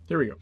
There we go.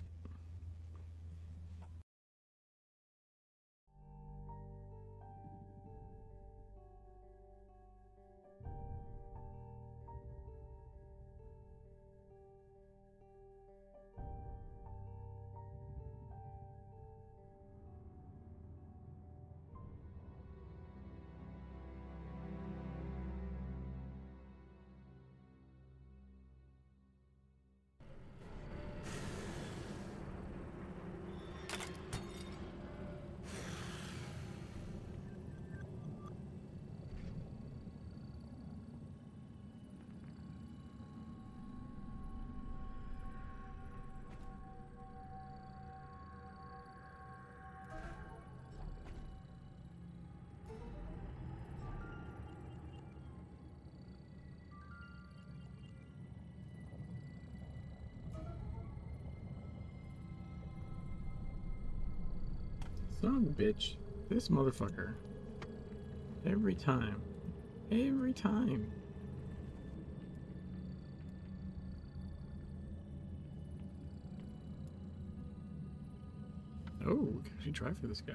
Son of a bitch. This motherfucker. Every time. Every time. Oh, we can actually try for this guy.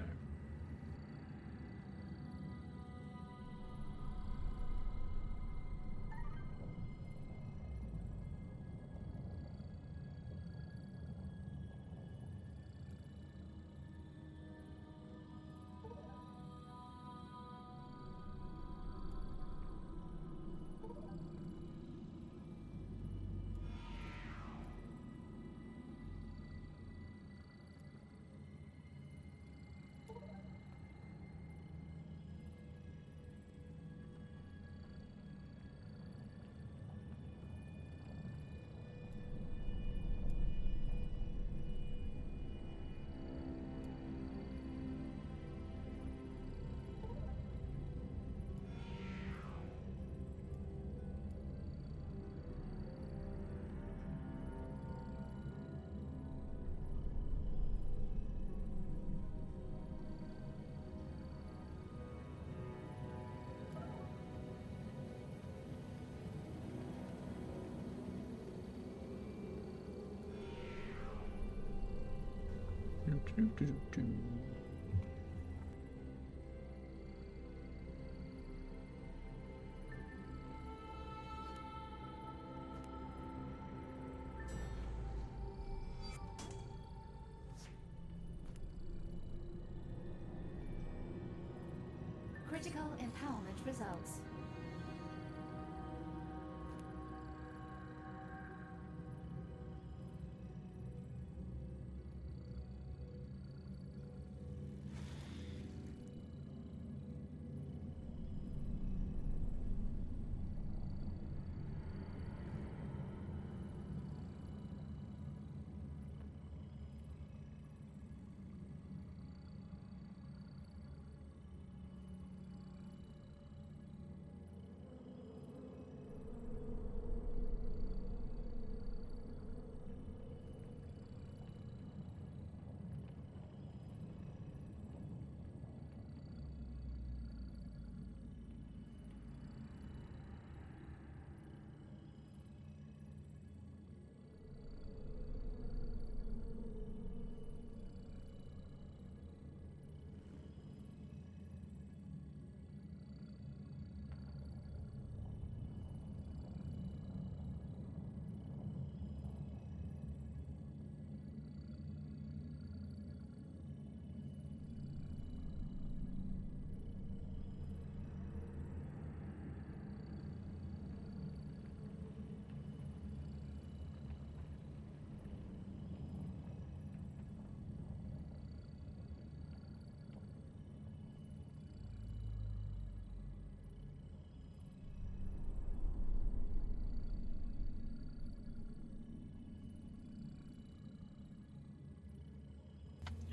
Critical empowerment results.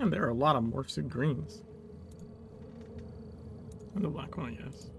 And there are a lot of morphs and greens. And the black one, yes.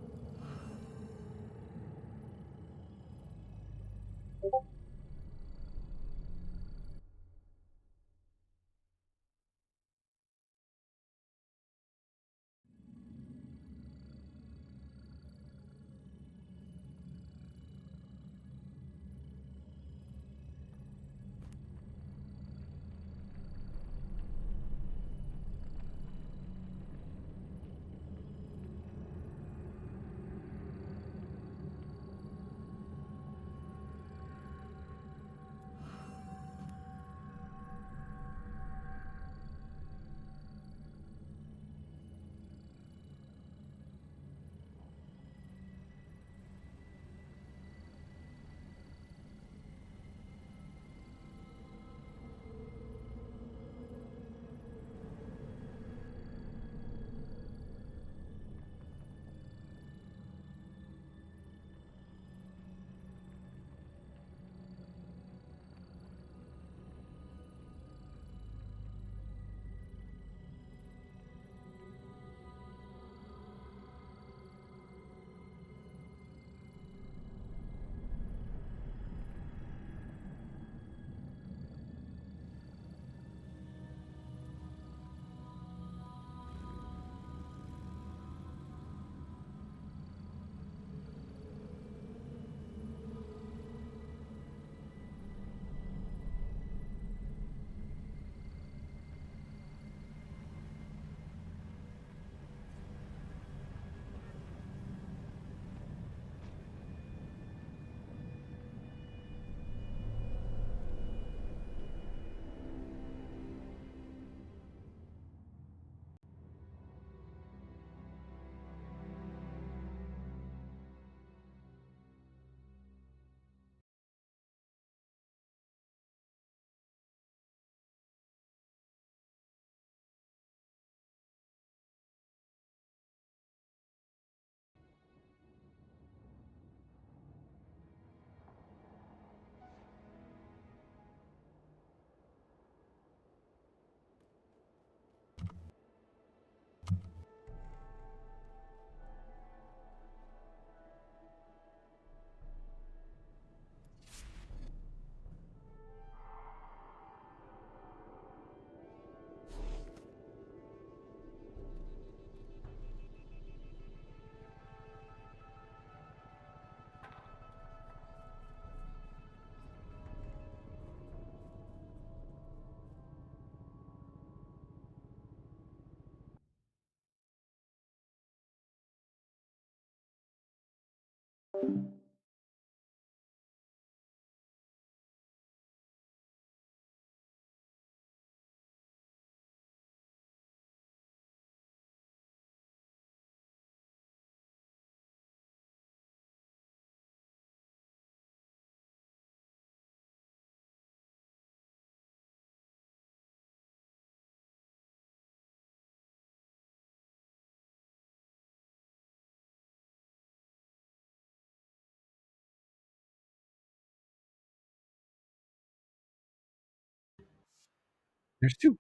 There's two.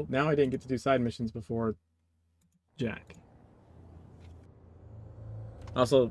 Now I didn't get to do side missions before Jack. Also,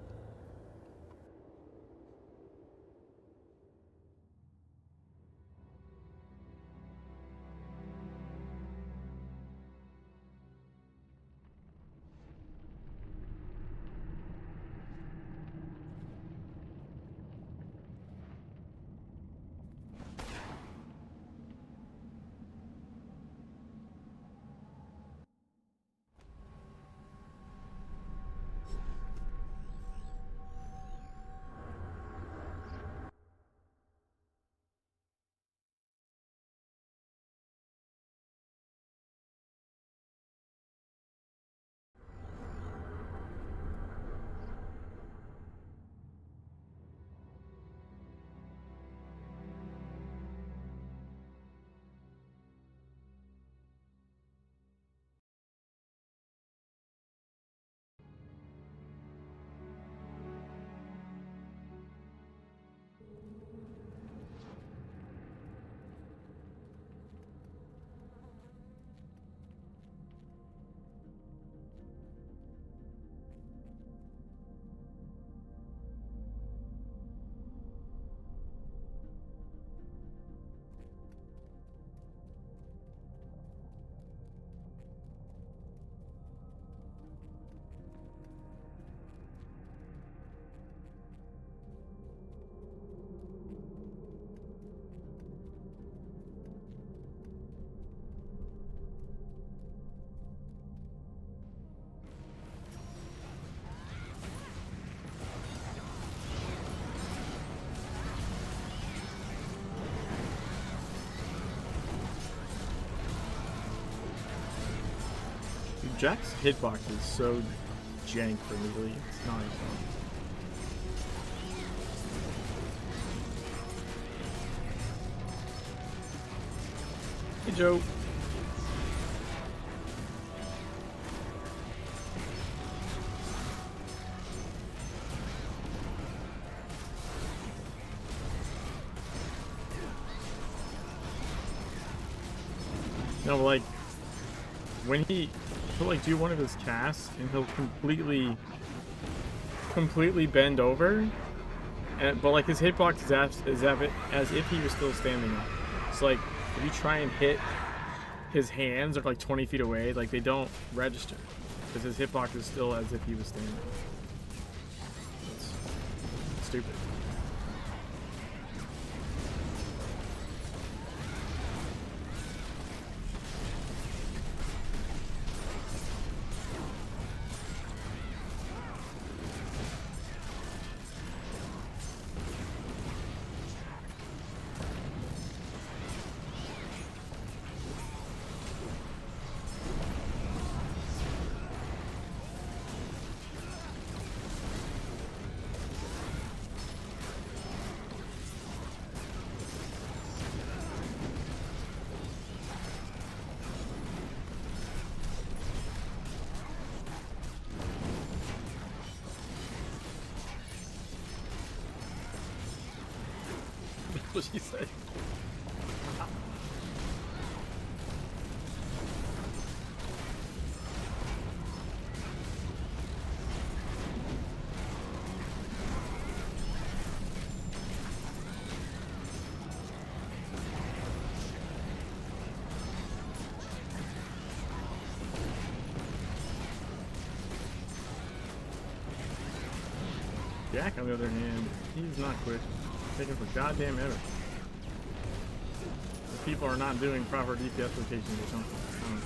Jack's hitbox is so jank for melee. It's not even fun. Hey, Joe. No, like, when he'll like do one of his casts and he'll completely bend over, but like his hitbox as if he was still standing up. So like, if you try and hit his hands are like 20 feet away, like they don't register because his hitbox is still as if he was standing up. It's stupid. That's what she said. Jack, on the other hand, he's not quick. Taking for goddamn ever. The people are not doing proper DPS rotations or something. I don't know.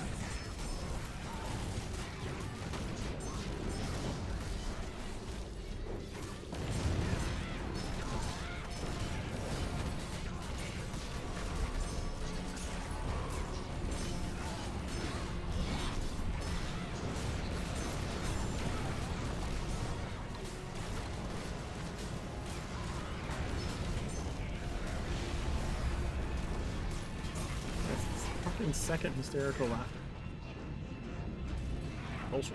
Second hysterical laughter. Bullshit.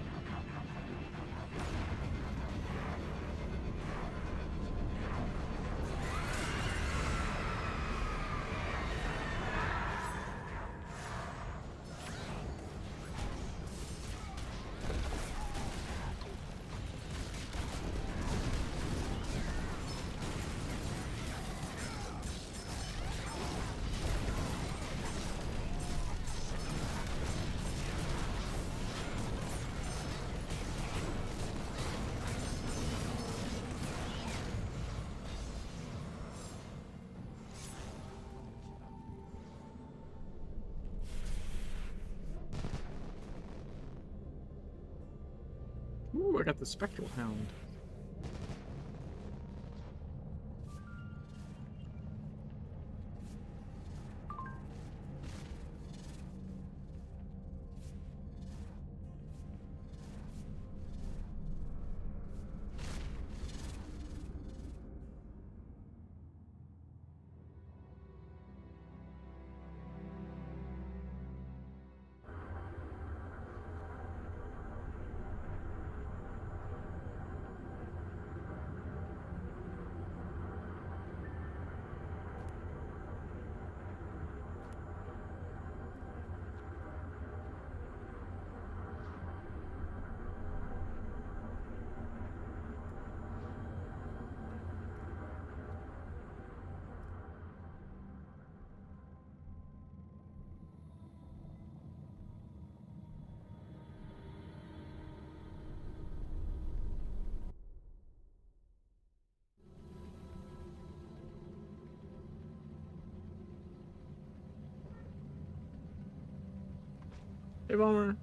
Ooh, I got the Spectral Hound. Hey, Bomber.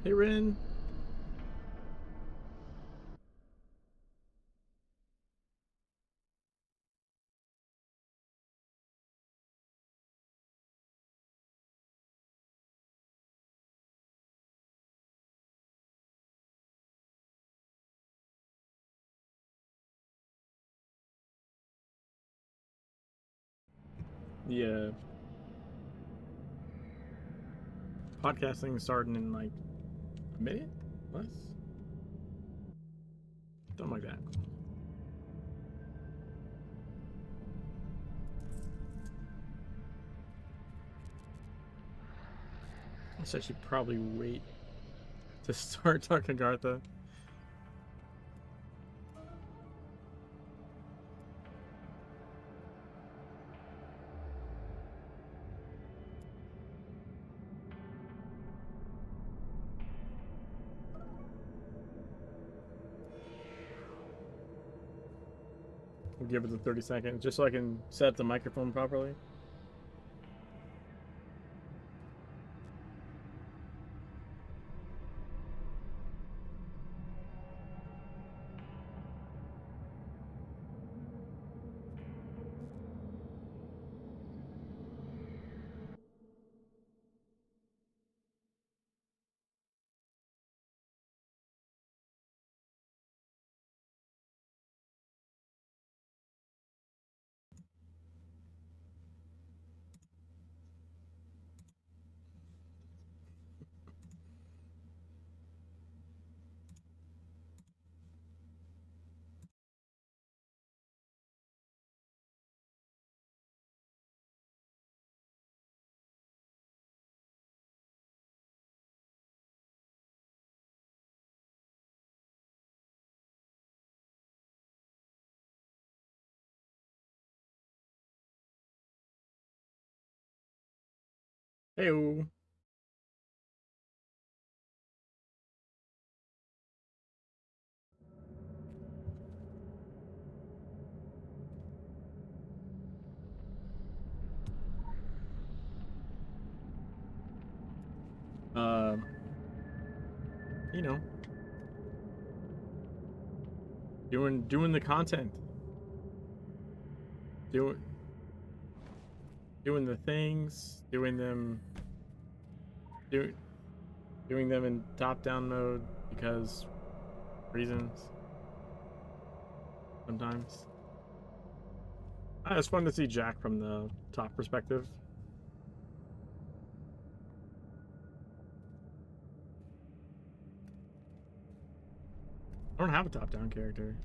Hey, Rin. Yeah. Podcasting starting in like a minute? Less? Something like that. So I should probably wait to start talking Gartha. We'll give it the 30 seconds just so I can set up the microphone properly. Hey, uh, you know, doing the content, doing the things, do, doing them in top-down mode because reasons. Sometimes. It's fun to see Jack from the top perspective. I don't have a top-down character.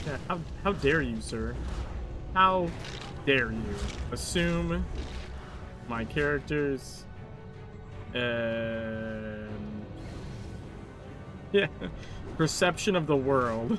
Yeah, how dare you, sir? How dare you assume my character's yeah, perception of the world.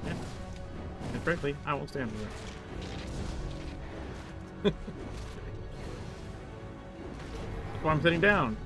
Yeah. And frankly, I won't stand for it. That's why I'm sitting down.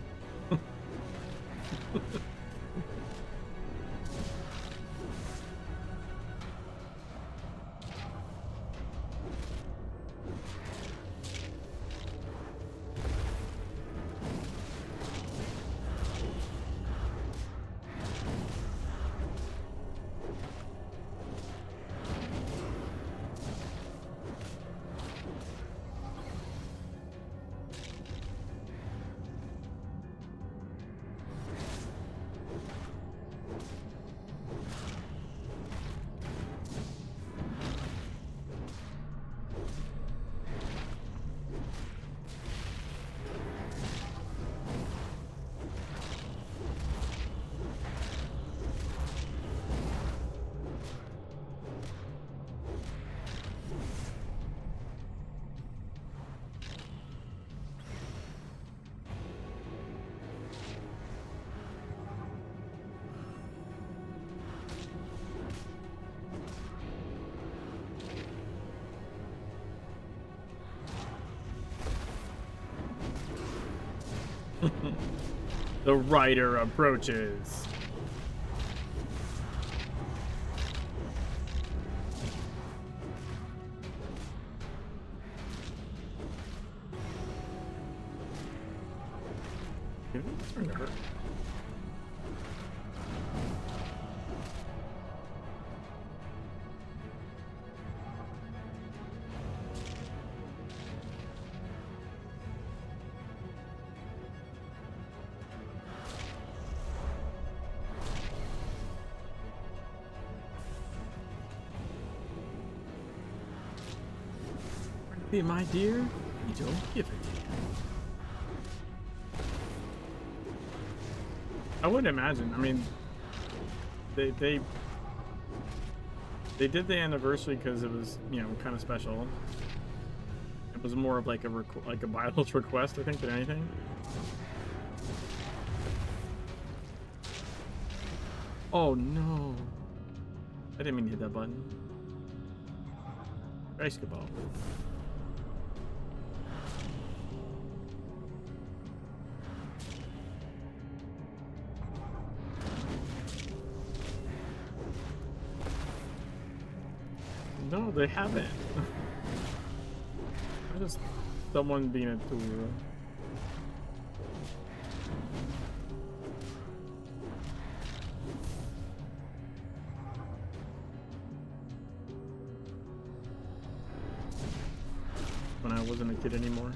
The rider approaches. It's starting to hurt. Hey, my dear, you don't give a damn. I wouldn't imagine. I mean, they did the anniversary because it was, you know, kind of special. It was more of like a Bible's request, I think, than anything. Oh no! I didn't mean to hit that button. Basketball. No, they haven't. It's just someone being a tool. When I wasn't a kid anymore.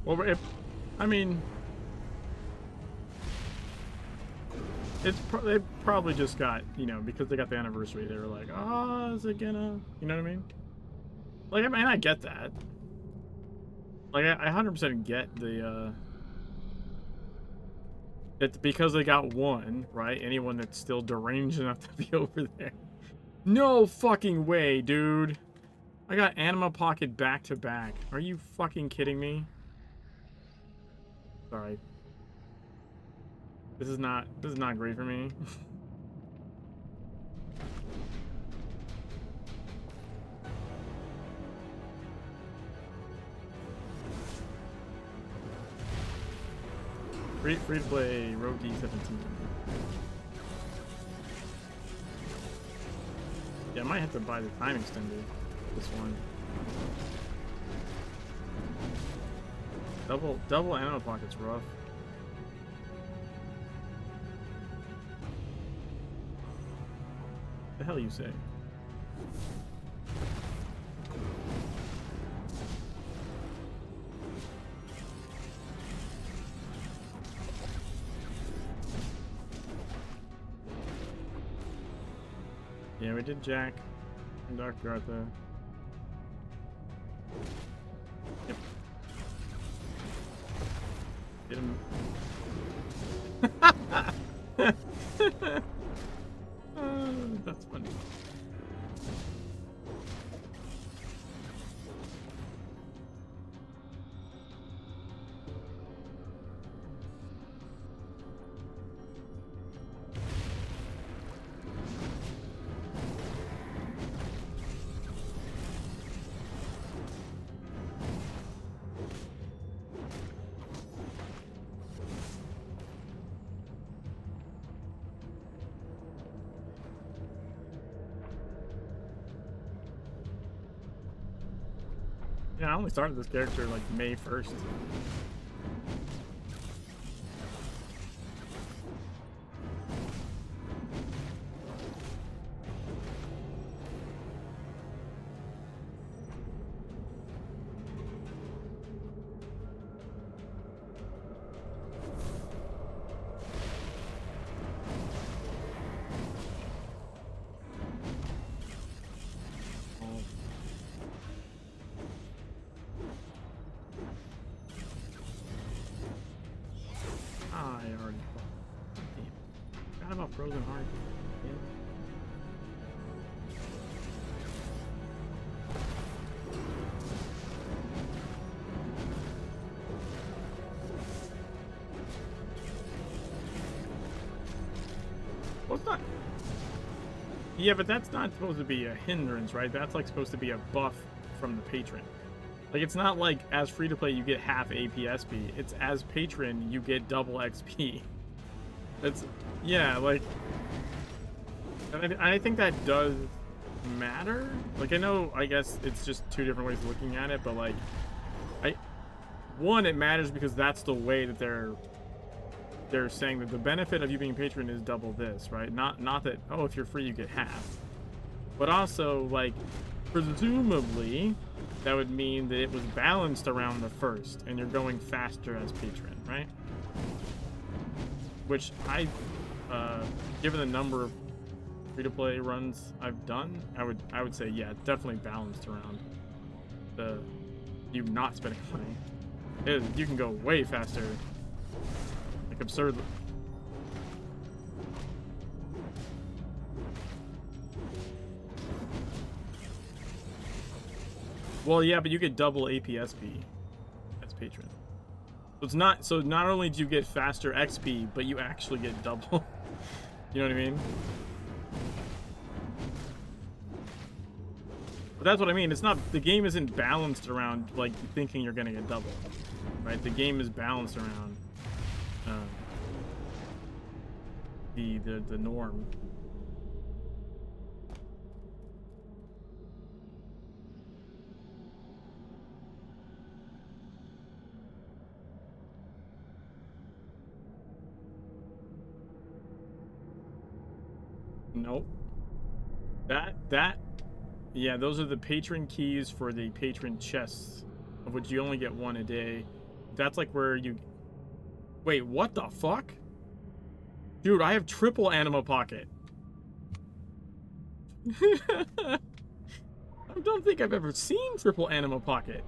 Well, I mean, they probably just got, you know, because they got the anniversary, they were like, oh, is it gonna, you know what I mean? Like, I mean, I get that. Like, I 100% get the, it's because they got one, right? Anyone that's still deranged enough to be over there. No fucking way, dude. I got Anima Pocket back to back. Are you fucking kidding me? Sorry. This is not great for me. Free-to-play Road E17. Yeah, I might have to buy the time extender. This one. Double ammo pocket's rough. The hell you say? Yeah, we did Jack and Dr. Arthur. Yep. Get him. That's funny. Yeah, I only started this character like May 1st. Frozen Heart. Yeah. Well, it's not. Yeah, but that's not supposed to be a hindrance, right? That's like supposed to be a buff from the patron. Like, it's not like as free to play you get half APSP. It's as patron you get double XP. It's, yeah, like, and I think that does matter. Like, I know, I guess it's just two different ways of looking at it, but like, one, it matters because that's the way that they're saying that the benefit of you being patron is double this, right? Not that, oh, if you're free you get half. But also, like, presumably that would mean that it was balanced around the first and you're going faster as patron, right? Which given the number of free-to-play runs I've done, I would say, yeah, definitely balanced around the you not spending money. You can go way faster, like absurdly. Well, yeah, but you get double APSP as patron. So it's not, so not only do you get faster XP, but you actually get double. You know what I mean? But that's what I mean. It's not, the game isn't balanced around like thinking you're gonna get double, right? The game is balanced around the norm. Nope. Yeah, those are the patron keys for the patron chests, of which you only get one a day. That's like where you... Wait, what the fuck? Dude, I have triple Anima Pocket. I don't think I've ever seen triple Anima Pocket.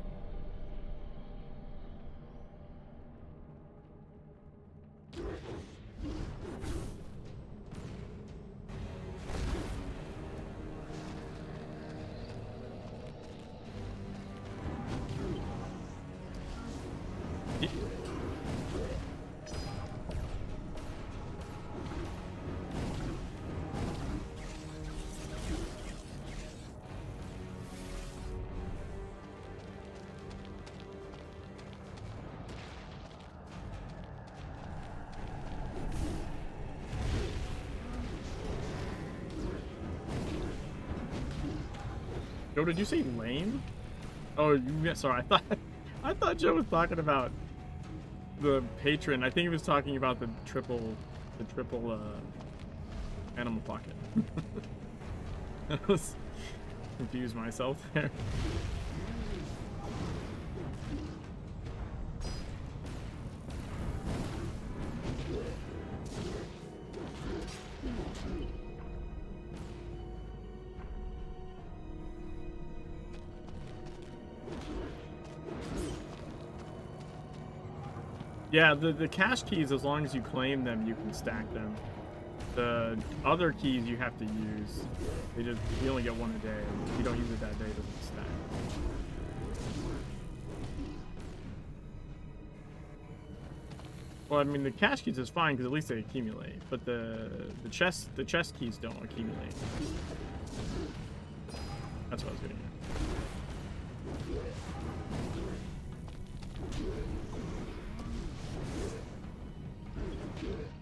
Joe, did you say lame? Oh, sorry. I thought Joe was talking about the patron. I think he was talking about the triple Anima Pocket. I was confused myself there. Yeah, the cash keys, as long as you claim them, you can stack them. The other keys you have to use. You only get one a day. If you don't use it that day, it doesn't stack. Well, I mean, the cash keys is fine because at least they accumulate, but the chest keys don't accumulate. That's what I was getting at.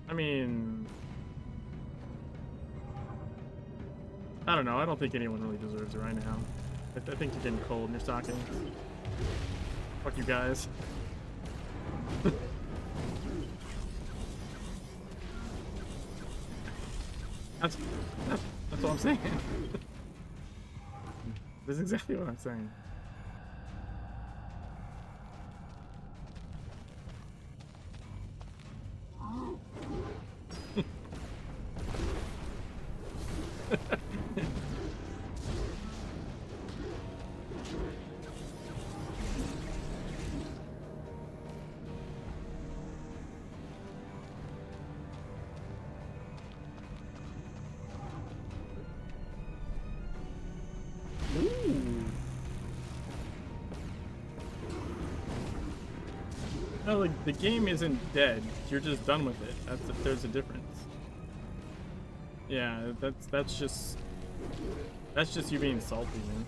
I mean, I don't know. I don't think anyone really deserves it right now. I think you're getting cold in your stockings. Fuck you guys. That's what I'm saying. This is exactly what I'm saying. No, like, the game isn't dead. You're just done with it. There's a difference. Yeah, that's just you being salty, man.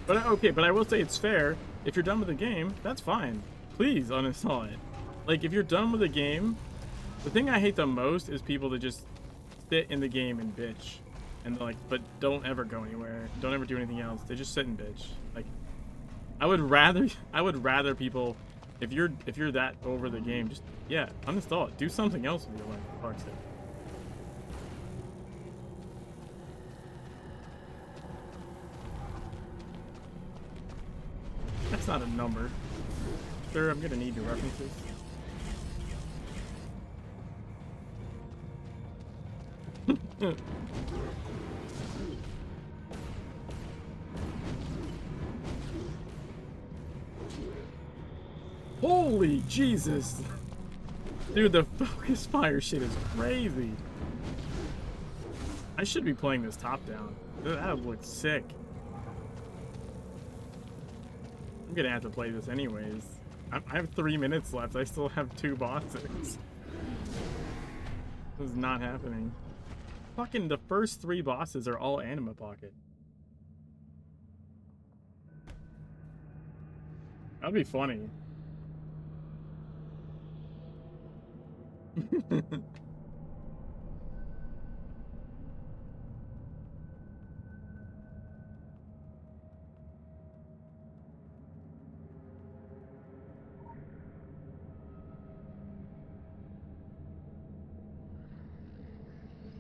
But okay, but I will say it's fair. If you're done with the game, that's fine. Please uninstall it. Like if you're done with the game, the thing I hate the most is people that just sit in the game and bitch, and like, but don't ever go anywhere. Don't ever do anything else. They just sit and bitch. Like, I would rather people, if you're that over the game, just yeah, uninstall it. Do something else with your life. For fuck's sake. That's not a number. Sir, I'm gonna need your references. Holy Jesus! Dude, the focus fire shit is crazy. I should be playing this top down. That would look sick. I'm gonna have to play this anyways. I have 3 minutes left. I still have 2 bosses. This is not happening. Fucking the first 3 bosses are all Anima Pocket. That'd be funny.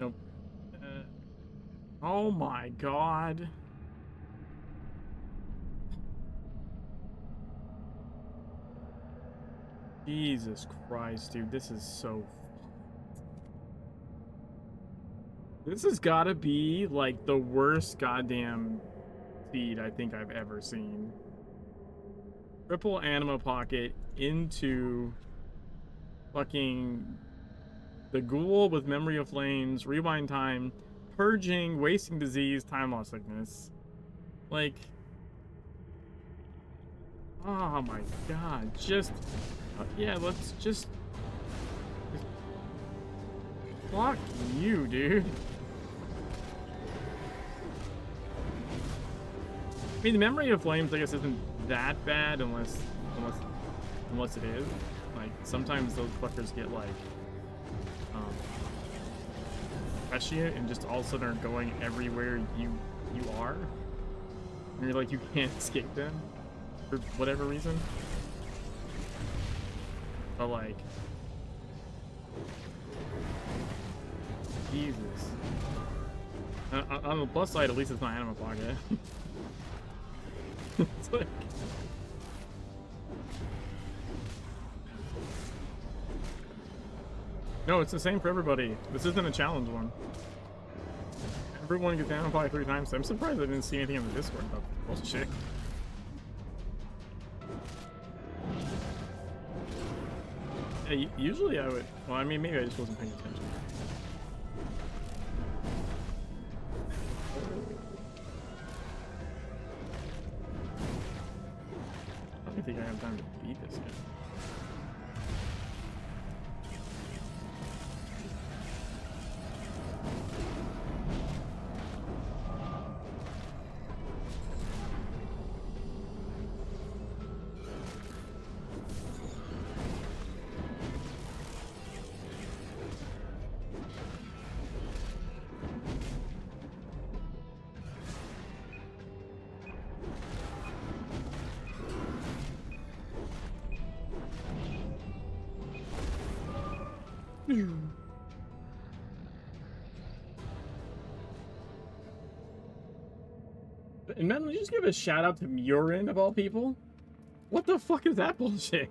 Nope. Oh my god. Jesus Christ, dude, this is so... This has gotta be, like, the worst goddamn seed I think I've ever seen. Triple Anima Pocket into fucking the Ghoul with Memory of Flames, Rewind Time, Purging, Wasting Disease, Time Loss Sickness. Like... Oh my god, just... yeah, let's just... Fuck you, dude. I mean, the Memory of Flames, I guess, isn't that bad unless it is. Like, sometimes those fuckers get, like, prescient and just all of a sudden are going everywhere you are. And you're like, you can't escape them for whatever reason. But, like... Jesus. On the plus side, at least it's not Anima Pocket. It's like... No, it's the same for everybody. This isn't a challenge one. Everyone gets Anima Pocket 3 times. I'm surprised I didn't see anything on the Discord about this bullshit. Yeah, usually I would... Well, I mean, maybe I just wasn't paying attention. I don't think I have time to beat this yet. And man, let's just give a shout out to Murin of all people. What the fuck is that bullshit?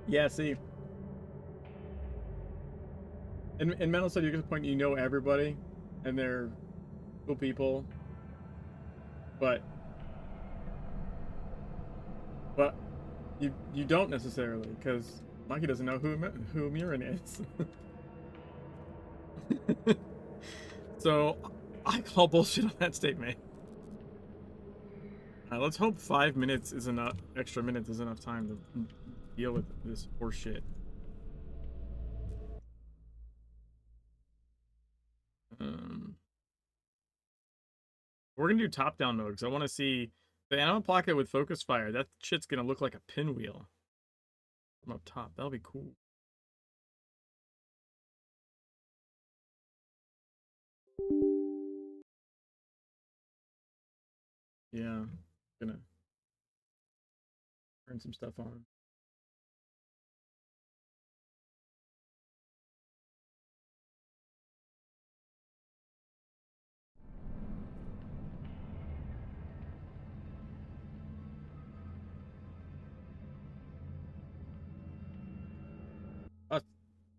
Yeah, see. And Mental said you get to the point you know everybody, and they're cool people, but you don't necessarily, because Mikey doesn't know who Murin is. So I call bullshit on that statement. Alright, let's hope 5 minutes is enough. Extra minutes is enough time to deal with this horse shit. We're gonna do top-down mode because I want to see the animal pocket with focus fire. That shit's gonna look like a pinwheel from up top. That'll be cool. Yeah, gonna turn some stuff on.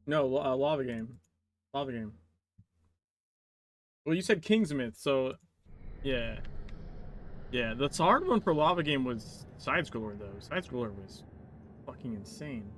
No, lava game. Lava game. Well, you said Kingsmith, so yeah. Yeah, the hard one for lava game was side scroller though. Side scroller was fucking insane.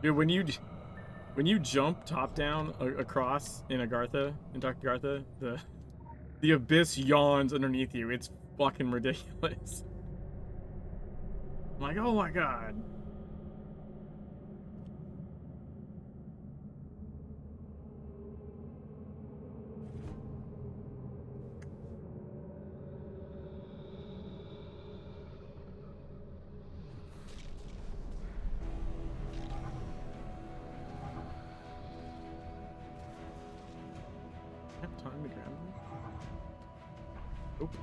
Dude, when you jump top down across in Agartha, in Dr. Gartha, the abyss yawns underneath you. It's fucking ridiculous. I'm like, oh my god. I have time to grab them? Nope.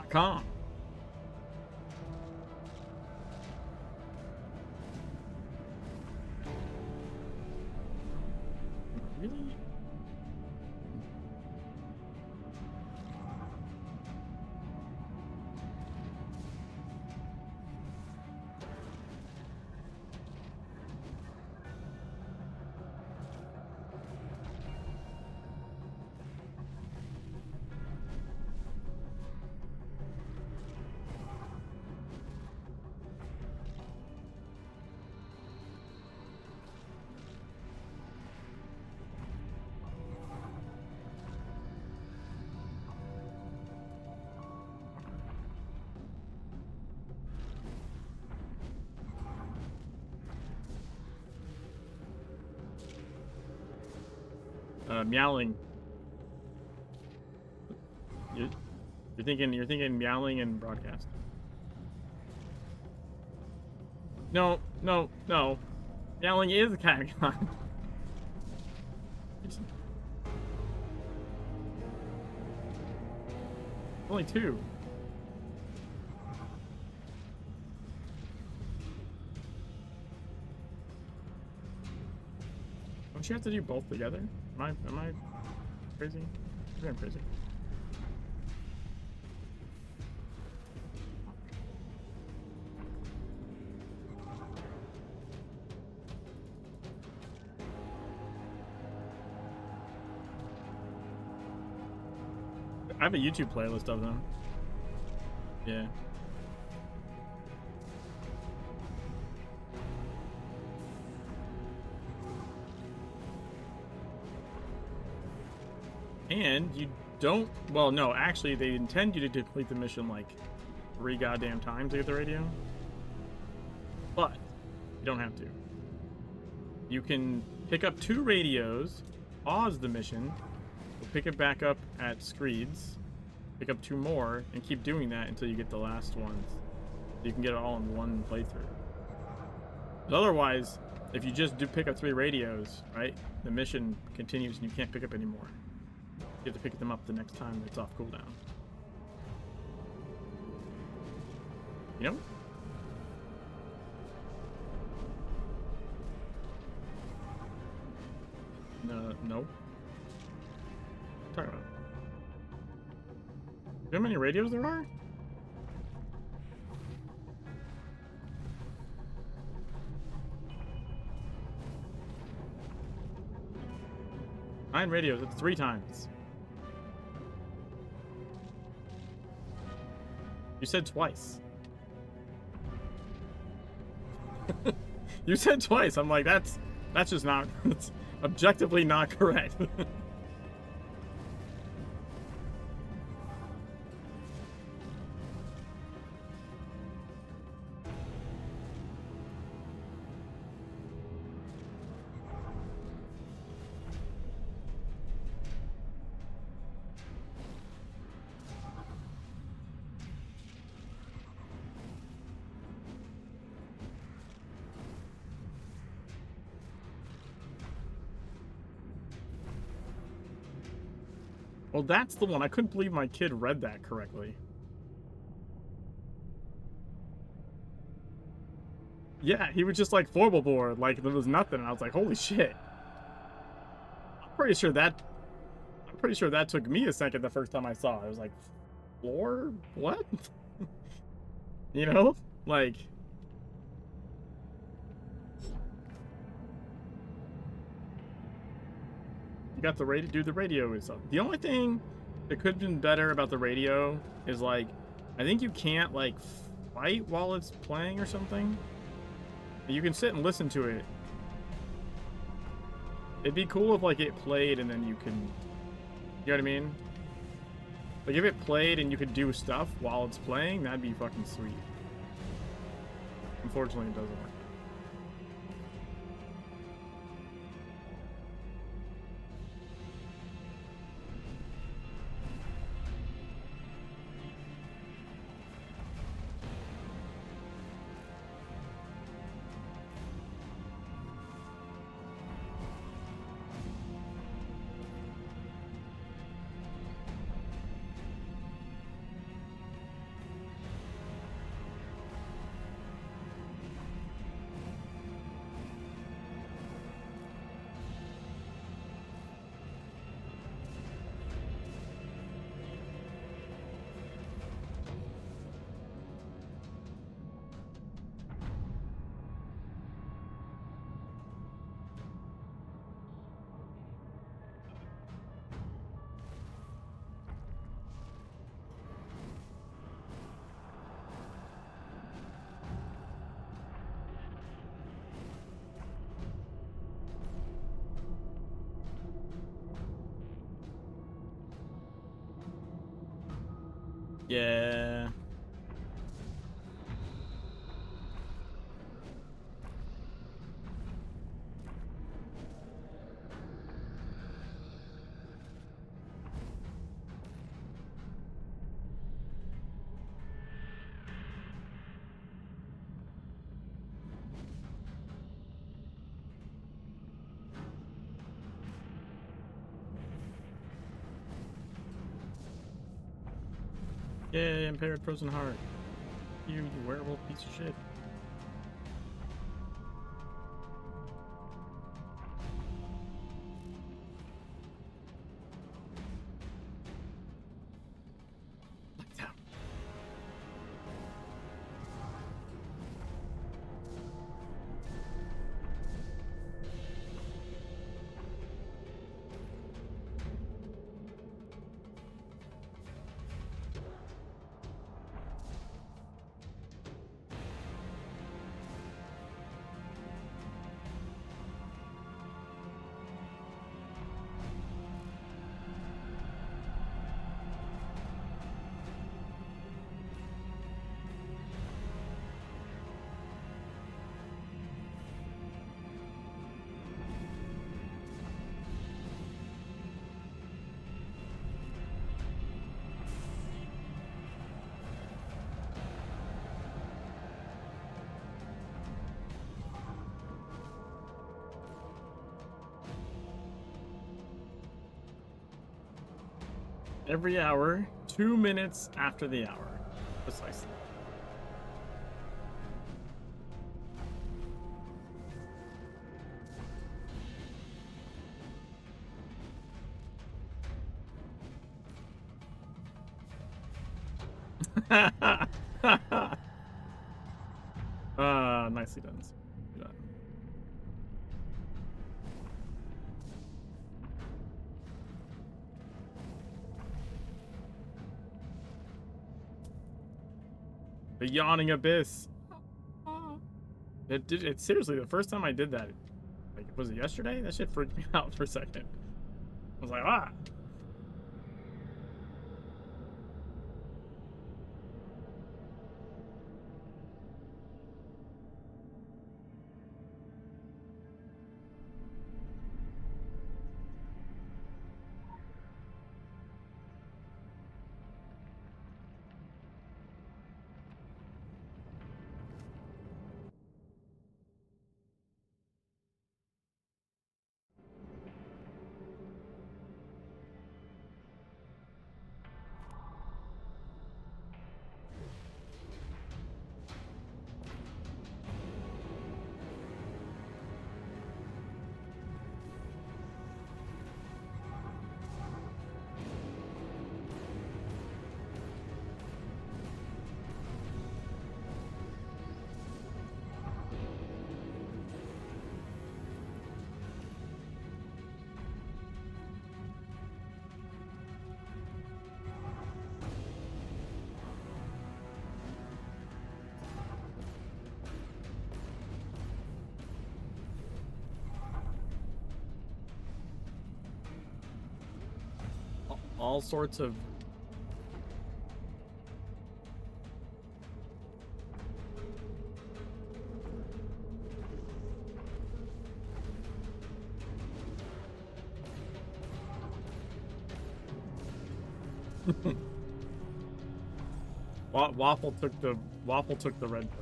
.com. Really? Meowling. You're thinking meowling and broadcast. No. Meowling is a cat icon. Only two. Don't you have to do both together? Am I crazy? Maybe I'm crazy. I have a YouTube playlist of them. Yeah. And you don't, well, no, actually, they intend you to complete the mission like 3 goddamn times to get the radio. But you don't have to. You can pick up 2 radios, pause the mission, pick it back up at Screeds, pick up 2 more, and keep doing that until you get the last ones. So you can get it all in one playthrough. But otherwise, if you just do pick up 3 radios, right, the mission continues and you can't pick up anymore. You have to pick them up the next time it's off cooldown. You know? No. Talking about. You know how many radios there are? Nine radios. It's 3 times. You said twice. You said twice. I'm like, that's just not. It's objectively not correct. Well, that's the one. I couldn't believe my kid read that correctly. Yeah, he was just like floorboard, like there was nothing. And I was like, holy shit. I'm pretty sure that took me a second the first time I saw it. I was like, floor? What? You know? Like, you got the radio, dude, the radio is up. The only thing that could have been better about the radio is like, I think you can't like fight while it's playing or something. You can sit and listen to it. It'd be cool if like it played and then you can, you know what I mean? Like if it played and you could do stuff while it's playing, that'd be fucking sweet. Unfortunately, it doesn't work. Yeah. Yay, impaired frozen heart. You werewolf piece of shit. Lights out. Every hour, 2 minutes after the hour. Precisely. Nicely done. Good job. The yawning abyss. It seriously, the first time I did that, like, was it yesterday? That shit freaked me out for a second. I was like, ah. All sorts of Waffle took the red pill.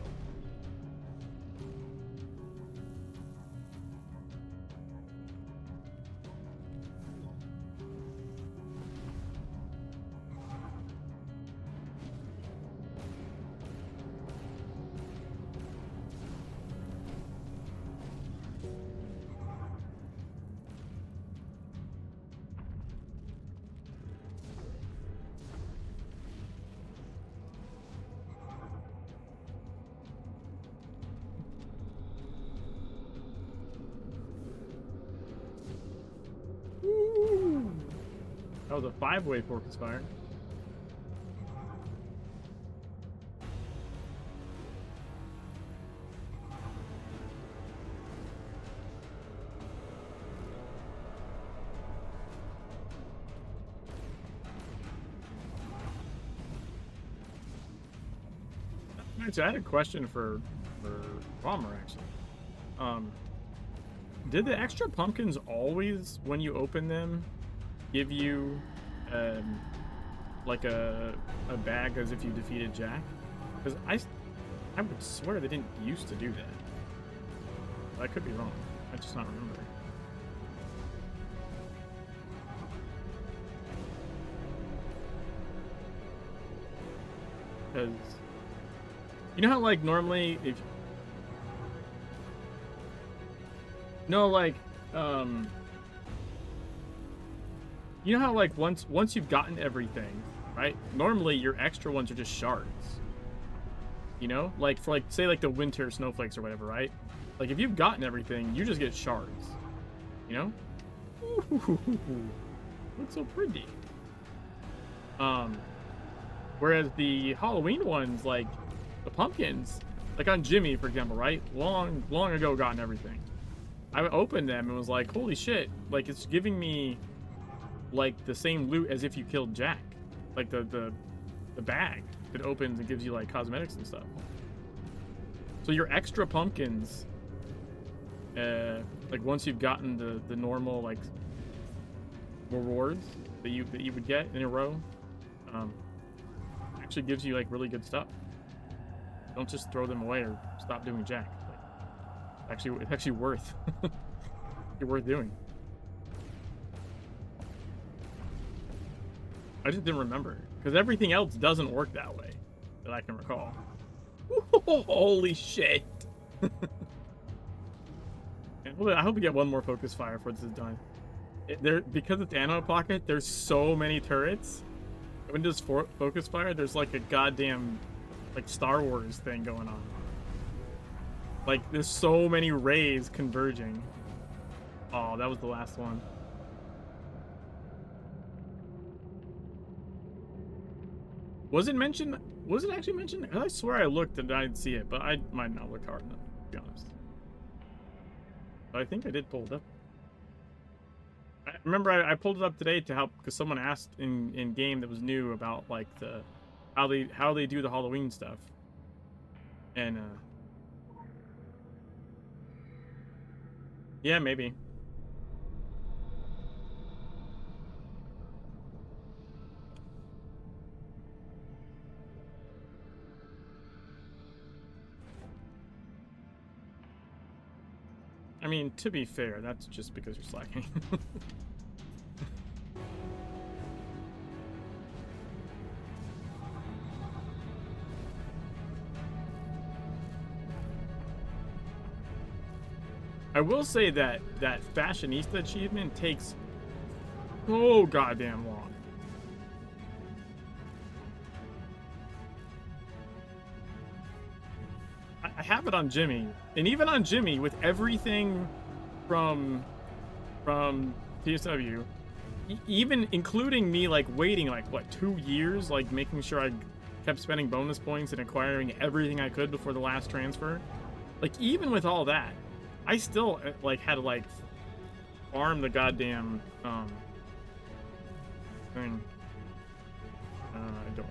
That was a 5-way focus fire. Actually, I had a question for Bomber, actually. Did the extra pumpkins always, when you open them, give you like a bag as if you defeated Jack? Because I would swear they didn't used to do that. But I could be wrong. I just not remember. Because you know how, like, normally if no, like, you know how, like, once you've gotten everything, right? Normally your extra ones are just shards. You know, like, for, like, say, like, the winter snowflakes or whatever, right? Like, if you've gotten everything, you just get shards. You know? Ooh, looks so pretty. Whereas the Halloween ones, like the pumpkins, like on Jimmy, for example, right? Long ago, gotten everything. I opened them and was like, holy shit! Like, it's giving me like the same loot as if you killed Jack. Like the bag that opens and gives you like cosmetics and stuff. So your extra pumpkins, like once you've gotten the normal like rewards that you would get in a row, actually gives you like really good stuff. Don't just throw them away or stop doing Jack. Like, it's actually worth you're worth doing. I just didn't remember because everything else doesn't work that way that I can recall. Holy shit! I hope we get one more focus fire before this is done. Because it's ammo pocket, there's so many turrets When does focus fire? There's like a goddamn like Star Wars thing going on. Like there's so many rays converging. Oh, that was the last one. Was it mentioned? Was it actually mentioned? I swear I looked and I didn't see it, but I might not look hard enough, to be honest. But I think I did pull it up. I remember I pulled it up today to help because someone asked in game that was new about like the how they do the Halloween stuff. And yeah, maybe. I mean, to be fair, that's just because you're slacking. I will say that that fashionista achievement takes so goddamn long. I have it on Jimmy, and even on Jimmy with everything from PSW, even including me like waiting like what 2 years, like making sure I kept spending bonus points and acquiring everything I could before the last transfer. Like even with all that, I still like had to like farm the goddamn thing. I don't.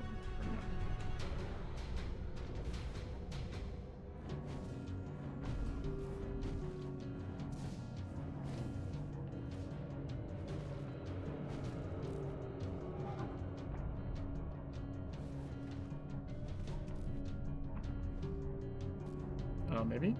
Maybe.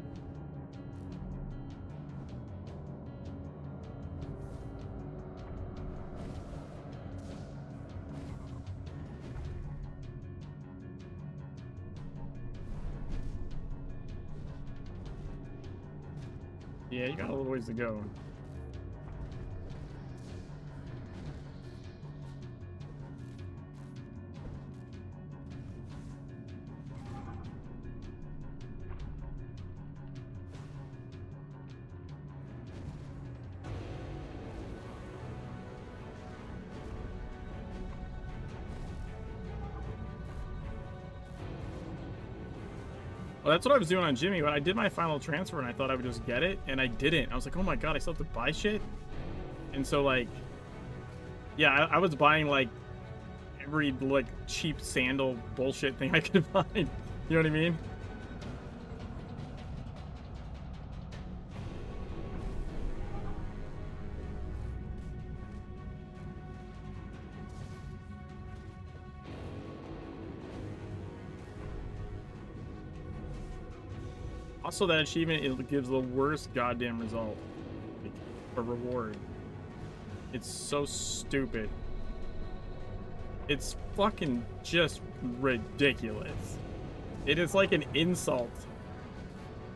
Yeah, you got a little ways to go. Well, that's what I was doing on Jimmy, but I did my final transfer and I thought I would just get it, and I didn't. I was like, oh my god, I still have to buy shit? And so, like, yeah, I was buying, like, every, like, cheap sandal bullshit thing I could find. You know what I mean? Also, that achievement, it gives the worst goddamn result. Like, a reward. It's so stupid. It's fucking just ridiculous. It is like an insult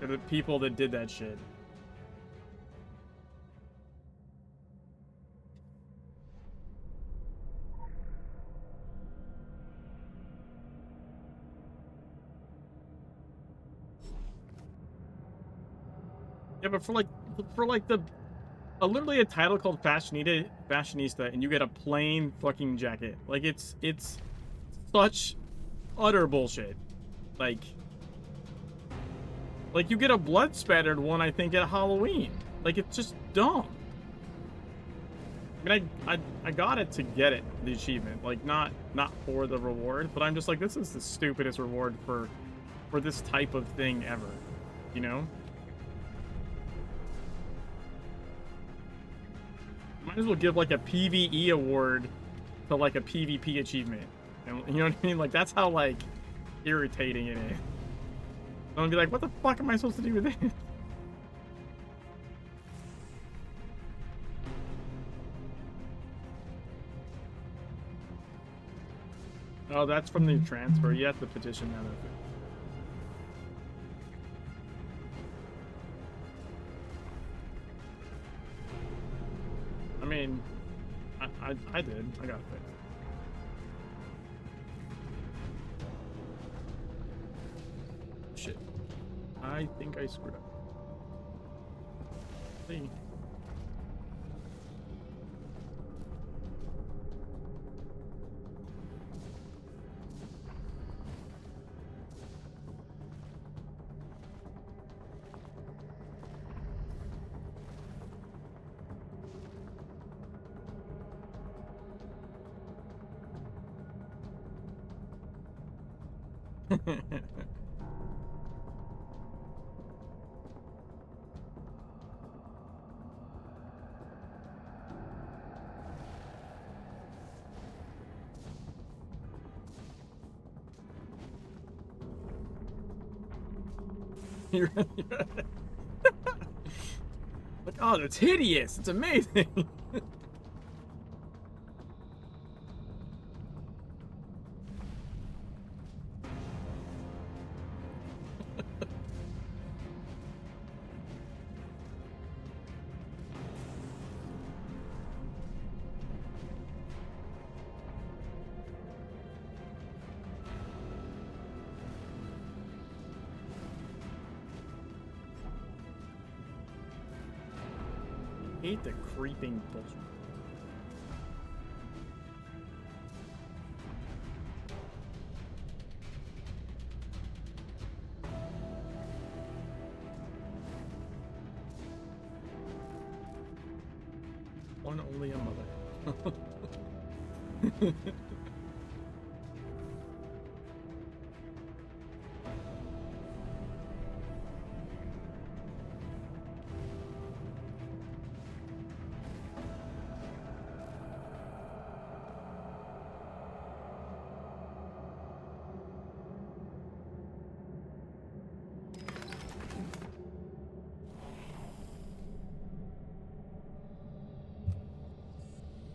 to the people that did that shit. Yeah, but for like the literally a title called Fashionista, and you get a plain fucking jacket. Like it's such utter bullshit. Like you get a blood spattered one, I think, at Halloween. Like it's just dumb. I mean, I got it to get it, the achievement, like not for the reward, but I'm just like, this is the stupidest reward for this type of thing ever, you know? Might as well give like a PvE award to like a PvP achievement. And you know what I mean? Like that's how like irritating it is. I'm gonna be like, what the fuck am I supposed to do with this? Oh, that's from the transfer. You have to petition that. I mean, I did. I got it fixed. shit. I think I screwed up. See. You're like, oh, that's hideous. It's amazing. I hate the creeping bullshit. One only a mother.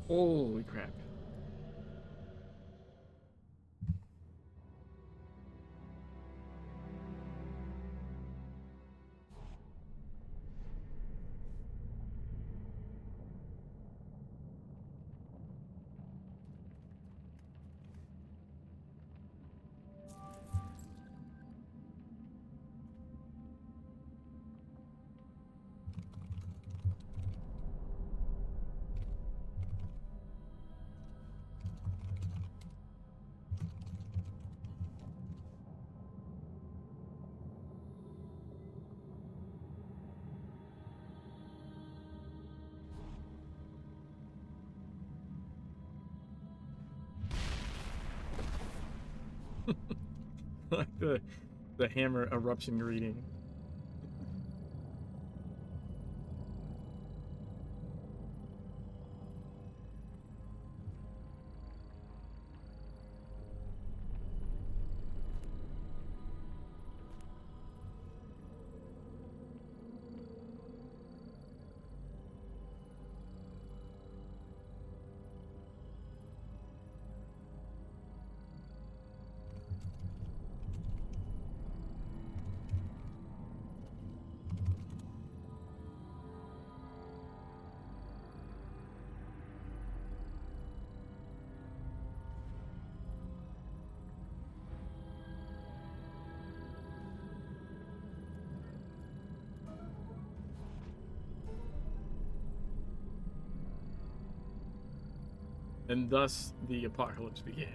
Holy crap. Like the hammer eruption greeting. And thus the apocalypse began.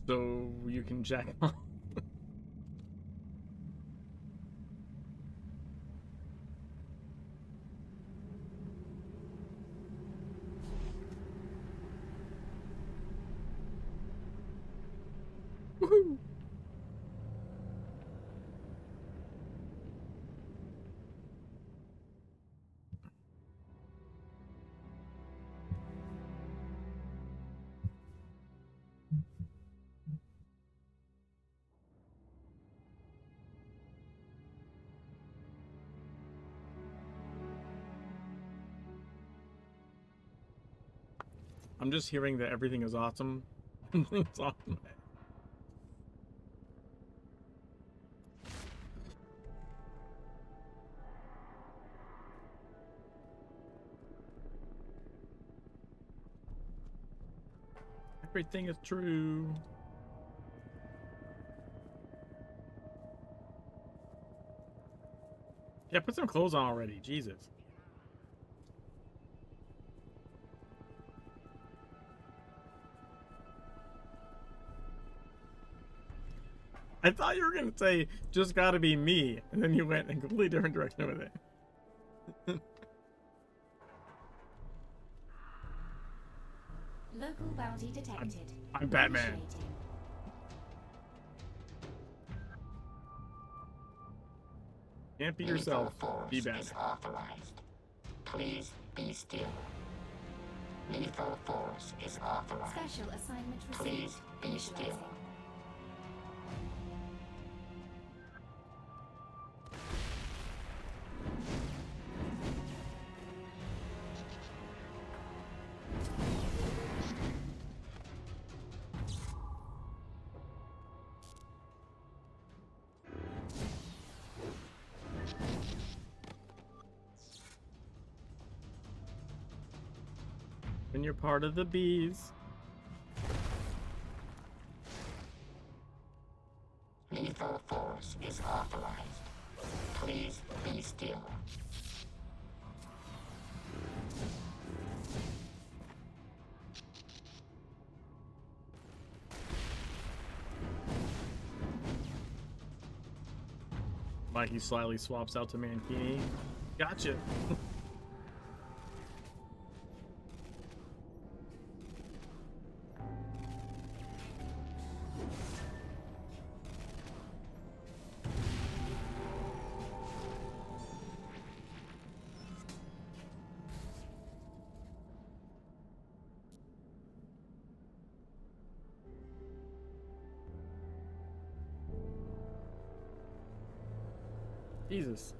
So you can jack off. Woohoo! I'm just hearing that everything is awesome. Everything's awesome. Everything is true. Yeah, put some clothes on already. Jesus. I thought you were gonna say just gotta be me, and then you went in a completely different direction with it. Local bounty detected. I'm Batman. Initiating. Can't be yourself. Be Lethal Batman. force is authorized. Please be still. Lethal force is authorized. Special assignment received. Please be still. Initializing. When you're part of the bees. Lethal force is authorized. Please be still. Mikey slyly swaps out to Mankini. Gotcha. Jesus.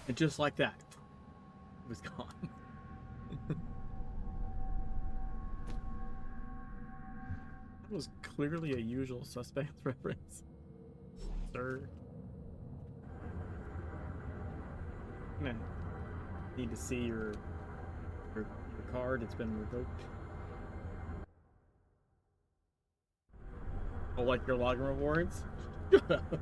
And just like that, it was gone. That was clearly a usual suspect reference. Sir. I'm gonna need to see your card. It's been revoked. Oh, like your login rewards? Shut up.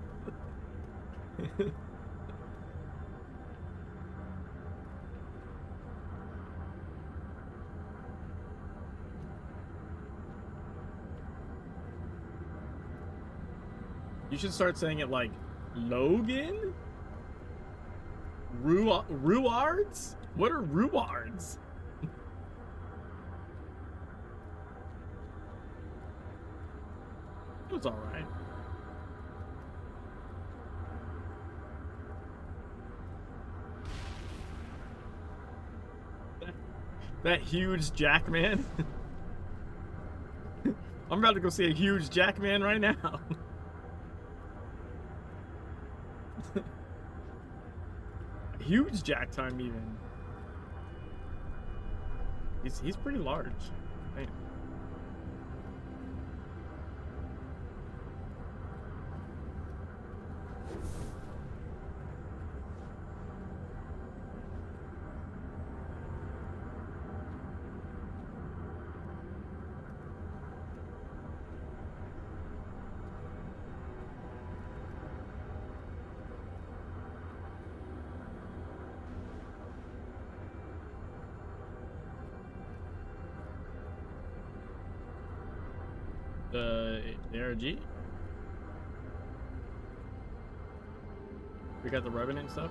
You should start saying it like Logan? Ruards? What are Ruards? It was alright. That huge Jackman. I'm about to go see a huge Jackman right now. Huge Jack time even. He's pretty large. Man. The ARG. We got the Revenant stuff.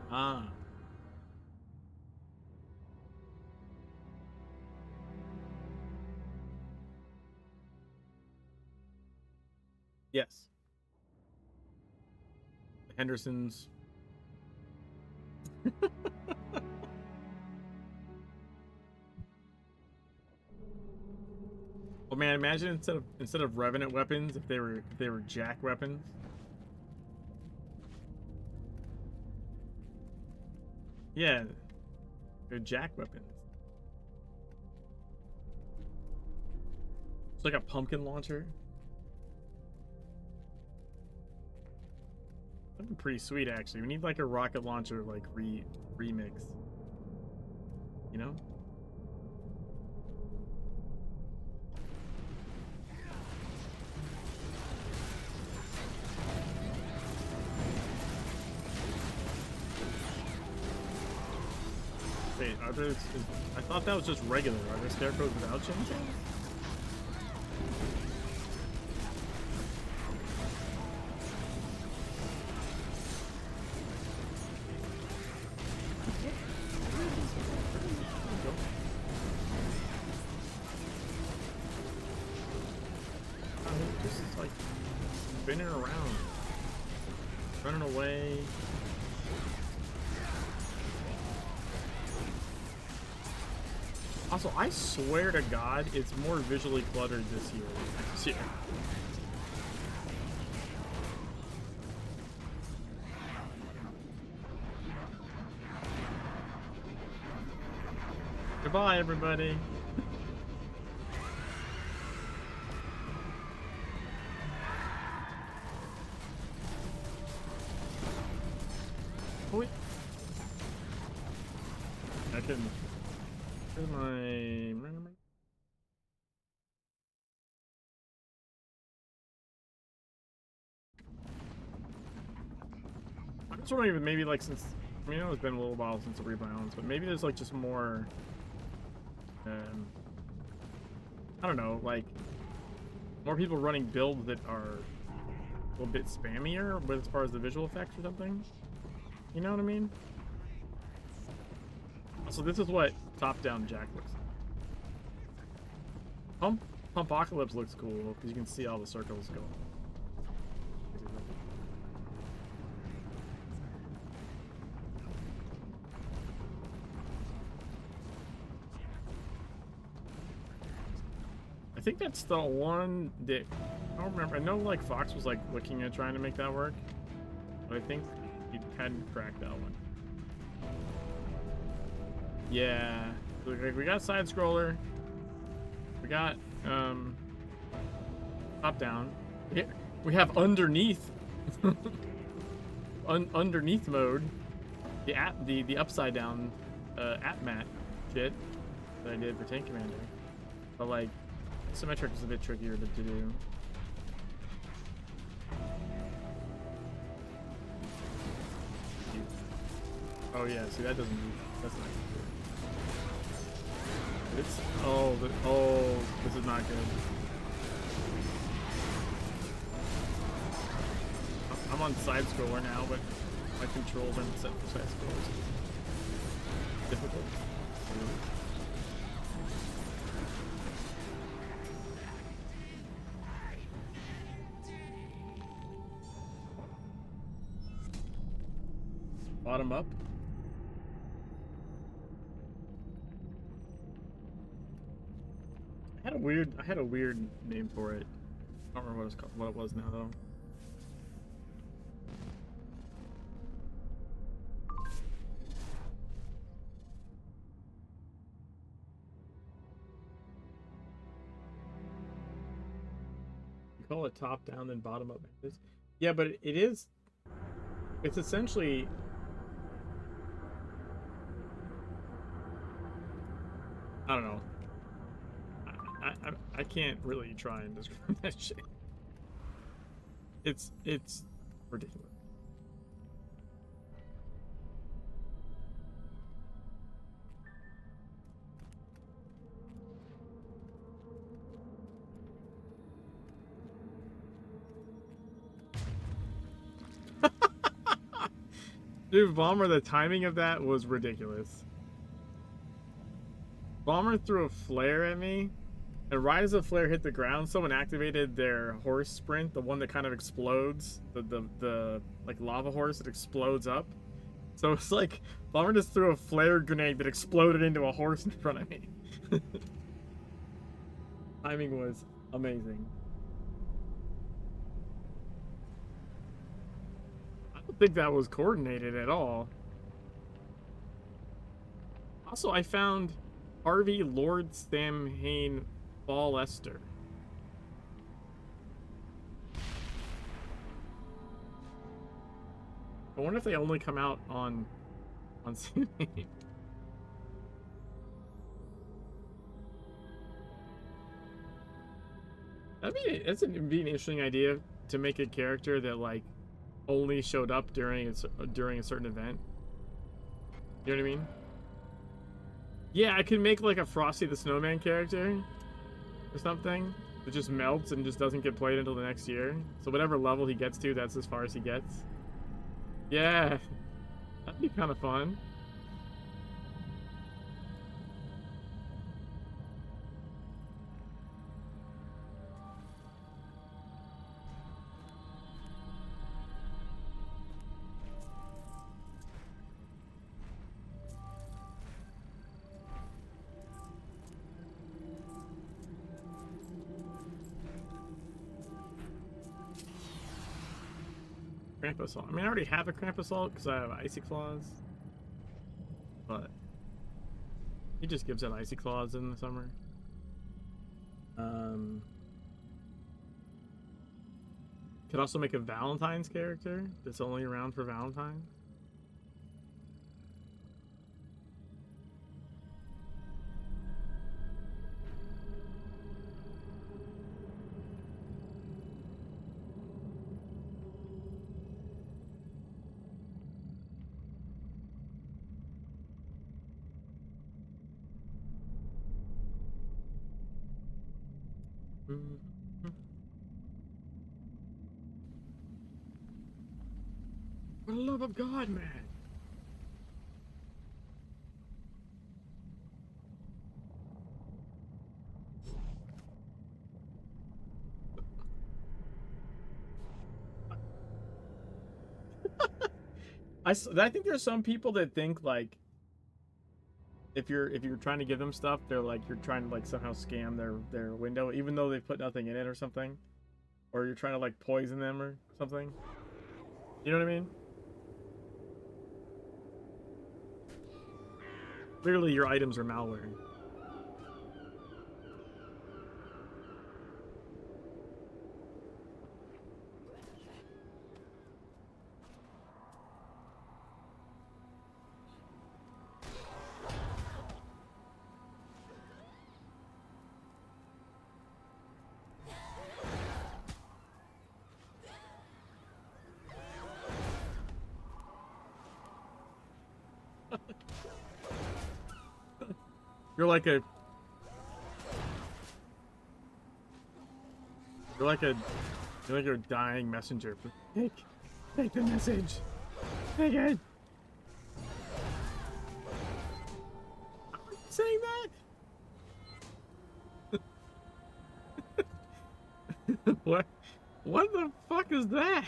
Ah. Yes. The Hendersons. Well, man, imagine instead of Revenant weapons, if they were Jack weapons. Yeah, they're Jack weapons. It's like a pumpkin launcher. That'd be pretty sweet, actually. We need like a rocket launcher like remix. You know? Wait, are there? I thought that was just regular. Are there scarecrows without chainsaws? Just like spinning around, running away. Also, I swear to God, it's more visually cluttered this year than next year. Goodbye, everybody. Wait. I couldn't. Where's my... I'm just wondering if maybe like since... I mean, I know it's been a little while since the rebalance, but maybe there's like just more... I don't know, like... more people running builds that are a little bit spammier, but as far as the visual effects or something. You know what I mean? So this is what top-down Jack looks like. Pumpocalypse looks cool because you can see all the circles go. I think that's the one that I don't remember. I know like Fox was like looking at trying to make that work, but I think he hadn't cracked that one. Yeah, we got side scroller. We got top down. We have underneath underneath mode. The upside down app mat shit that I did for Tank Commander. But like symmetric is a bit trickier to do. Oh yeah, see that doesn't move. That's not good. It's oh, this is not good. I'm on side scroller now, but my controls aren't set for side scrollers. Difficult. Bottom up. I had a weird name for it. I don't remember what it was now though. You call it top down then bottom up. Yeah, but it is. It's essentially. I don't know. I can't really try and describe that shit. It's Ridiculous. Dude, Bomber, the timing of that was ridiculous. Bomber threw a flare at me, and right as the flare hit the ground, someone activated their horse sprint, the one that kind of explodes, the like lava horse that explodes up. So it's like Bomber just threw a flare grenade that exploded into a horse in front of me. Timing was amazing. I don't think that was coordinated at all. Also, I found Harvey Lord Samhain Fall Esther. I wonder if they only come out on Samhain. That'd be an interesting idea to make a character that like only showed up during a certain event. You know what I mean? Yeah, I could make like a Frosty the Snowman character or something that just melts and just doesn't get played until the next year. So whatever level he gets to, that's as far as he gets. Yeah, that'd be kind of fun. Krampus Assault. I mean, I already have a Krampus Assault because I have Icy Claws. But he just gives out Icy Claws in the summer. Could also make a Valentine's character that's only around for Valentine's. For the love of God, man. I think there's some people that think like if you're trying to give them stuff, they're like you're trying to like somehow scam their window, even though they've put nothing in it or something, or you're trying to like poison them or something. You know what I mean? Clearly, your items are malware. You're like a you're like a dying messenger. Take the message. Take it. Are you saying that? What the fuck is that?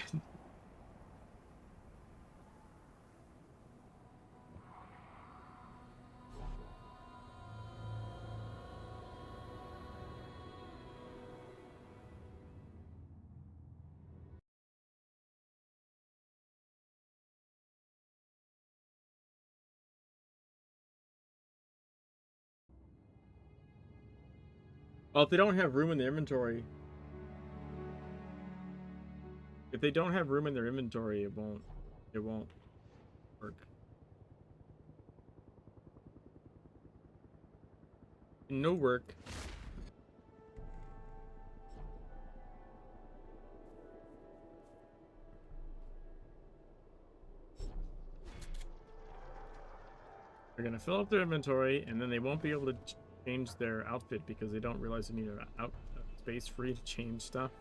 Well, if they don't have room in their inventory, if they don't have room in their inventory, it won't work. No work. They're gonna fill up their inventory, and then they won't be able to change their outfit because they don't realize they need an space free to change stuff.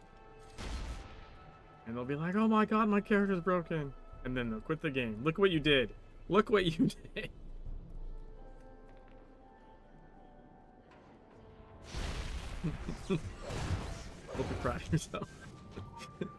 And they'll be like, "Oh my god, my character's broken," and then they'll quit the game. Look what you did! Look what you did! Hope you're proud of yourself. Greetings.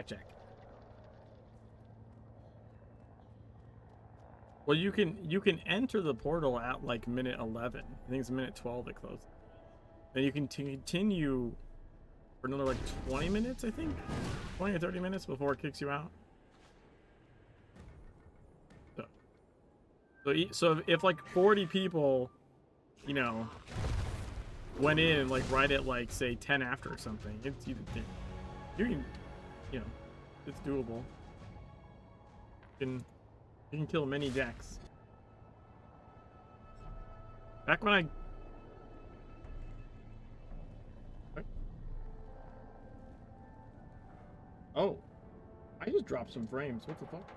Check. Well, you can enter the portal at like minute 11. I think it's minute 12 it closes. Then you can continue for another like 20 minutes, I think, 20 or 30 minutes before it kicks you out. So if like 40 people, you know, went in like right at like say 10 after or something, you can, you know, it's doable. You can kill many decks. Back when I... Oh, I just dropped some frames. What the fuck?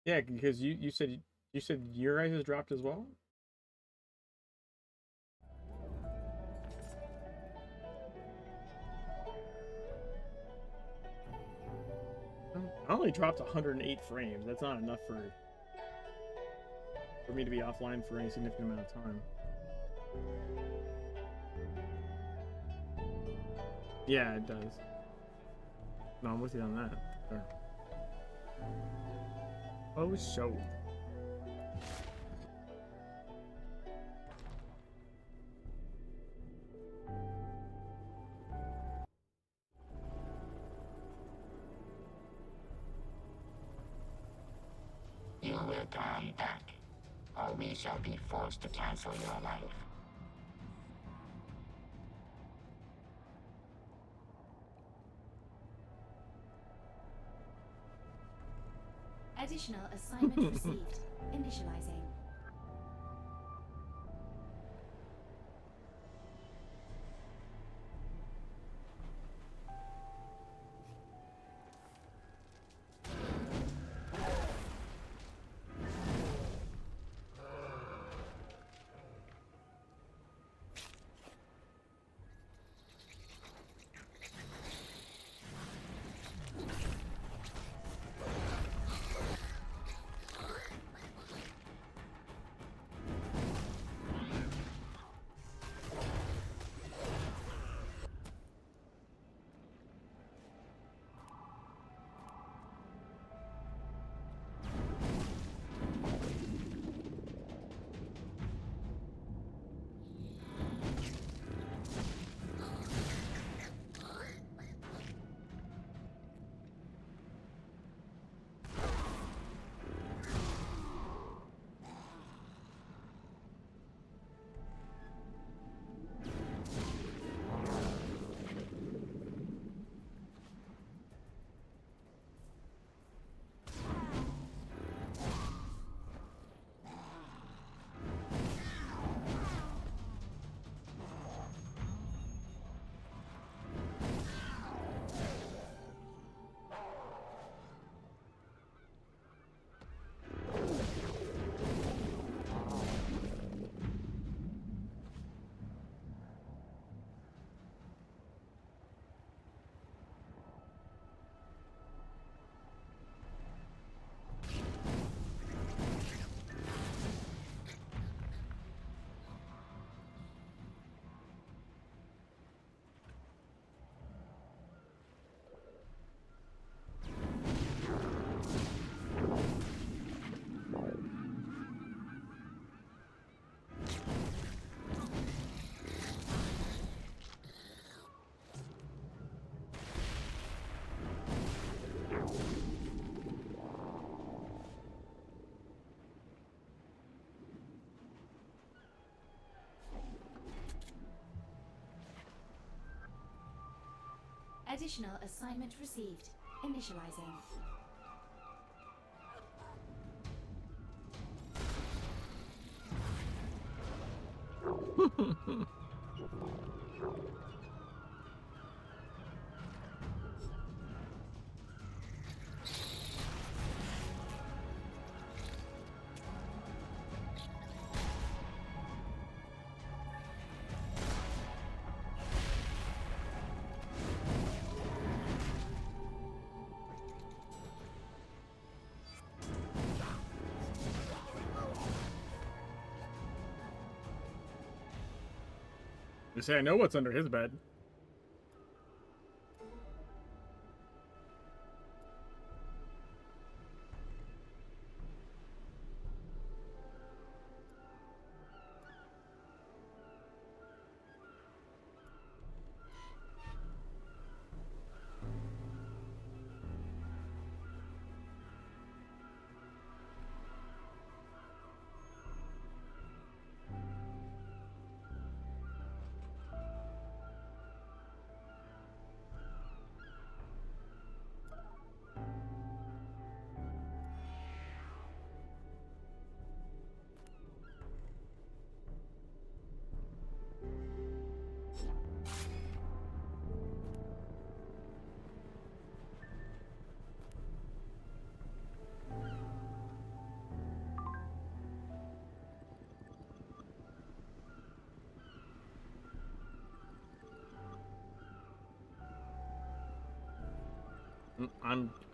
Yeah, because you said your guys has dropped as well. I only dropped 108 frames. That's not enough for me to be offline for any significant amount of time. Yeah, it does. No, I'm with you on that. Sure. Oh, show. You will die back, or we shall be forced to cancel your life. Additional assignment received. Initializing. Additional assignment received. Initializing. You say I know what's under his bed.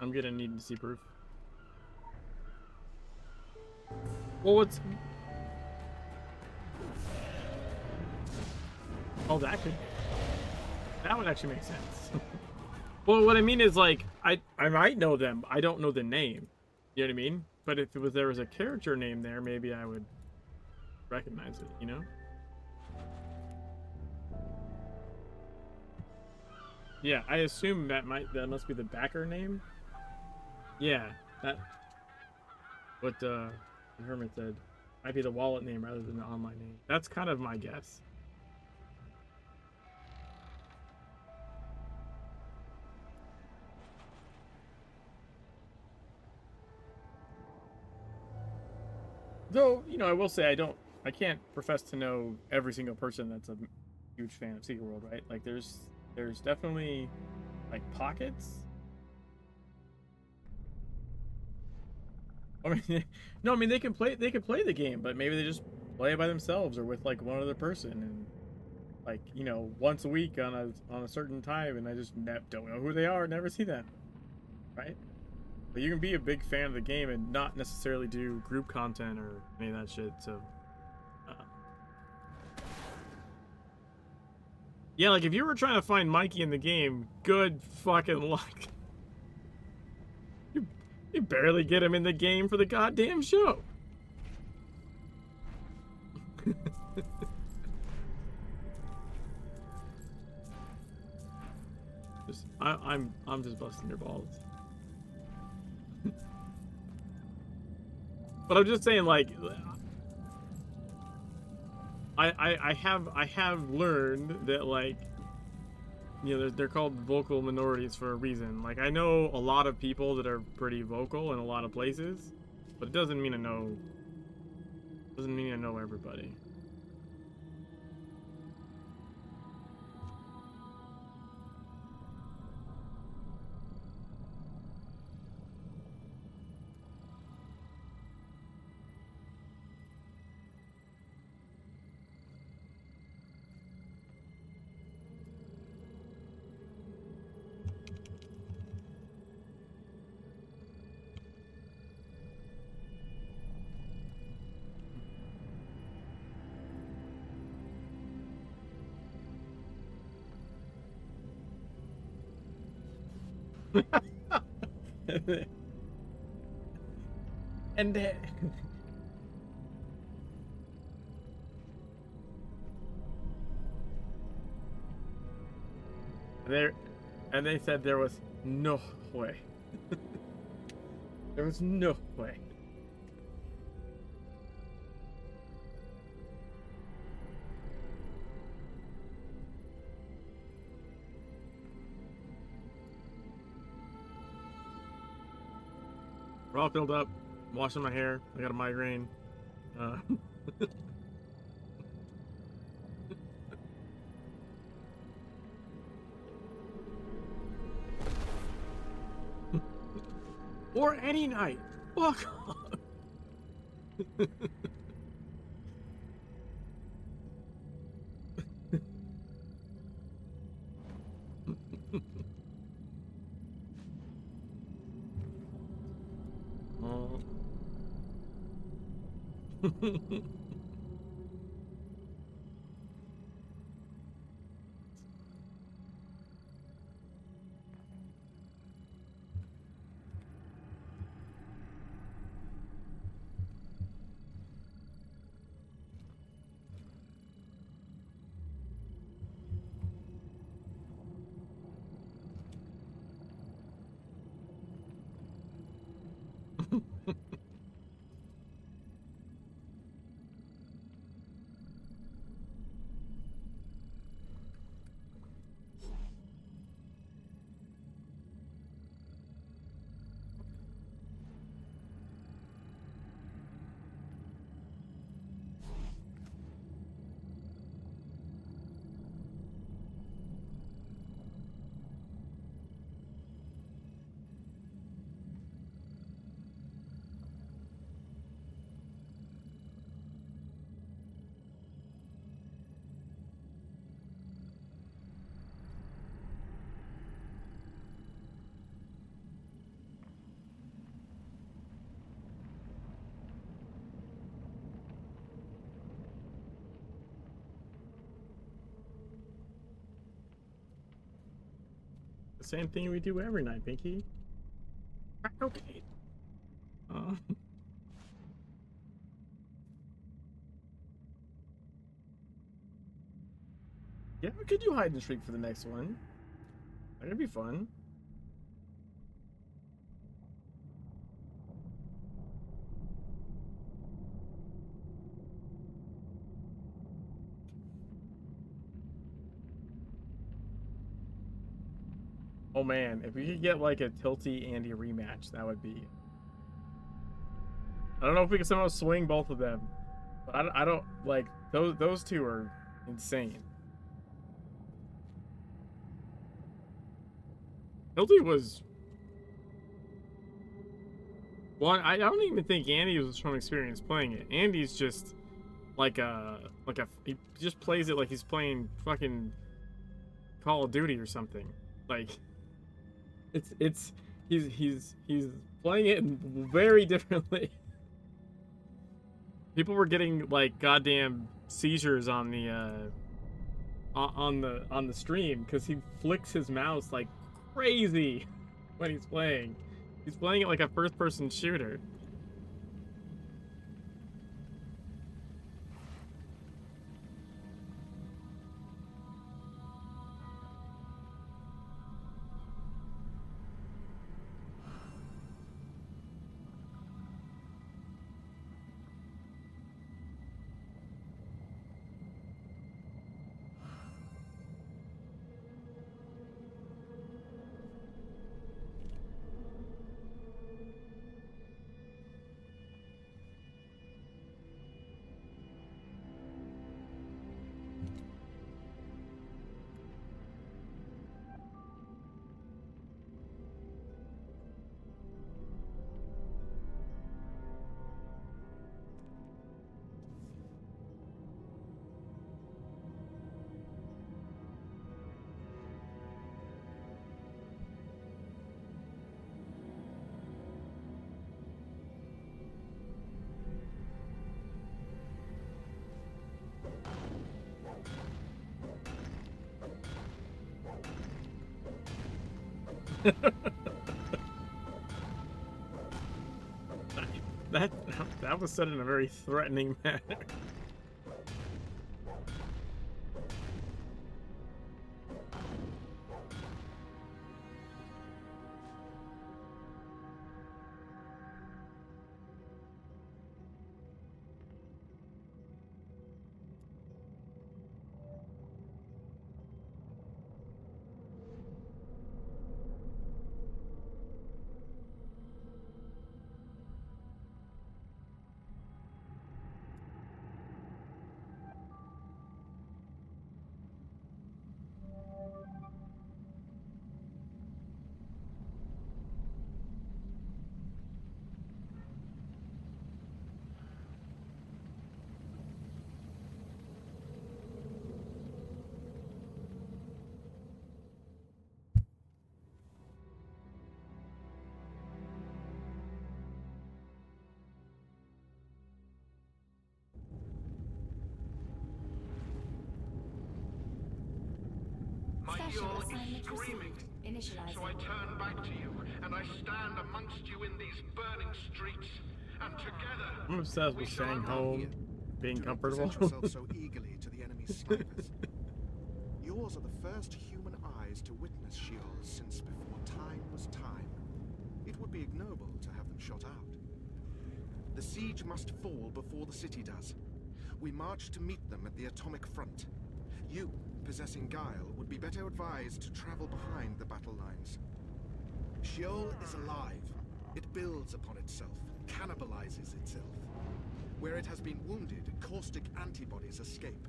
I'm gonna need to see proof. Well, what's... Oh, that would actually make sense. Well, what I mean is, like, I might know them. I don't know the name. You know what I mean? But if there was a character name there, maybe I would recognize it, you know? Yeah, I assume that must be the backer name. Yeah, that what the hermit said. Might be the wallet name rather than the online name. That's kind of my guess. Though, you know, I will say I can't profess to know every single person that's a huge fan of Secret World, right? Like there's definitely like pockets. I mean, no, I mean they can play the game, but maybe they just play it by themselves or with like one other person, and like, you know, once a week on a certain time, and I just don't know who they are, never see them, right? But you can be a big fan of the game and not necessarily do group content or any of that shit. So, yeah, like if you were trying to find Mikey in the game, good fucking luck. You barely get him in the game for the goddamn show. I'm just busting your balls. But I'm just saying, like, I have learned that, like, you know, they're called vocal minorities for a reason. Like, I know a lot of people that are pretty vocal in a lot of places, but it doesn't mean I know everybody. And they said there was no way. There was no way. We're all filled up. I'm washing my hair. I got a migraine. Or any night. Fuck off. Oh. The same thing we do every night, Pinky. Crack cocaine. Yeah, we could do hide and seek for the next one. That could be fun. Oh man, if we could get like a Tilty Andy rematch, that would be. I don't know if we can somehow swing both of them, but I don't like those two are insane. Tilty was. Well, I don't even think Andy was from experience playing it. Andy's just like he just plays it like he's playing fucking Call of Duty or something. Like he's playing it very differently. People were getting like goddamn seizures on the stream because he flicks his mouse like crazy when he's playing. He's playing it like a first-person shooter. that was said in a very threatening manner. Initial is assignment screaming. received. So I Initializing. turn back to you, and I stand amongst you in these burning streets. And together, I'm obsessed we with shall staying unlock home, being Do not comfortable. present yourself so eagerly to the enemy's snipers. Yours are the first human eyes to witness Sheol since before time was time. It would be ignoble to have them shot out. The siege must fall before the city does. We march to meet them at the atomic front. You, possessing guile, would be better advised to travel behind the battle lines. Sheol is alive. It builds upon itself, cannibalizes itself. Where it has been wounded, caustic antibodies escape.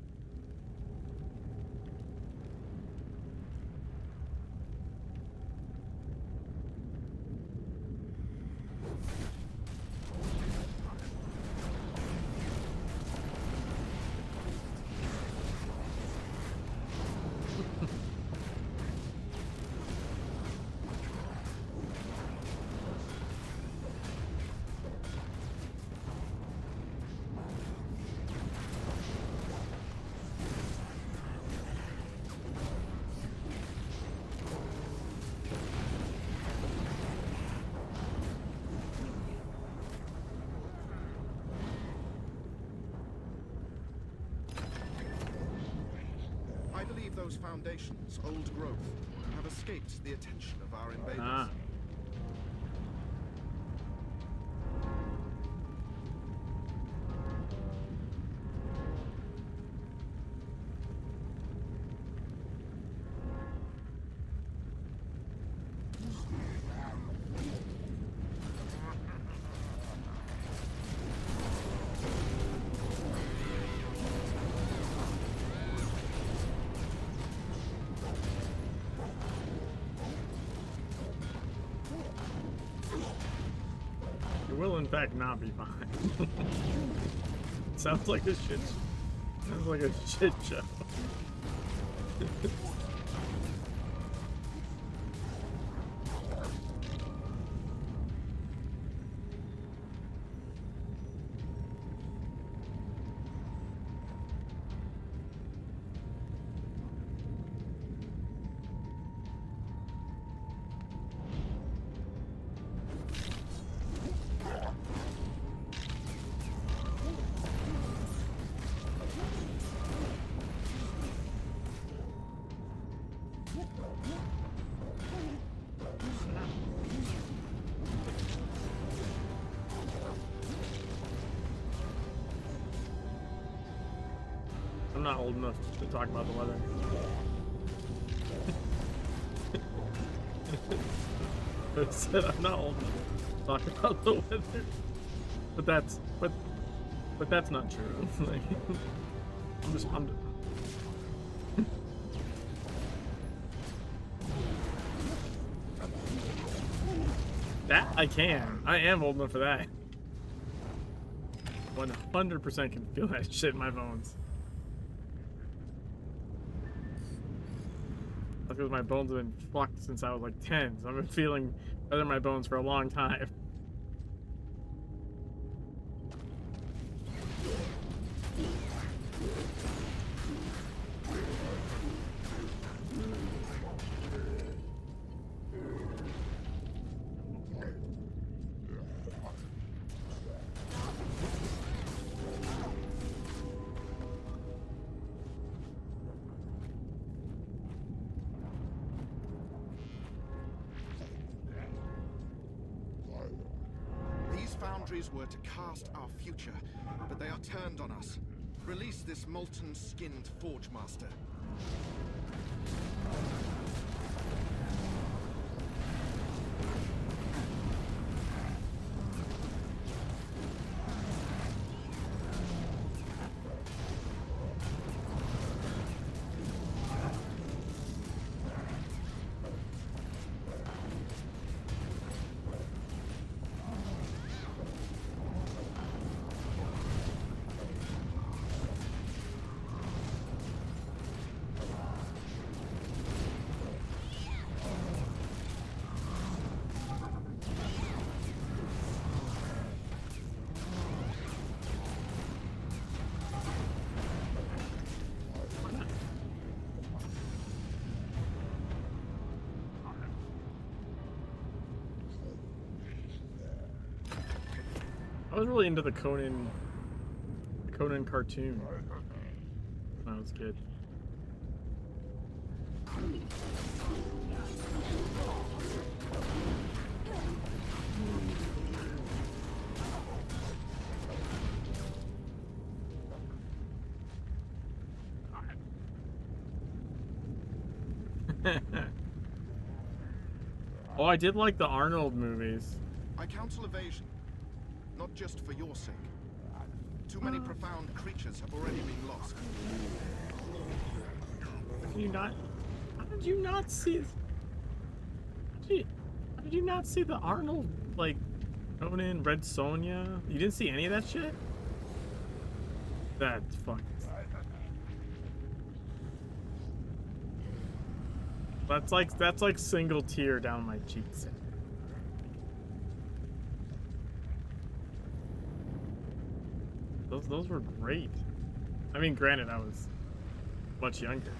I believe those foundations, old growth, have escaped the attention of our invaders. Ah. It will in fact not be fine. Sounds like a shit. Sounds like a shit show. I'm not old enough to talk about the weather. I said I'm not old enough to talk about the weather. But that's not true. Like, I'm that I can. I am old enough for that. 100% can feel that shit in my bones. That's because my bones have been fucked since I was like 10, so I've been feeling better in my bones for a long time. Foundries were to cast our future, but they are turned on us. Release this molten-skinned Forge Master. I was really into the Conan cartoon when I was a kid. Oh, I did like the Arnold movies. I counsel evasion, not just for your sake. Too many profound creatures have already been lost. Did you not? How did you not see? How did you not see the Arnold, like, Conan, Red Sonja? You didn't see any of that shit? That's fucking. That's like single tear down my cheeks. Those were great. I mean, granted, I was much younger.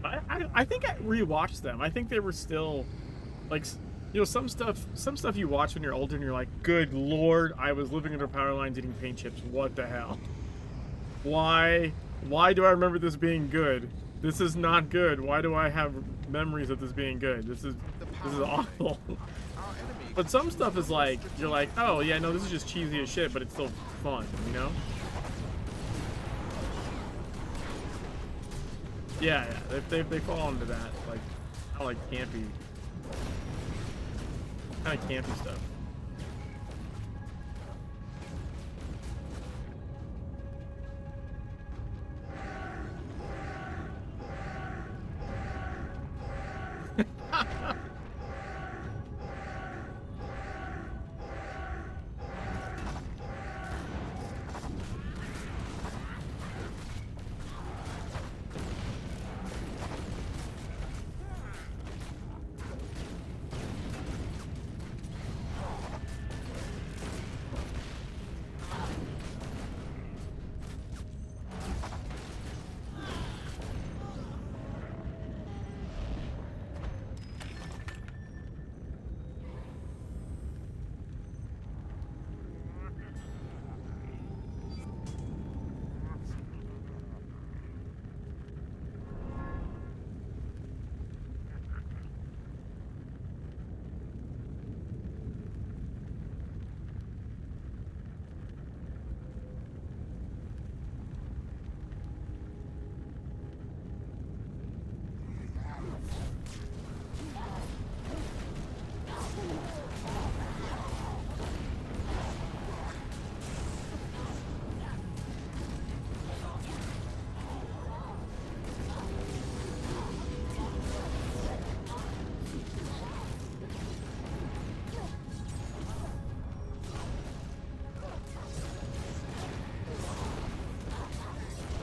I think I rewatched them. I think they were still, like, you know, some stuff you watch when you're older and you're like, good lord, I was living under power lines eating paint chips. What the hell? Why do I remember this being good? This is not good. Why do I have memories of this being good? This is awful. But some stuff is like, you're like, oh yeah, no, this is just cheesy as shit, but it's still fun, you know? Yeah, they fall into that, like, I like campy, kind of campy stuff.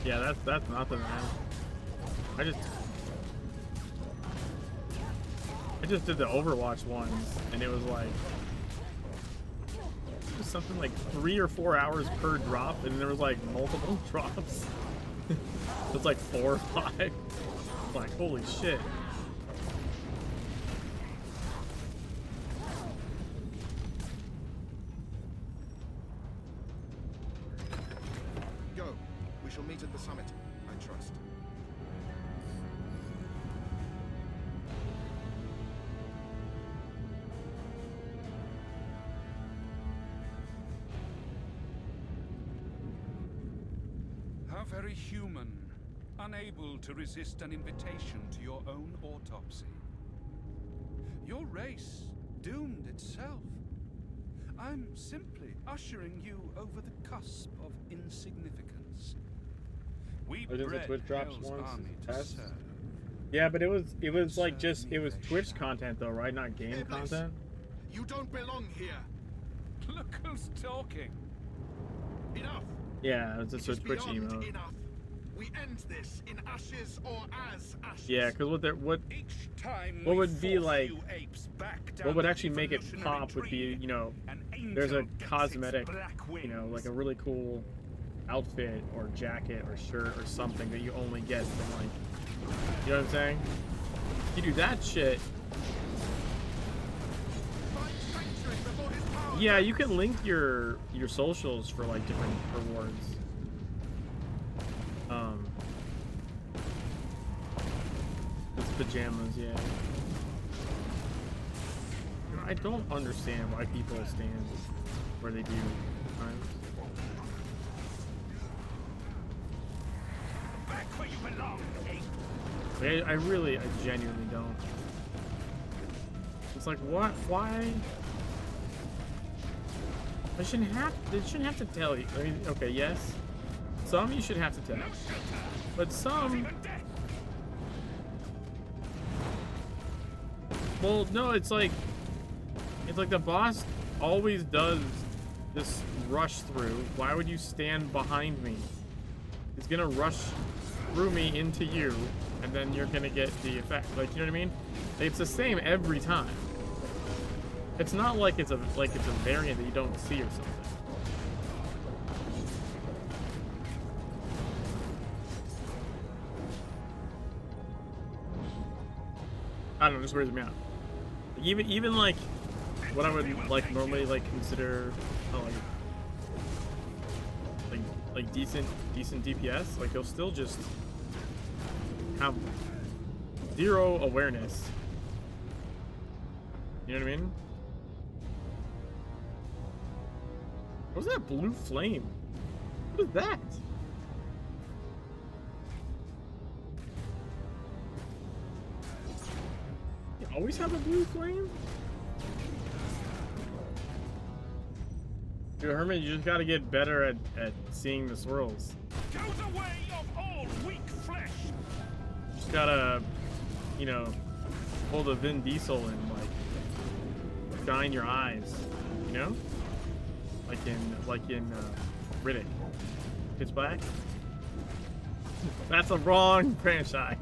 Yeah, that's nothing, man. I just did the Overwatch ones, and it was like something like 3 or 4 hours per drop, and there was like multiple drops. It's like 4 or 5. I'm like, holy shit. Go. We shall meet at the summit, I trust. How very human. Unable to resist an invitation to your own autopsy. Your race doomed itself. I'm simply ushering you over the cusp of insignificance. We Oh, did the bred Twitch drops Hell's once? army to Test? serve. Yeah, but it was like just, it was Twitch content though, right? Not game Iblis, content? you don't belong here. Look who's talking. Enough. Yeah, it was just It is a Twitch beyond emote. enough. We end this in ashes or as ashes. Yeah, because Each time what we would be force like, you apes back down what would the actually make it evolutionary pop would be, tree, you know, an there's a angel gets its cosmetic, black you know, like wings. a really cool outfit or jacket or shirt or something that you only get from, like, you know what I'm saying? You do that shit. Find sanctuary before his power. Yeah, you can link your socials for like different rewards. It's pajamas, yeah. I don't understand why people stand where they do sometimes. Back where you belong, ape. I genuinely don't. It's like, what? Why? They shouldn't have to tell you. I mean, okay, yes. Some you should have to tell. But some... Well, no, it's like the boss always does this rush through. Why would you stand behind me? He's gonna rush through me into you, and then you're gonna get the effect. Like, you know what I mean? It's the same every time. It's not like it's a variant that you don't see or something. I don't know, it just weirds me out. Even like what I would like normally like consider like decent DPS, like he'll still just have zero awareness. You know what I mean? What's that blue flame? What is that? You always have a blue flame? Dude, Herman, you just gotta get better at seeing the swirls. Go the way of all weak flesh. Just gotta, you know, pull the Vin Diesel and like shine your eyes, you know? Like in Riddick. Pitch Black? That's a wrong franchise.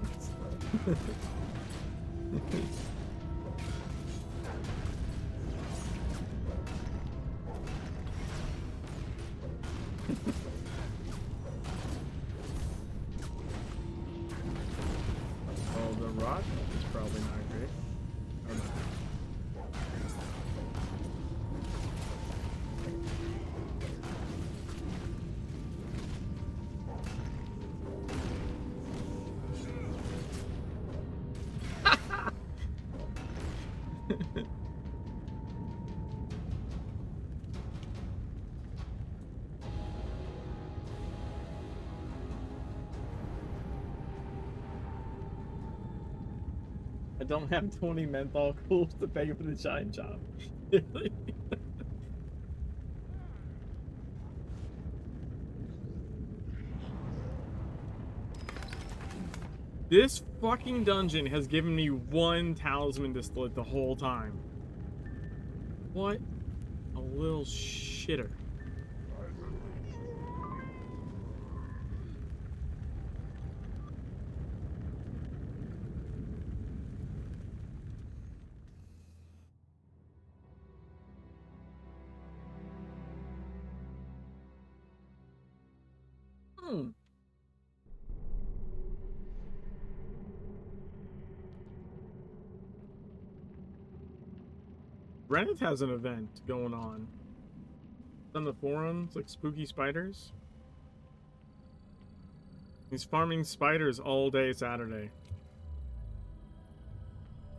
Oh, the rock is probably not great. Oh, no. I don't have 20 menthol cools to pay for the shine job. This fucking dungeon has given me one talisman distillate the whole time. What a little shitter. Reddit has an event going on. It's on the forums, like spooky spiders. He's farming spiders all day Saturday.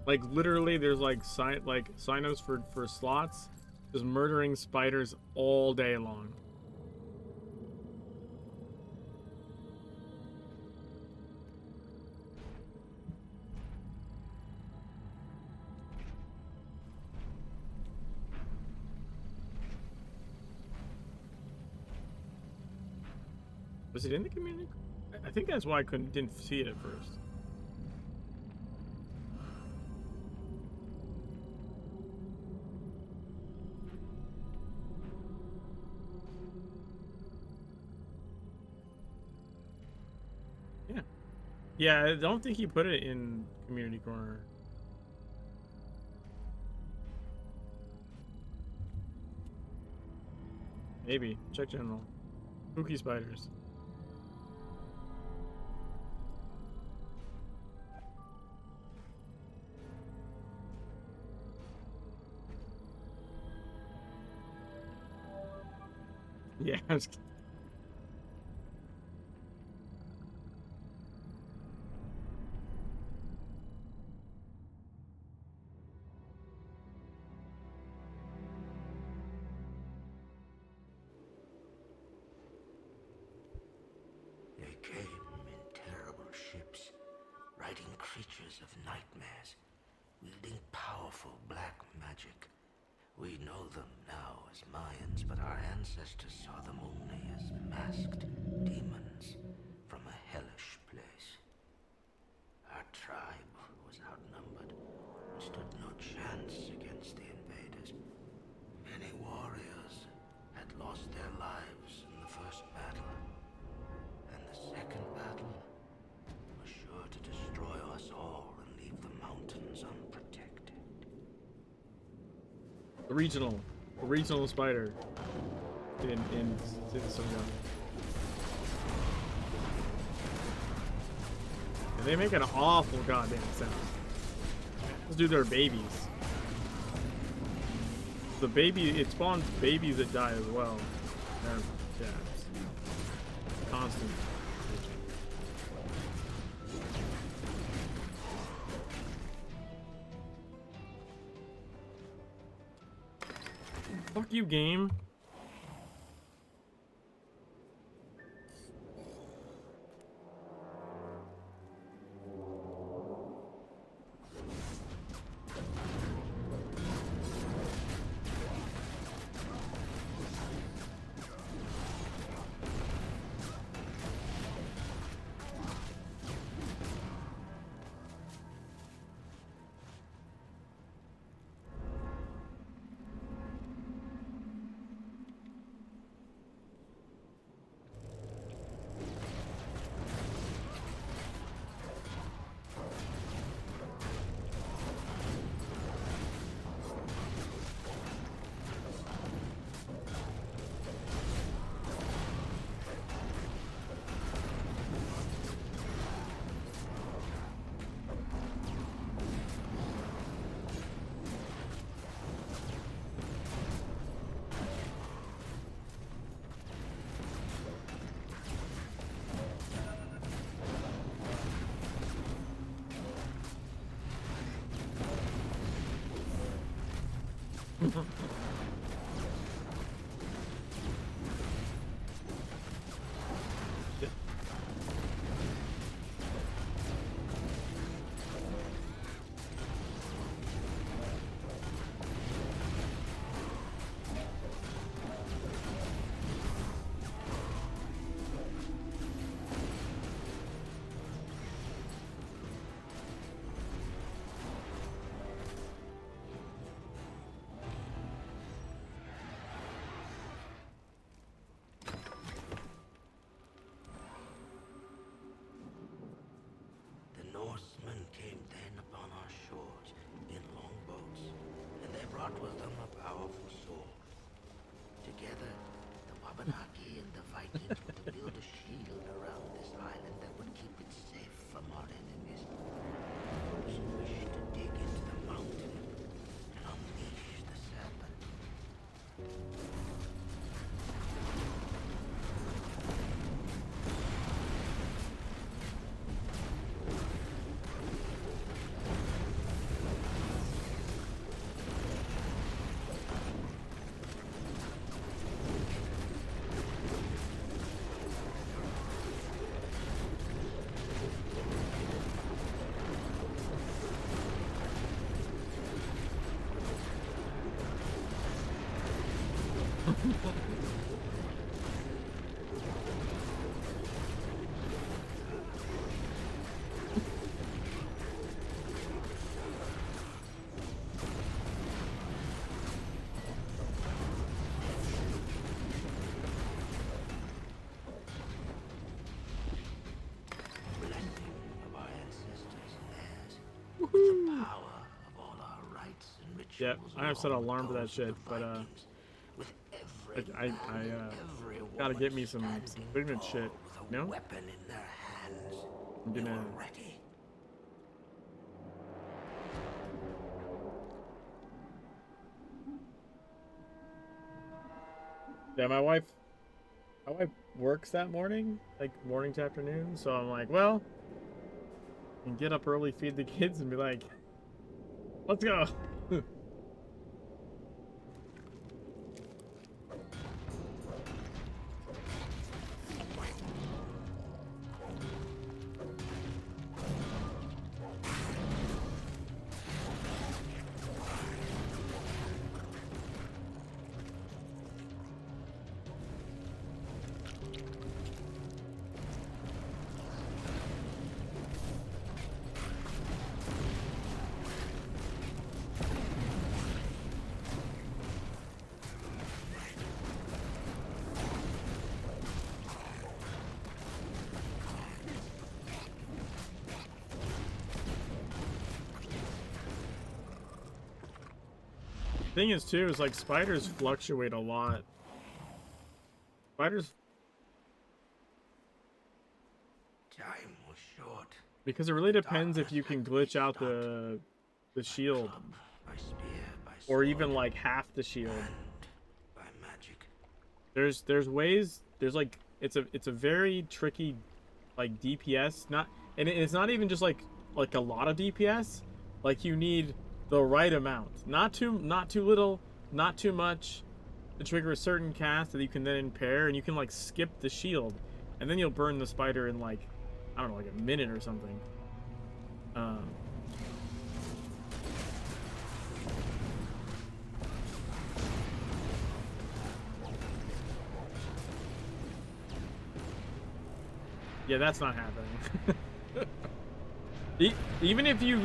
Like literally, there's like sinos for slots, just murdering spiders all day long. Was it in the community? I think that's why I didn't see it at first. Yeah. Yeah, I don't think he put it in community corner. Maybe. Check general. Spooky spiders. Yeah, I'm just kidding. They came in terrible ships, riding creatures of nightmares, wielding powerful black magic. We know them now as Mayans, but our ancestors saw them only as masked demons from a hellish place. Our tribe was outnumbered and stood no chance against the invaders. Many warriors had lost their lives in the first battle, and the second battle was sure to destroy us all and leave the mountains unprotected. The regional spider in some gun. And they make an awful goddamn sound. Those dudes are babies. The baby, it spawns babies that die as well. Yeah, it's constant. Fuck you, game. The Norsemen came then upon our shores in longboats, and they brought with them a powerful sword. Together, the Wabanaki and the Vikings were to build a shield around this island that would keep it safe from our enemies. Those who wished to dig into the mountain and unleash the serpent. Blessing of our ancestors and theirs, with the power of all our rites and rituals. Yep, I have set an along with alarm for that those of shit, the but Vikings, with every I man and every gotta woman get me some standing ignorant tall shit, with a you know? weapon in their hands. I'm They gonna were ready. Yeah, my wife how I works that morning, like morning to afternoon. So I'm like, well, I can get up early, feed the kids, and be like, let's go. Thing is too is like spiders fluctuate a lot. Spiders, Time was short. because it really depends if you can glitch out the shield, By spear, by or sword, even like half the shield. and by magic. There's ways. There's like it's a very tricky like DPS. Not and it's not even just like a lot of DPS. Like you need the right amount. Not too little, not too much, to trigger a certain cast that you can then impair, and you can like skip the shield, and then you'll burn the spider in like, I don't know, like a minute or something. Yeah, that's not happening. Even if you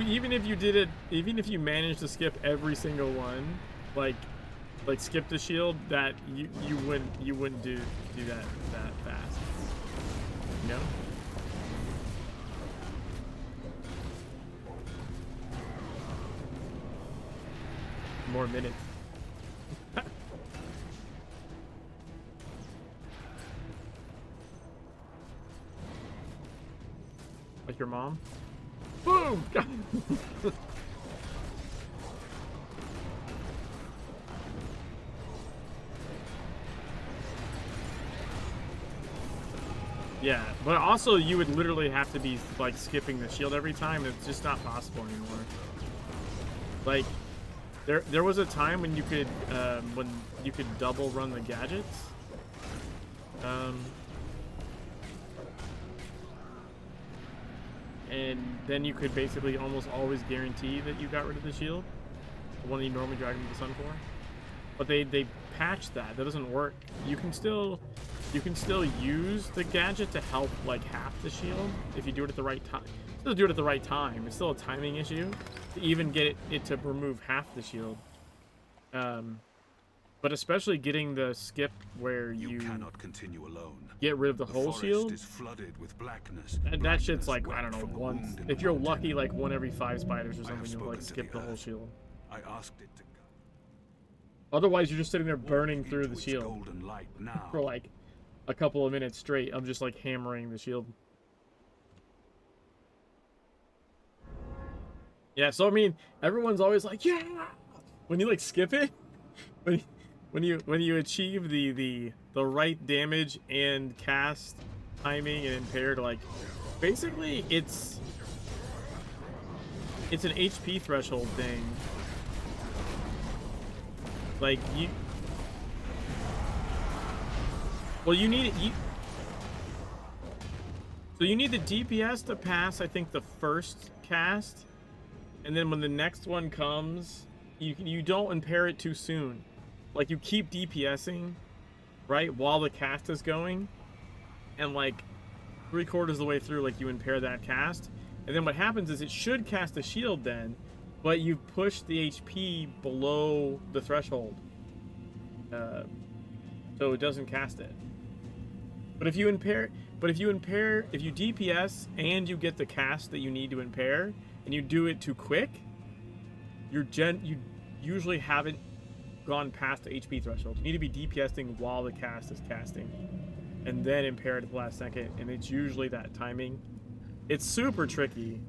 did it, even if you managed to skip every single one, like skip the shield, that you wouldn't do that fast. You know? More minutes. Like your mom? Boom! Yeah, but also you would literally have to be like skipping the shield every time. It's just not possible anymore. Like there was a time when you could double run the gadgets. And then you could basically almost always guarantee that you got rid of the shield, the one that you normally drag into the sun for. But they patched that. That doesn't work. You can still use the gadget to help like half the shield if you do it at the right time. Still do it at the right time. It's still a timing issue to even get it to remove half the shield. But especially getting the skip where you cannot continue alone. get rid of the whole shield. Is flooded with blackness. That shit's like, I don't know, once. If you're lucky, like 1 every 5 spiders or something, you'll like skip the whole shield. I asked it to go. Otherwise, you're just sitting there burning through the shield Golden light now. for like a couple of minutes straight. I'm just like hammering the shield. Yeah, so I mean, everyone's always like, yeah, when you like skip it, when you achieve the right damage and cast timing and impair to like, basically it's an HP threshold thing. Like you need so you need the DPS to pass, I think, the first cast, and then when the next one comes, you don't impair it too soon. Like you keep DPSing, right, while the cast is going, and like 3/4 of the way through, like you impair that cast, and then what happens is it should cast a shield then, but you push the HP below the threshold, so it doesn't cast it. But if you DPS and you get the cast that you need to impair, and you do it too quick, you usually haven't gone past the HP threshold. You need to be DPSing while the cast is casting, and then impair it at the last second, and it's usually that timing. It's super tricky.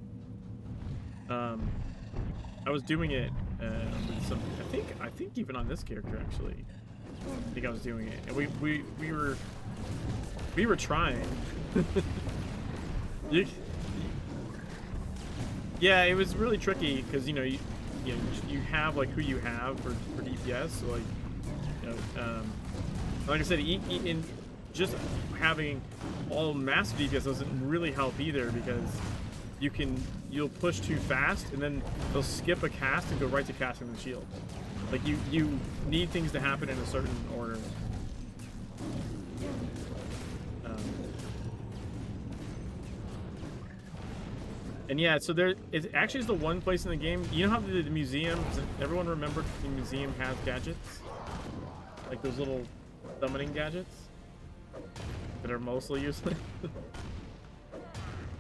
I was doing it with some, I think even on this character actually. think I was doing it, and we were trying. you, yeah, it was really tricky because you know you have like who you have for DPS. So like like I said, in just having all massive DPS doesn't really help either because you'll push too fast and then they'll skip a cast and go right to casting the shield. Like you need things to happen in a certain order. And yeah, so it actually is the one place in the game. You know how the museum? Does everyone remember the museum has gadgets? Like those little summoning gadgets that are mostly useless.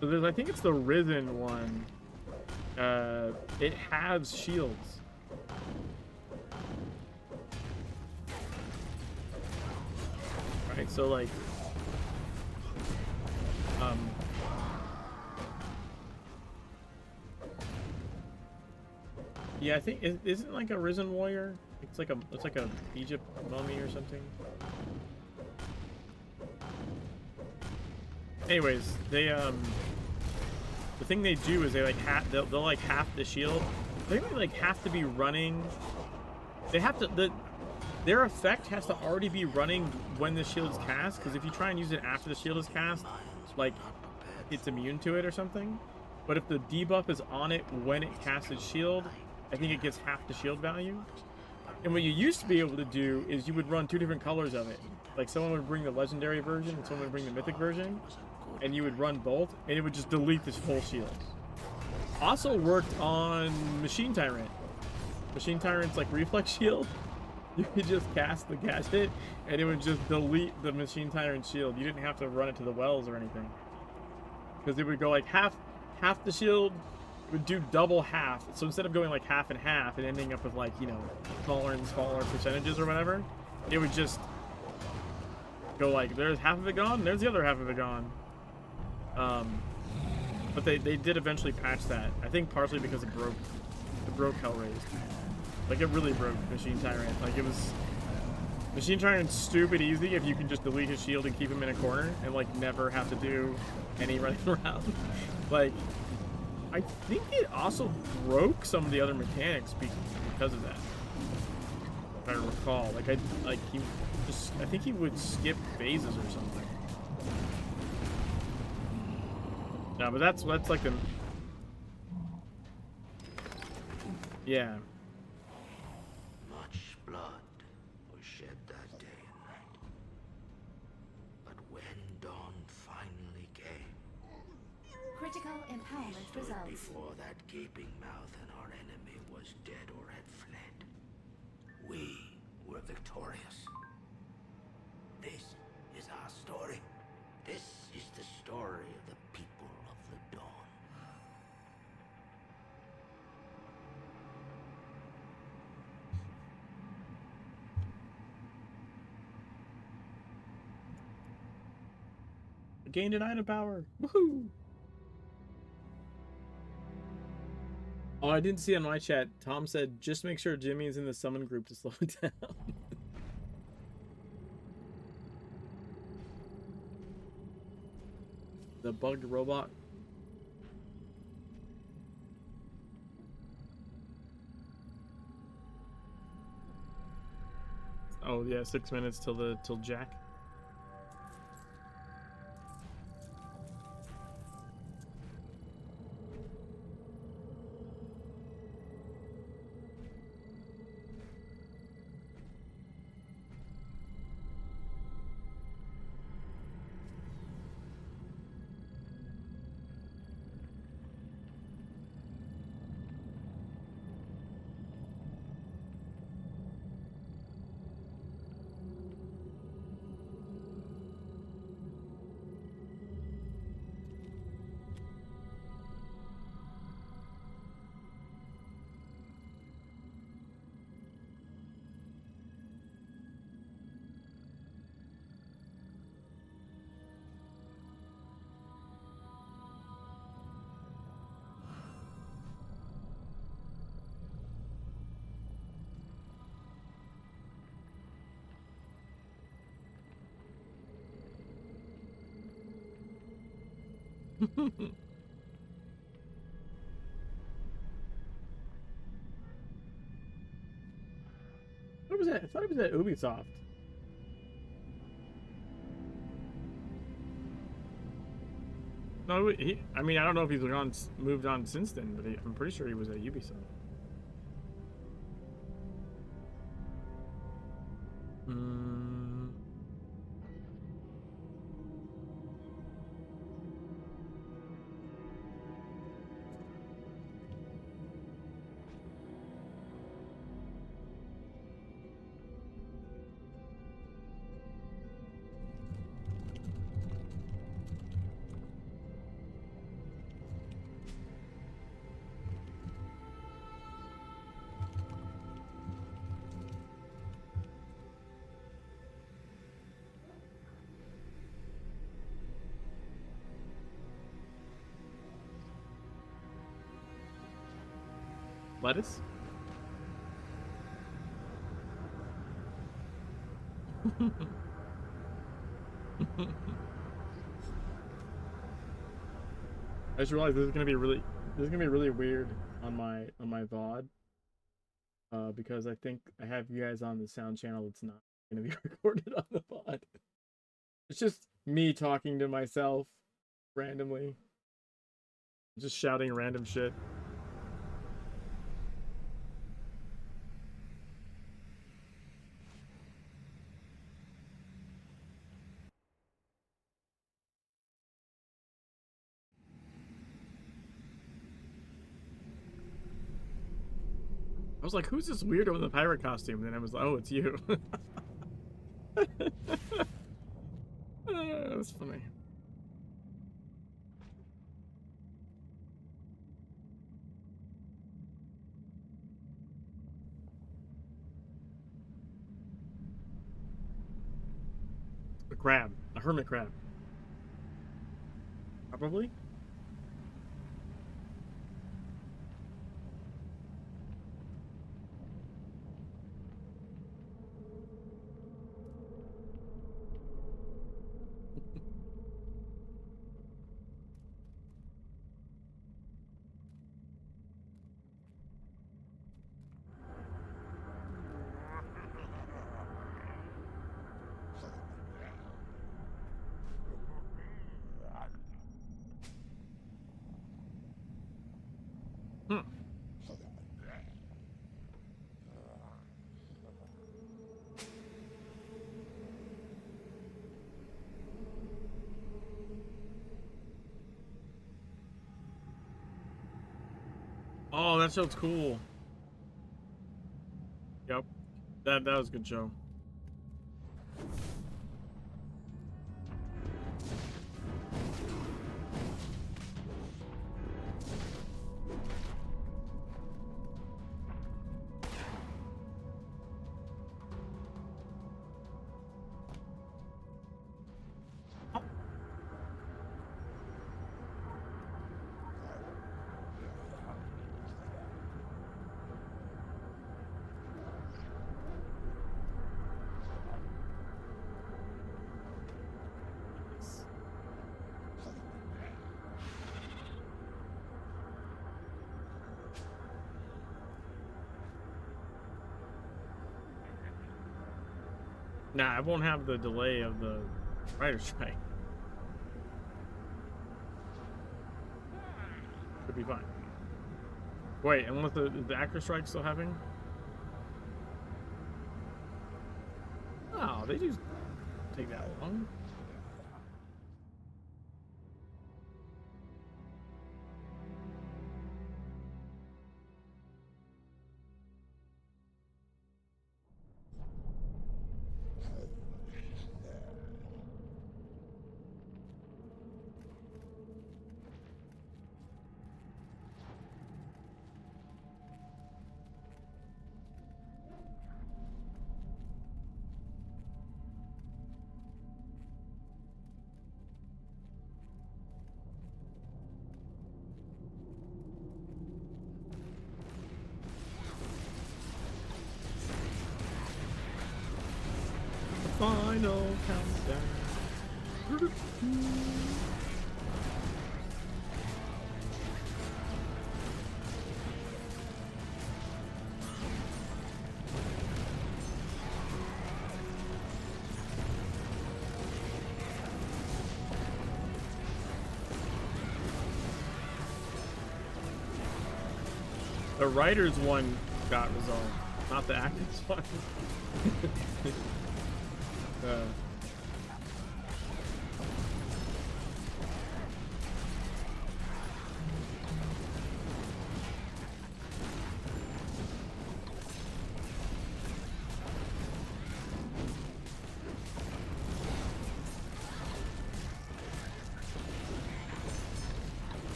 So there's, I think it's the Risen one. It has shields. Right, so like, yeah, I think isn't like a Risen warrior. It's like a Egypt mummy or something. Anyways, they the thing they do is they like they'll like half the shield. They like have to be running. They have to their effect has to already be running when the shield is cast. Because if you try and use it after the shield is cast, like it's immune to it or something. But if the debuff is on it when it casts its shield, I think it gets half the shield value. And what you used to be able to do is you would run 2 different colors of it. Like someone would bring the legendary version and someone would bring the mythic version. And you would run both and it would just delete this whole shield. Also worked on Machine Tyrant. Machine Tyrant's like reflex shield. You could just cast the gadget and it would just delete the Machine Tyrant shield. You didn't have to run it to the wells or anything. Because it would go like half the shield would do double half. So instead of going like half and half and ending up with like, you know, smaller and smaller percentages or whatever, it would just go like, there's half of it gone, there's the other half of it gone. But they did eventually patch that. I think partially because it broke Hellraised. Like it really broke Machine Tyrant. Like it was Machine Tyrant's stupid easy if you can just delete his shield and keep him in a corner and like never have to do any running around. Like I think it also broke some of the other mechanics because of that. If I recall, I think he would skip phases or something. No, but that's like the yeah. Much blood was shed that day and night. But when dawn finally came, Critical empowerment stood results. before that gaping mouth and our enemy was dead or had fled. We were victorious. This is our story. This is the story of the people of the dawn. Gained an item power. Woohoo! Oh, I didn't see on my chat. Tom said, just make sure Jimmy is in the summon group to slow it down. The bugged robot. Oh yeah, 6 minutes till Jack. What was that? I thought it was at Ubisoft. No, I mean, I don't know if he's moved on since then, but I'm pretty sure he was at Ubisoft. Lettuce? I just realized this is gonna be really weird on my VOD. Because I think I have you guys on the sound channel that's not gonna be recorded on the VOD. It's just me talking to myself randomly. Just shouting random shit. I was like, who's this weirdo in the pirate costume? And then I was like, oh, it's you. That's funny. A crab. A hermit crab. Probably? Oh, that show's cool. Yep. That was a good show. Nah, I won't have the delay of the writer strike. Should be fine. Wait, unless the actor strike still happening? Oh, they just take that long. Final countdown. The writer's one got resolved, not the actor's one.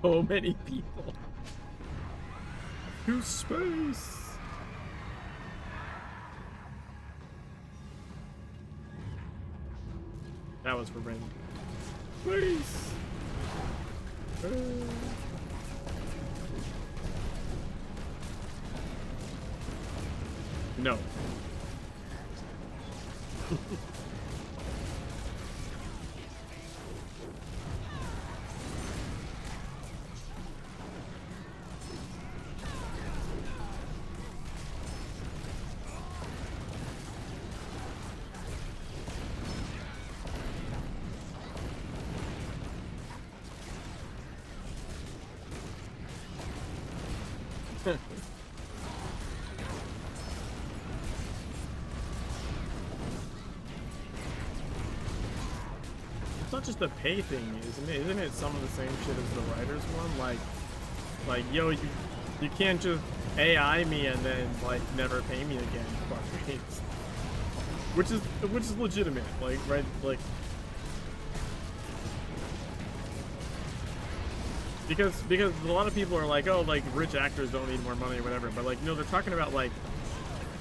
So many people. To space. That was for Brandon. Space. No. It's not just the pay thing, isn't it? Isn't it some of the same shit as the writer's one? Like, yo, you can't just AI me and then like never pay me again. Fuck me. Which is legitimate, like, right? Like, because a lot of people are like, oh, like rich actors don't need more money or whatever, but like, no, they're talking about like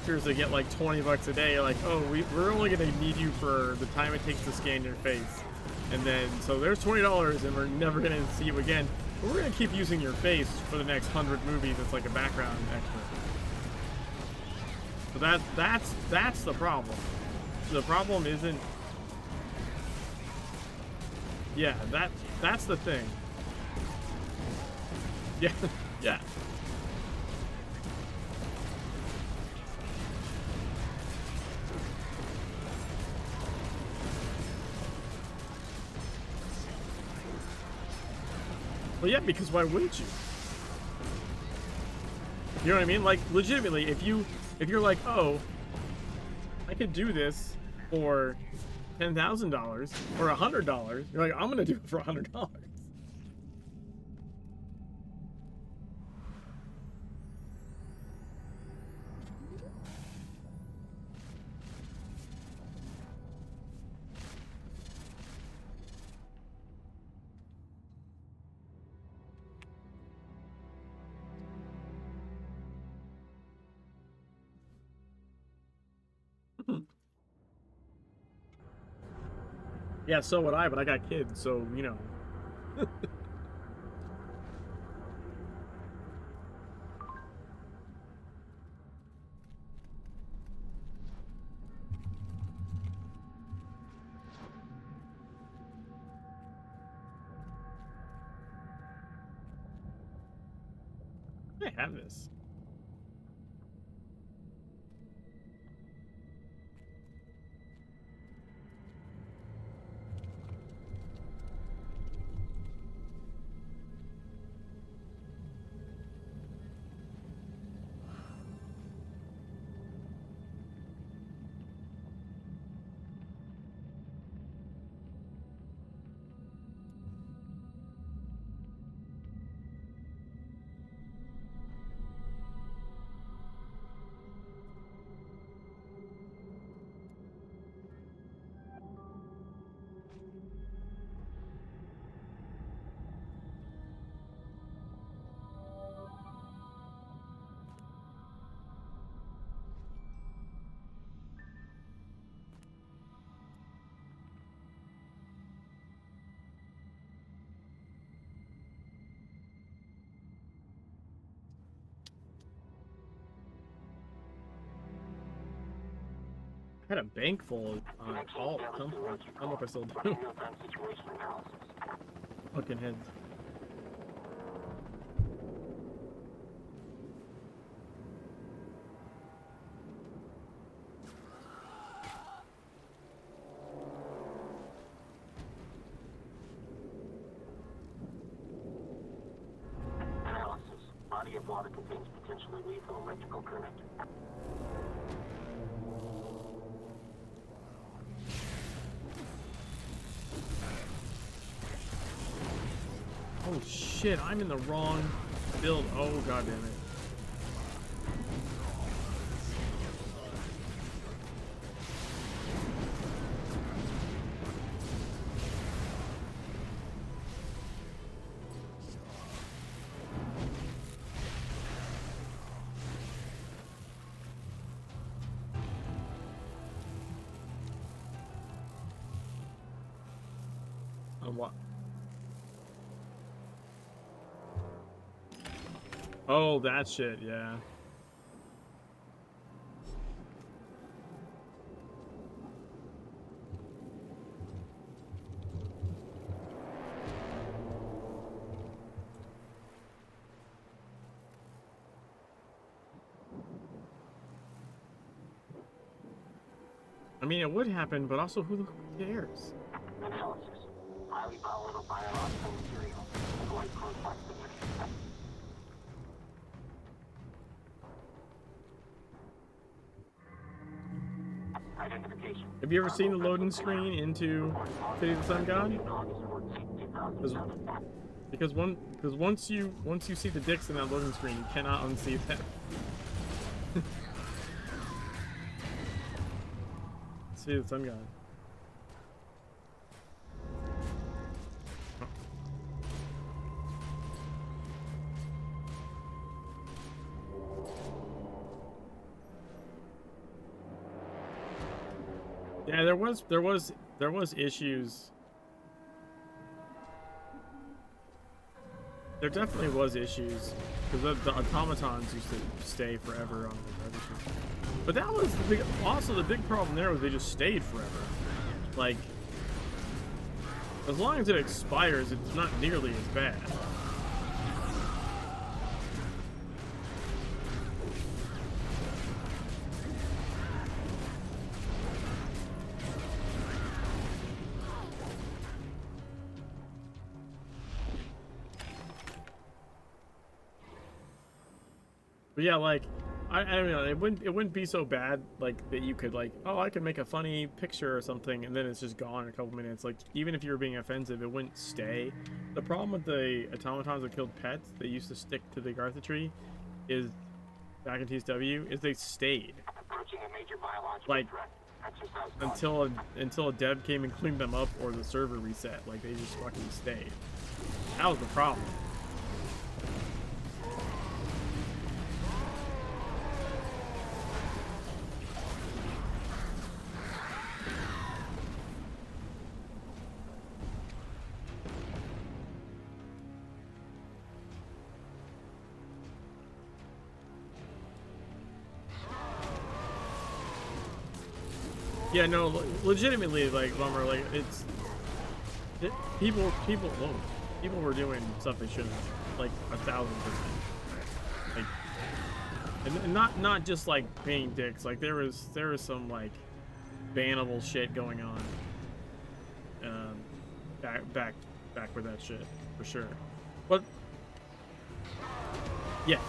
actors that get like 20 bucks a day. Like, oh, we're only gonna need you for the time it takes to scan your face, and then so there's $20, and we're never gonna see you again. But we're gonna keep using your face for the next 100 movies. It's like a background extra. So that's the problem. The problem isn't. Yeah, that's the thing. Yeah, yeah. Well, yeah, because why wouldn't you? You know what I mean? Like, legitimately, if you're like, oh, I could do this for $10,000 or $100, you're like, I'm gonna do it for $100. Yeah, so would I, but I got kids, so, you know. I have this. I had a bank full of all at some point. I don't know if I still do. Fucking heads. of water contains potentially lethal electrical current. Oh shit, I'm in the wrong build. Oh god damn it. What? Oh, that shit, yeah. I mean, it would happen, but also who the fuck cares? Analysis. Highly volatile biological material. Quite complex to detect. Identification. Have you ever seen the loading screen into City of the Sun God? Because once you see the dicks in that loading screen, you cannot unsee that. City of the Sun God. Yeah, there was issues. There definitely was issues because the automatons used to stay forever on the registry. But that was the big. Also, the big problem there was they just stayed forever. Like, as long as it expires, it's not nearly as bad. But yeah, like, I don't know, it wouldn't be so bad, like, that you could, like, oh, I could make a funny picture or something, and then it's just gone in a couple minutes. Like, even if you were being offensive, it wouldn't stay. The problem with the automatons that killed pets, that used to stick to the Gartha tree, is, back in TSW, is they stayed. Like, until a dev came and cleaned them up, or the server reset. Like, they just fucking stayed. That was the problem. Yeah, no, legitimately, like, bummer, like, people were doing stuff they shouldn't have, like, 1,000%. Like, and not just, like, being dicks, like, there was some, like, bannable shit going on, back with that shit, for sure. But, yes.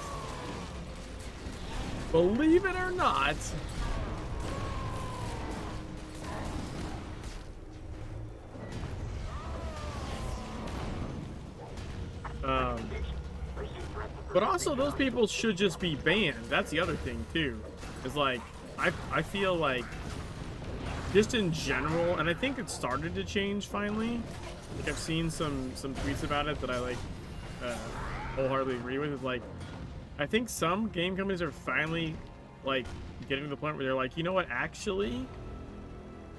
Believe it or not, but also those people should just be banned. That's the other thing too. Is like I feel like just in general, and I think it started to change finally. Like I've seen some tweets about it that I like wholeheartedly agree with. Is like I think some game companies are finally like getting to the point where they're like, you know what, actually,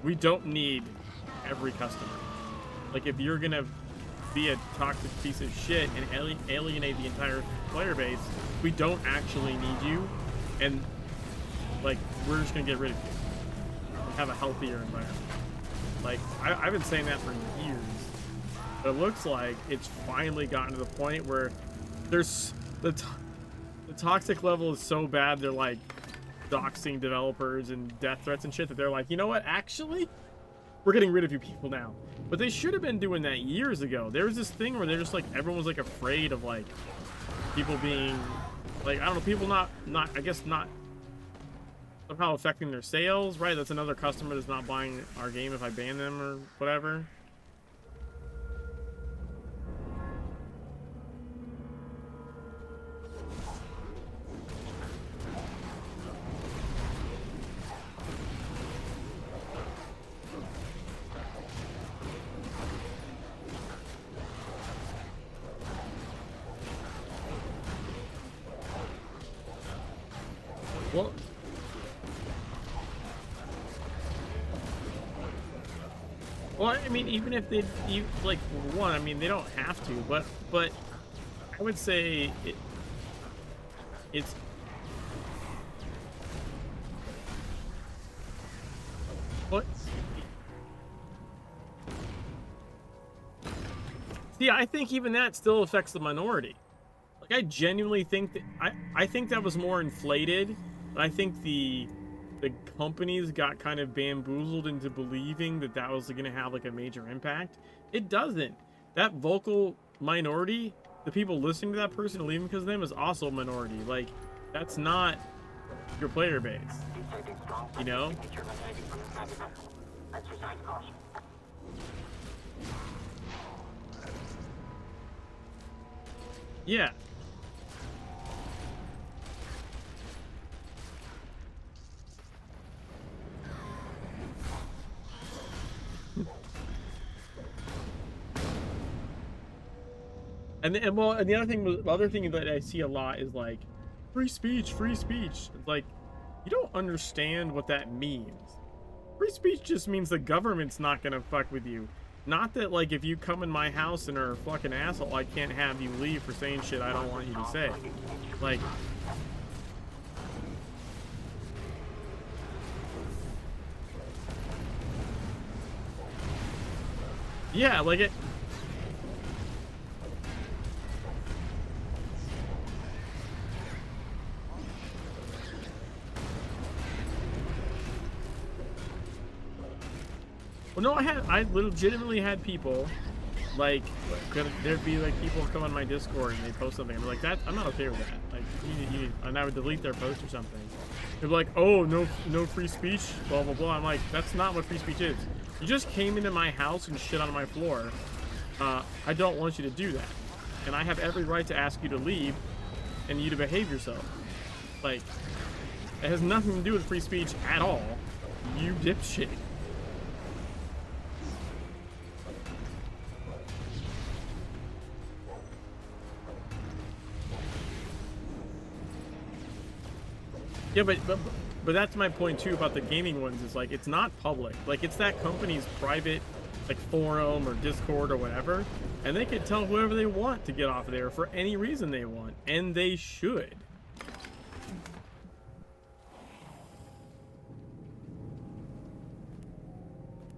we don't need every customer. Like if you're gonna be a toxic piece of shit and alienate the entire player base, we don't actually need you, and like we're just gonna get rid of you and have a healthier environment. Like I've been saying that for years, but it looks like it's finally gotten to the point where there's the toxic level is so bad they're like doxing developers and death threats and shit that they're like, you know what, actually, we're getting rid of you people now. But they should have been doing that years ago. There was this thing where they're just like, everyone was like afraid of like people being Like, I don't know, people not I guess not somehow affecting their sales, right? That's another customer that's not buying our game if I ban them or whatever. Well, I mean, even if they, like, one, I mean, they don't have to, but I would say it's what? See, I think even that still affects the minority. Like, I genuinely think that I think that was more inflated. I think the companies got kind of bamboozled into believing that that was going to have like a major impact. It doesn't. That vocal minority, the people listening to that person and leaving because of them, is also a minority. Like, that's not your player base, you know? Yeah. And the other thing that I see a lot is like free speech, free speech. It's like, you don't understand what that means. Free speech just means the government's not gonna fuck with you. Not that, like, if you come in my house and are a fucking asshole, I can't have you leave for saying shit I don't want you to say. Like, yeah, like it. Well, no, I legitimately had people, like, there'd be, like, people come on my Discord and they post something. I'm like, I'm not okay with that. Like, and I would delete their post or something. They'd be like, oh, no free speech, blah, blah, blah. I'm like, that's not what free speech is. You just came into my house and shit on my floor. I don't want you to do that. And I have every right to ask you to leave and you to behave yourself. Like, it has nothing to do with free speech at all. You dipshit. Yeah, but that's my point too about the gaming ones. Is like, it's not public. Like, it's that company's private, like, forum or Discord or whatever, and they can tell whoever they want to get off of there for any reason they want, and they should.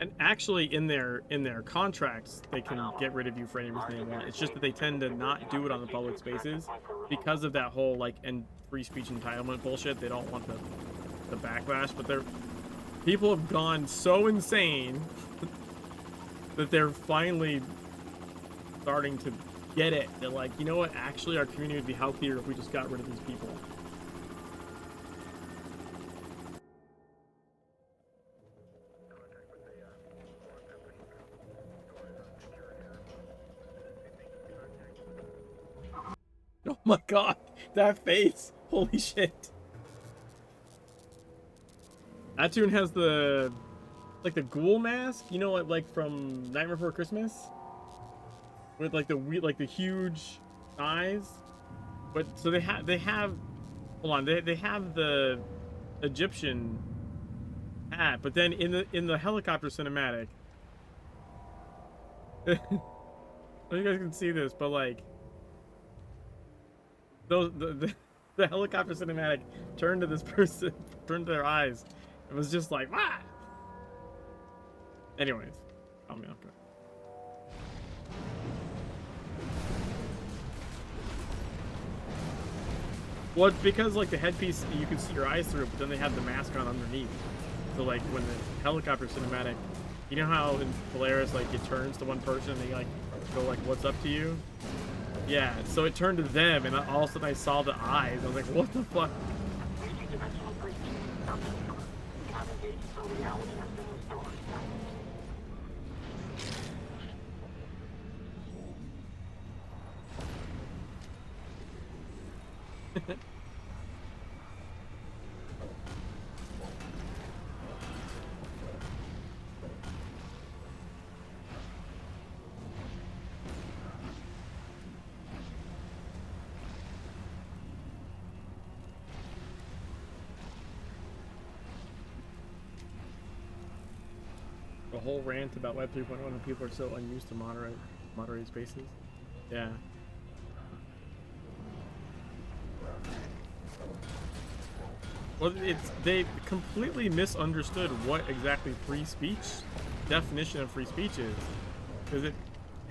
And actually, in their contracts, they can get rid of you for any reason they want. It's just that they tend to not do it on the public spaces because of that whole, like, and free speech entitlement bullshit. They don't want the backlash, but people have gone so insane that they're finally starting to get it. They're like, you know what? Actually, our community would be healthier if we just got rid of these people. Oh my god, that face! Holy shit! That tune has the, like, the ghoul mask, you know, like from Nightmare Before Christmas, with like the huge eyes. But so they have, hold on, they have the Egyptian hat, but then in the helicopter cinematic, you guys can see this, but like, the helicopter cinematic turned to this person, turned to their eyes. It was just like, ah! Anyways, I'll be okay. Well, it's because, like, the headpiece, you can see your eyes through it, but then they have the mask on underneath. So, like, when the helicopter cinematic, you know how in Polaris, like, it turns to one person and they, like, go, like, what's up to you? Yeah, so it turned to them, and all of a sudden I saw the eyes. I was like, what the fuck? A whole rant about Web 3.0 and people are so unused to moderate spaces. Yeah. Well, they completely misunderstood what exactly free speech, definition of free speech is, because it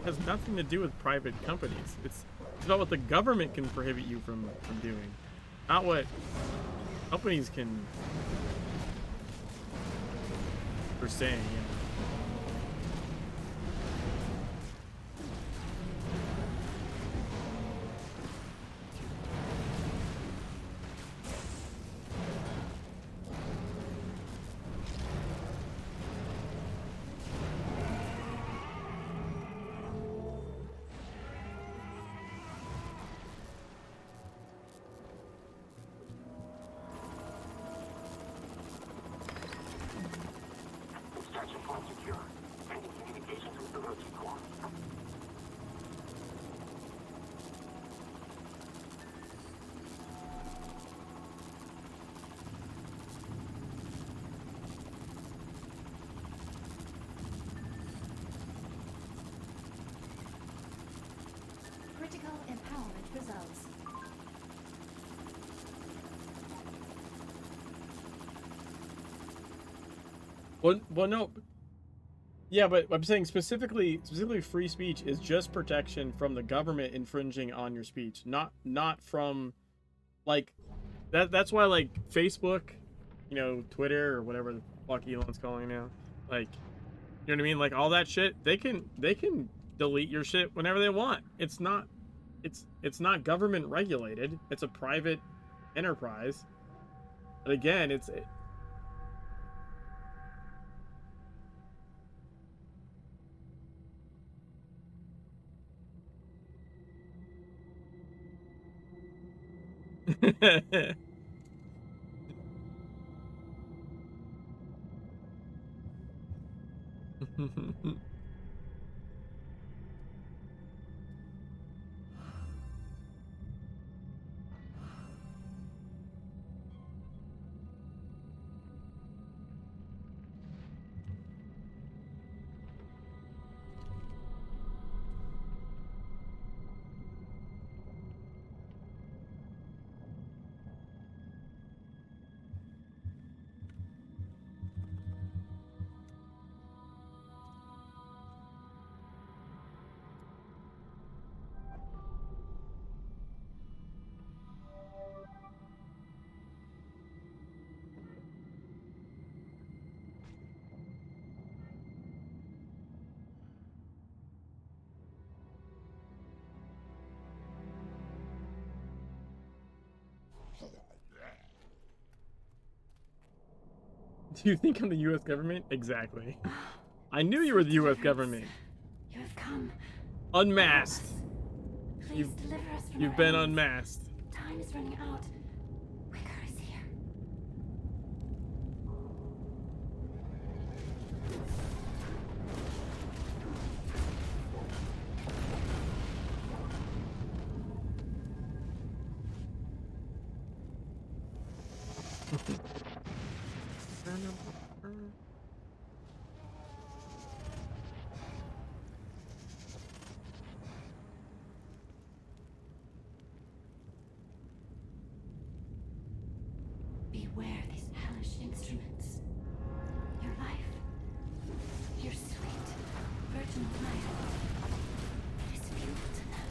has nothing to do with private companies. It's about what the government can prohibit you from doing, not what companies can. For saying, yeah. Critical empowerment results. Well, no. Yeah, but I'm saying specifically free speech is just protection from the government infringing on your speech, not from, like, that's why, like, Facebook, you know, Twitter or whatever the fuck Elon's calling it now, like, you know what I mean, like, all that shit, they can delete your shit whenever they want. It's not government regulated. It's a private enterprise. But again, it's Do you think I'm the U.S. government? Exactly. I knew you were the U.S. government. You have come. Unmasked. Please deliver us from You've our been enemies. unmasked. Time is running out. Wicker is here. Beware these hellish instruments. Your life, your sweet, virginal life, is fuel to them.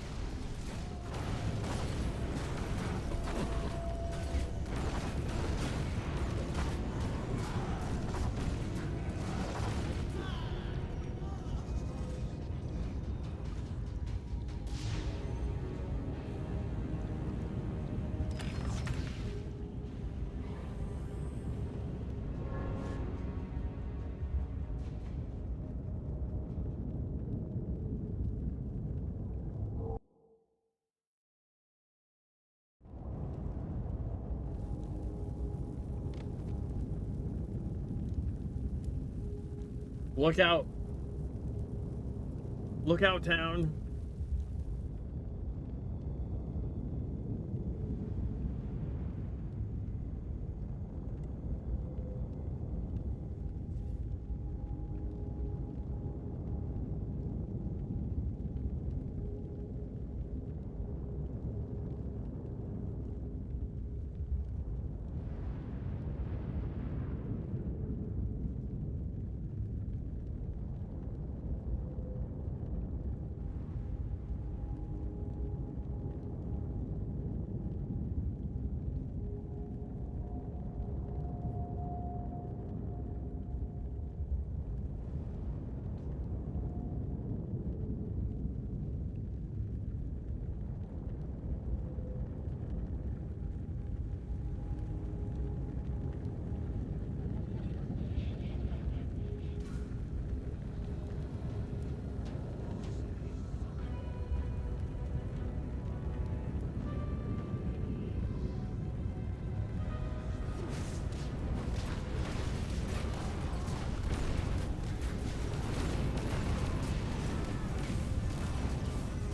Look out. Look out, town.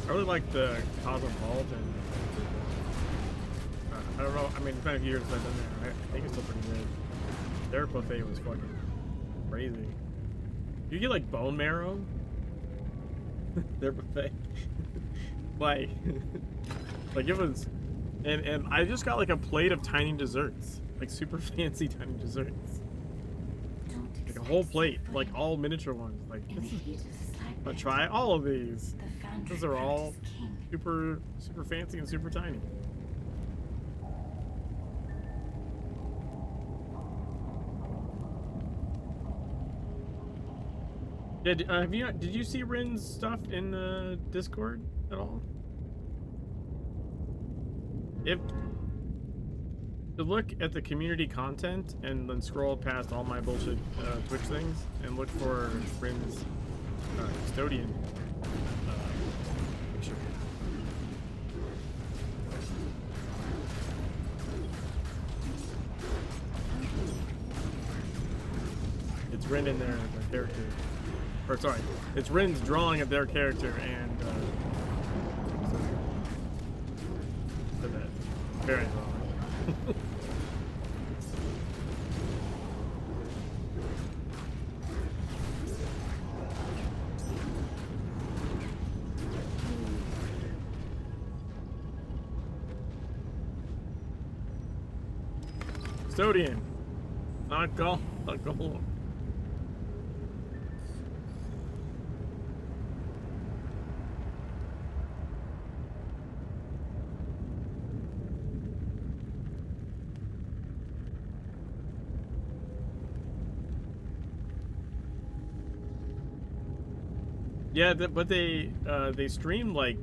I really like the Cosmopolitan. I don't know. I mean, it's been a few years since I've been there. I think it's still pretty good. Their buffet was fucking crazy. You get like bone marrow. Their buffet, like, like it was, and I just got like a plate of tiny desserts, like super fancy tiny desserts, like a whole plate, like all miniature ones. Like, this is, I'll try all of these. Those are all super fancy and super tiny. Yeah, did you see Rin's stuff in the Discord at all? If to look at the community content and then scroll past all my bullshit Twitch things and look for Rin's custodian picture. It's Rin in there, the character. Or sorry, it's Rin's drawing of their character and said that very wrong. Custodian, not golem. Yeah, but they streamed like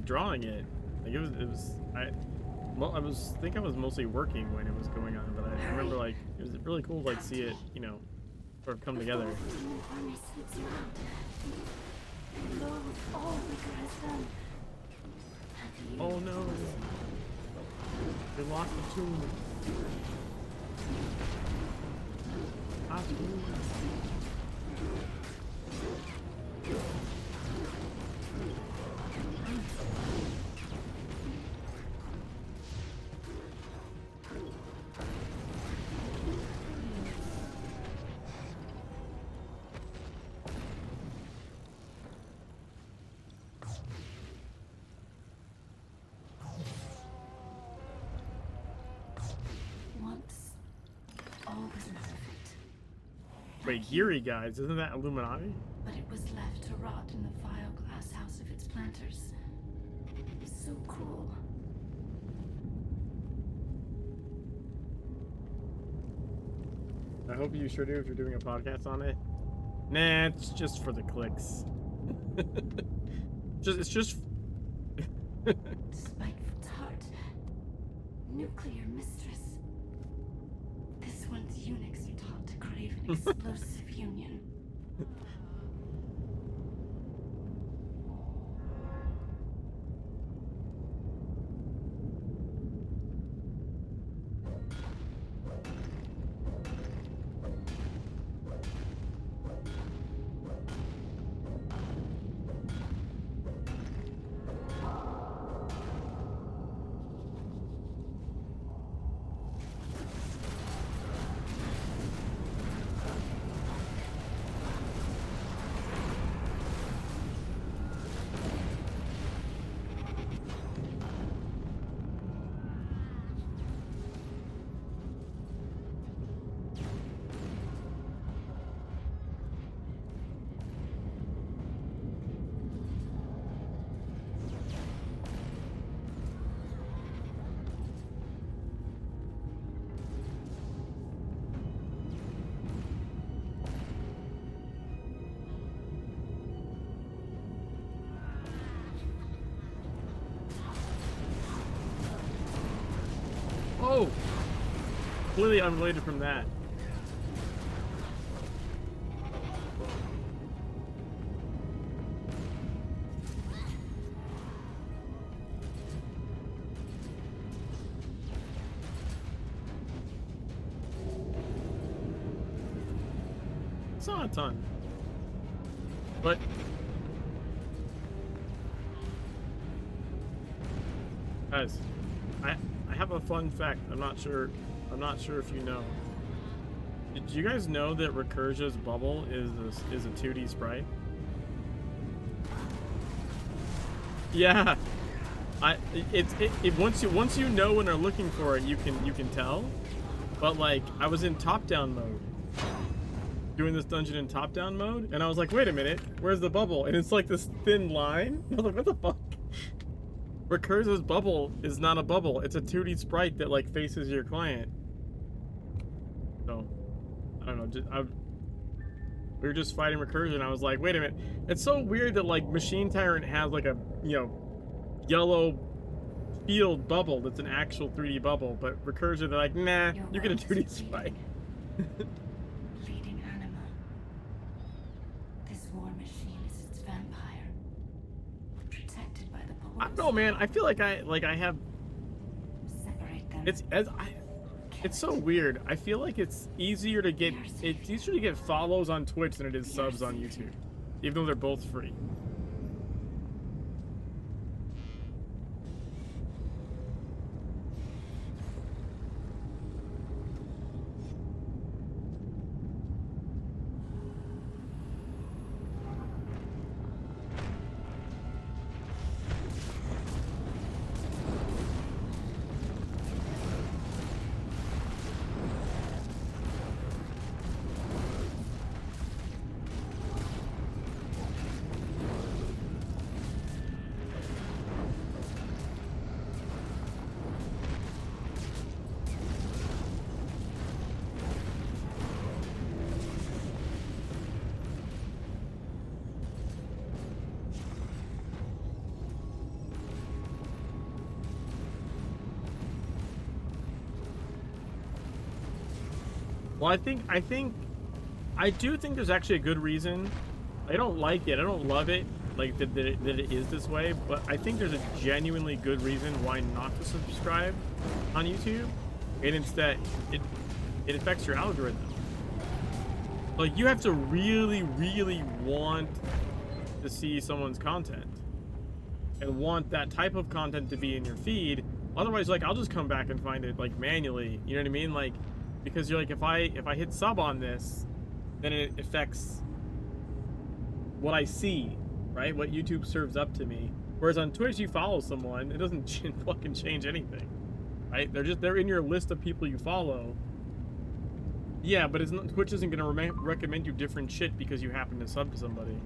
drawing it. Like it was I think I was mostly working when it was going on, but I remember like it was really cool to like see it, you know, sort of come together. Oh no! They locked the tomb. Once, all was perfect. Wait, Geary guys, isn't that Illuminati? But it was left to rot in the vile glass house of its planters. So cruel. I hope you sure do if you're doing a podcast on it. Nah, it's just for the clicks. It's just Spiteful tart. Nuclear mistress. This one's eunuchs are taught to crave an explosive union. Oh! Completely unrelated from that. It's not a ton. But guys, I have a fun fact. I'm not sure if you know. Did you guys know that Recursion's bubble is a 2D sprite? Yeah. Once you know when they're looking for it, you can tell. But like, I was in top-down mode, doing this dungeon in top-down mode, and I was like, wait a minute, where's the bubble? And it's like this thin line. I was like, what the fuck? Recursion's bubble is not a bubble. It's a 2D sprite that like faces your client. So, I don't know. We were just fighting Recursion. I was like, wait a minute. It's so weird that like Machine Tyrant has like a, you know, yellow field bubble that's an actual 3D bubble, but Recursion, they're like, nah, you get a 2D sprite. Bleeding animal. This war machine is its vampire. Protected by the bubble. I don't know, man. I feel like I have. Separate them. It's so weird. I feel like it's easier to get follows on Twitch than it is subs on YouTube, even though they're both free. Well, I do think there's actually a good reason. I don't like it. I don't love it, like that it is this way. But I think there's a genuinely good reason why not to subscribe on YouTube, and it's that it affects your algorithm. Like, you have to really, really want to see someone's content and want that type of content to be in your feed. Otherwise, like, I'll just come back and find it like manually. You know what I mean? Like, because you're like, if I hit sub on this, then it affects what I see, right? What YouTube serves up to me. Whereas on Twitch, you follow someone, it doesn't fucking change anything, right? They're in your list of people you follow. Yeah, but Twitch isn't gonna recommend you different shit because you happen to sub to somebody.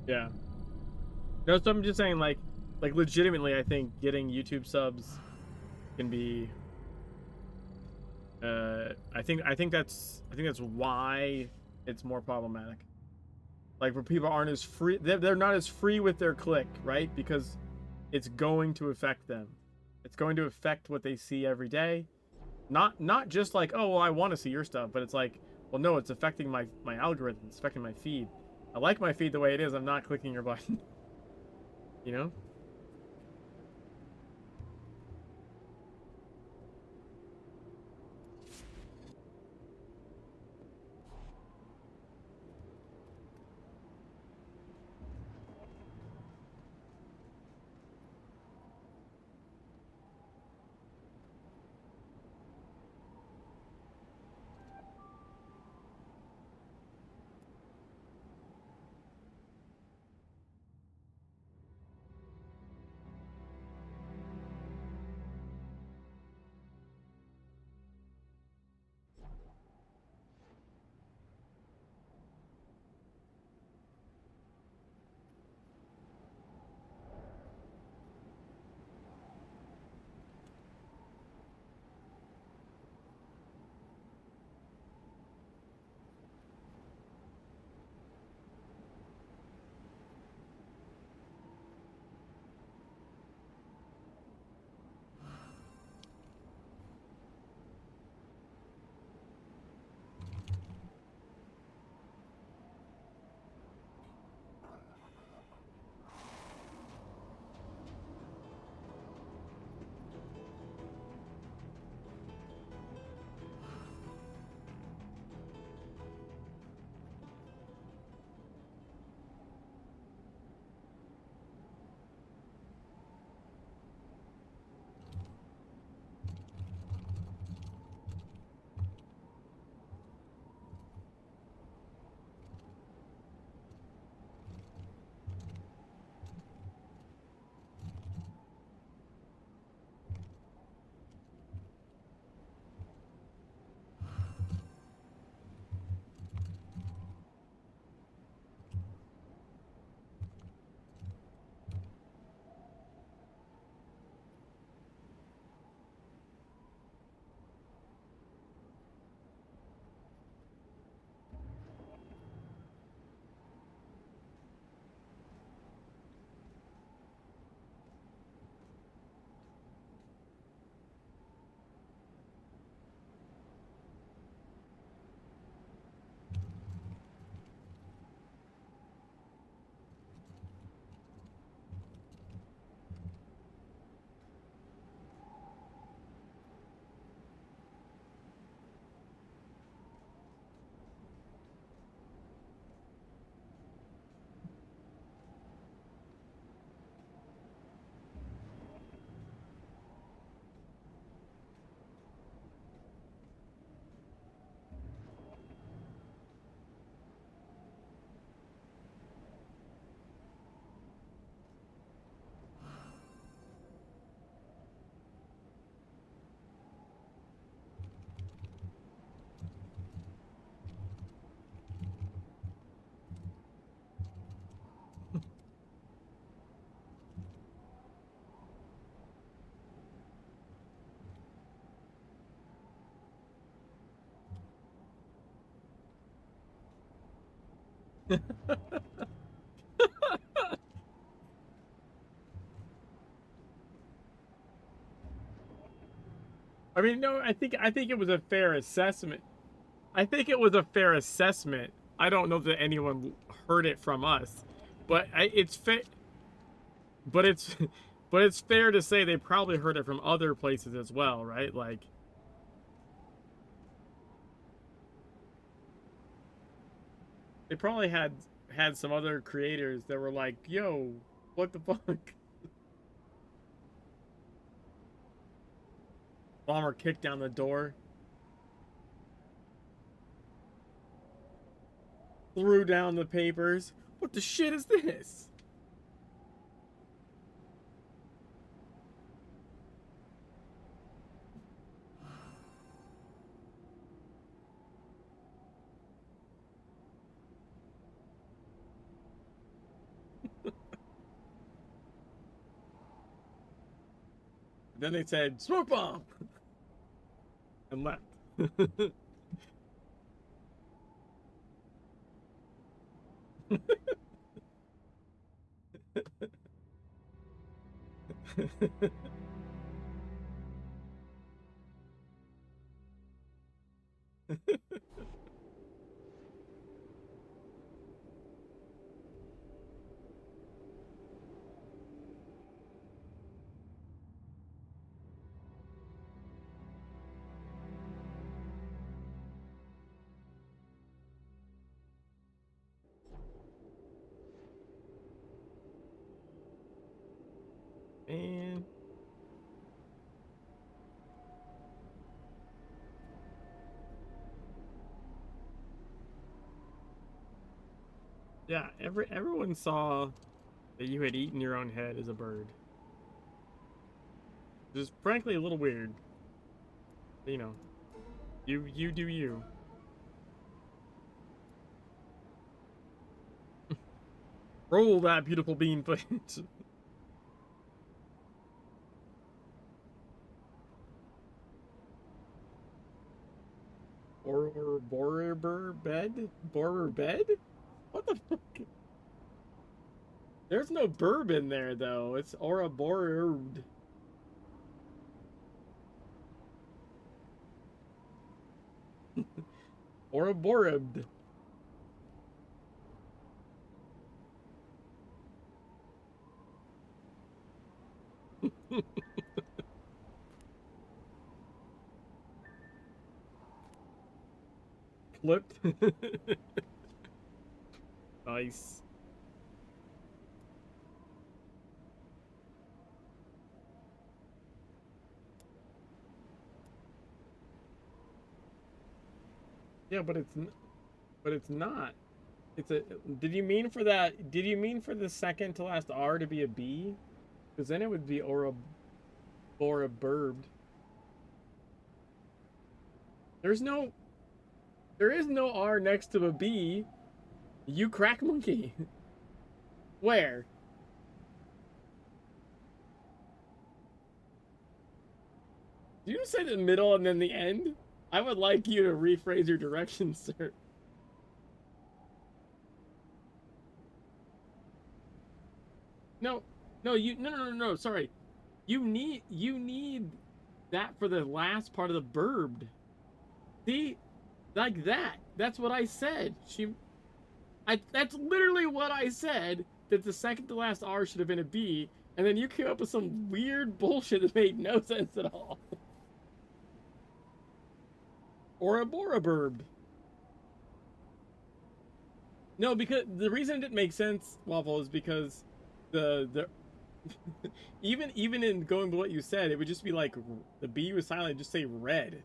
Yeah. No, so I'm just saying, like legitimately, I think getting YouTube subs can be. I think that's why it's more problematic. Like, where people aren't as free, they're not as free with their click, right? Because it's going to affect them. It's going to affect what they see every day. Not just like, oh well, I want to see your stuff, but it's like, well, no, it's affecting my algorithm. It's affecting my feed. I like my feed the way it is. I'm not clicking your button. You know? I mean, no, I think it was a fair assessment. I think it was a fair assessment. I don't know that anyone heard it from us, but it's fair. But it's but it's fair to say they probably heard it from other places as well, right? Like, they probably had some other creators that were like, "Yo, what the fuck?" Bomber kicked down the door, threw down the papers. What the shit is this? Then they said, smoke bomb! And left. And yeah, everyone saw that you had eaten your own head as a bird. Which is frankly a little weird. You know, you do you. Roll that beautiful bean footage. Or borer bed? Borer bed? What the fuck? There's no burb in there though. It's Ouroboros. Ouroboros. Flipped. Nice. Yeah, but it's not. It's a. Did you mean for that? Did you mean for the second to last R to be a B? Because then it would be or a burbed. There is no R next to a B. You crack monkey. Where? Do you say the middle and then the end? I would like you to rephrase your directions, sir. No, no, sorry. You need that for the last part of the burbed. See? Like that. That's what I said. That's literally what I said, that the second to last R should have been a B, and then you came up with some weird bullshit that made no sense at all. Or a Boroburb. No, because the reason it didn't make sense, Waffle, is because the even in going by what you said, it would just be like the B was silent, just say red.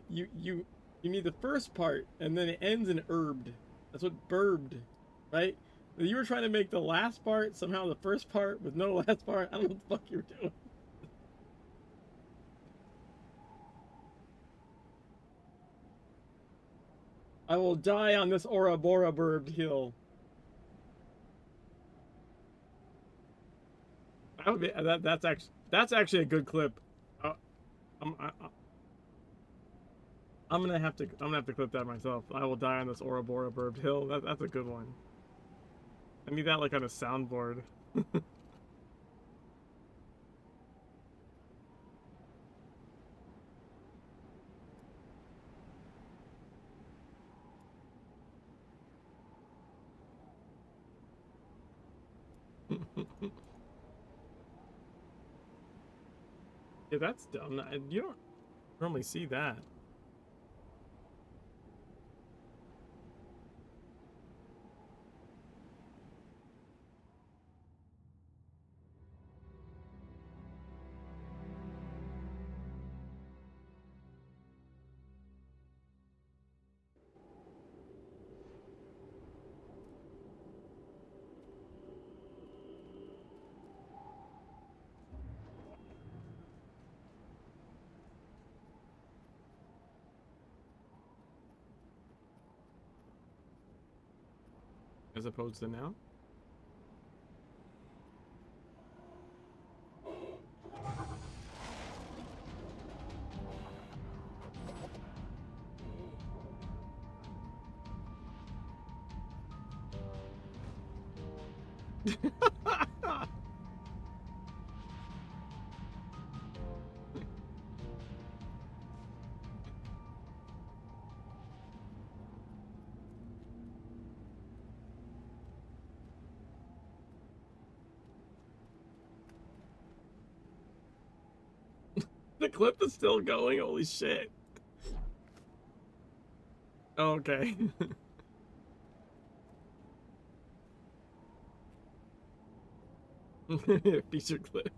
You need the first part, and then it ends in herbed. That's what burbed, right? You were trying to make the last part somehow the first part with no last part. I don't know what the fuck you were doing. I will die on this Ouroboros burbed hill. That would be that's actually a good clip. I'm gonna have to clip that myself. I will die on this Ouroboros burbed hill. That's a good one. I need that like on a soundboard. Yeah, that's dumb. You don't normally see that. As opposed to now? The clip is still going. Holy shit. Okay. Feature clip.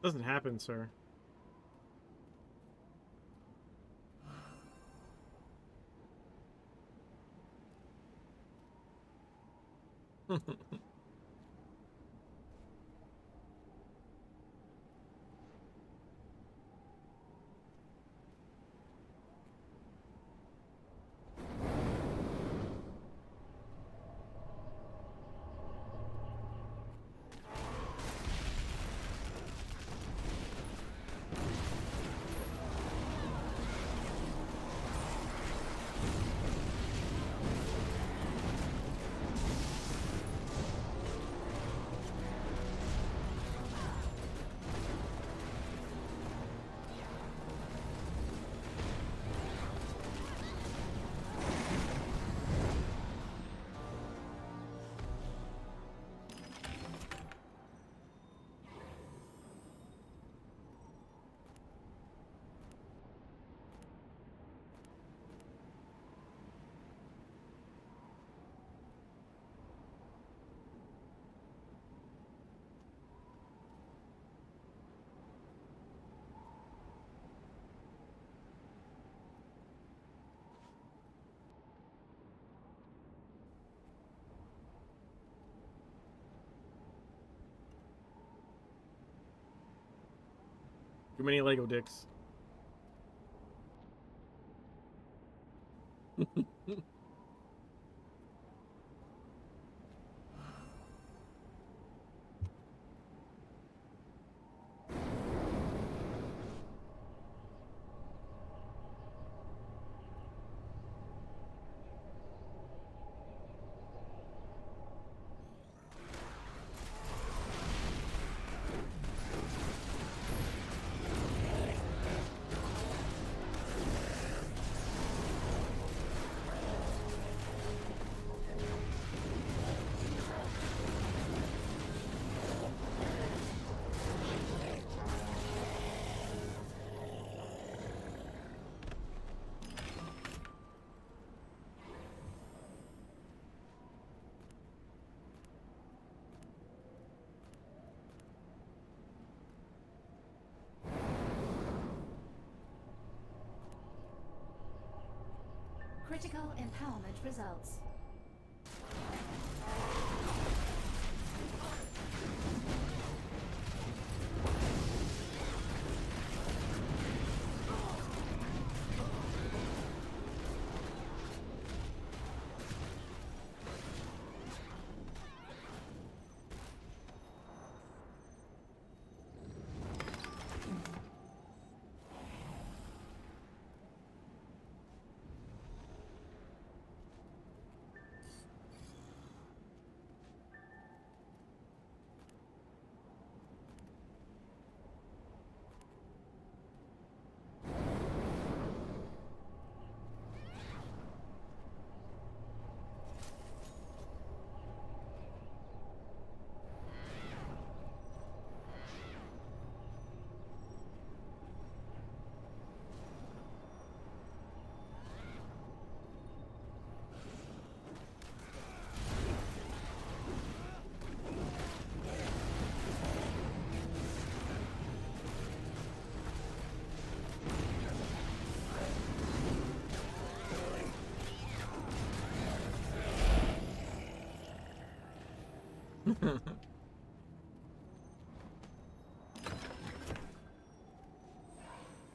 Doesn't happen, sir. Too many Lego dicks. Critical empowerment results.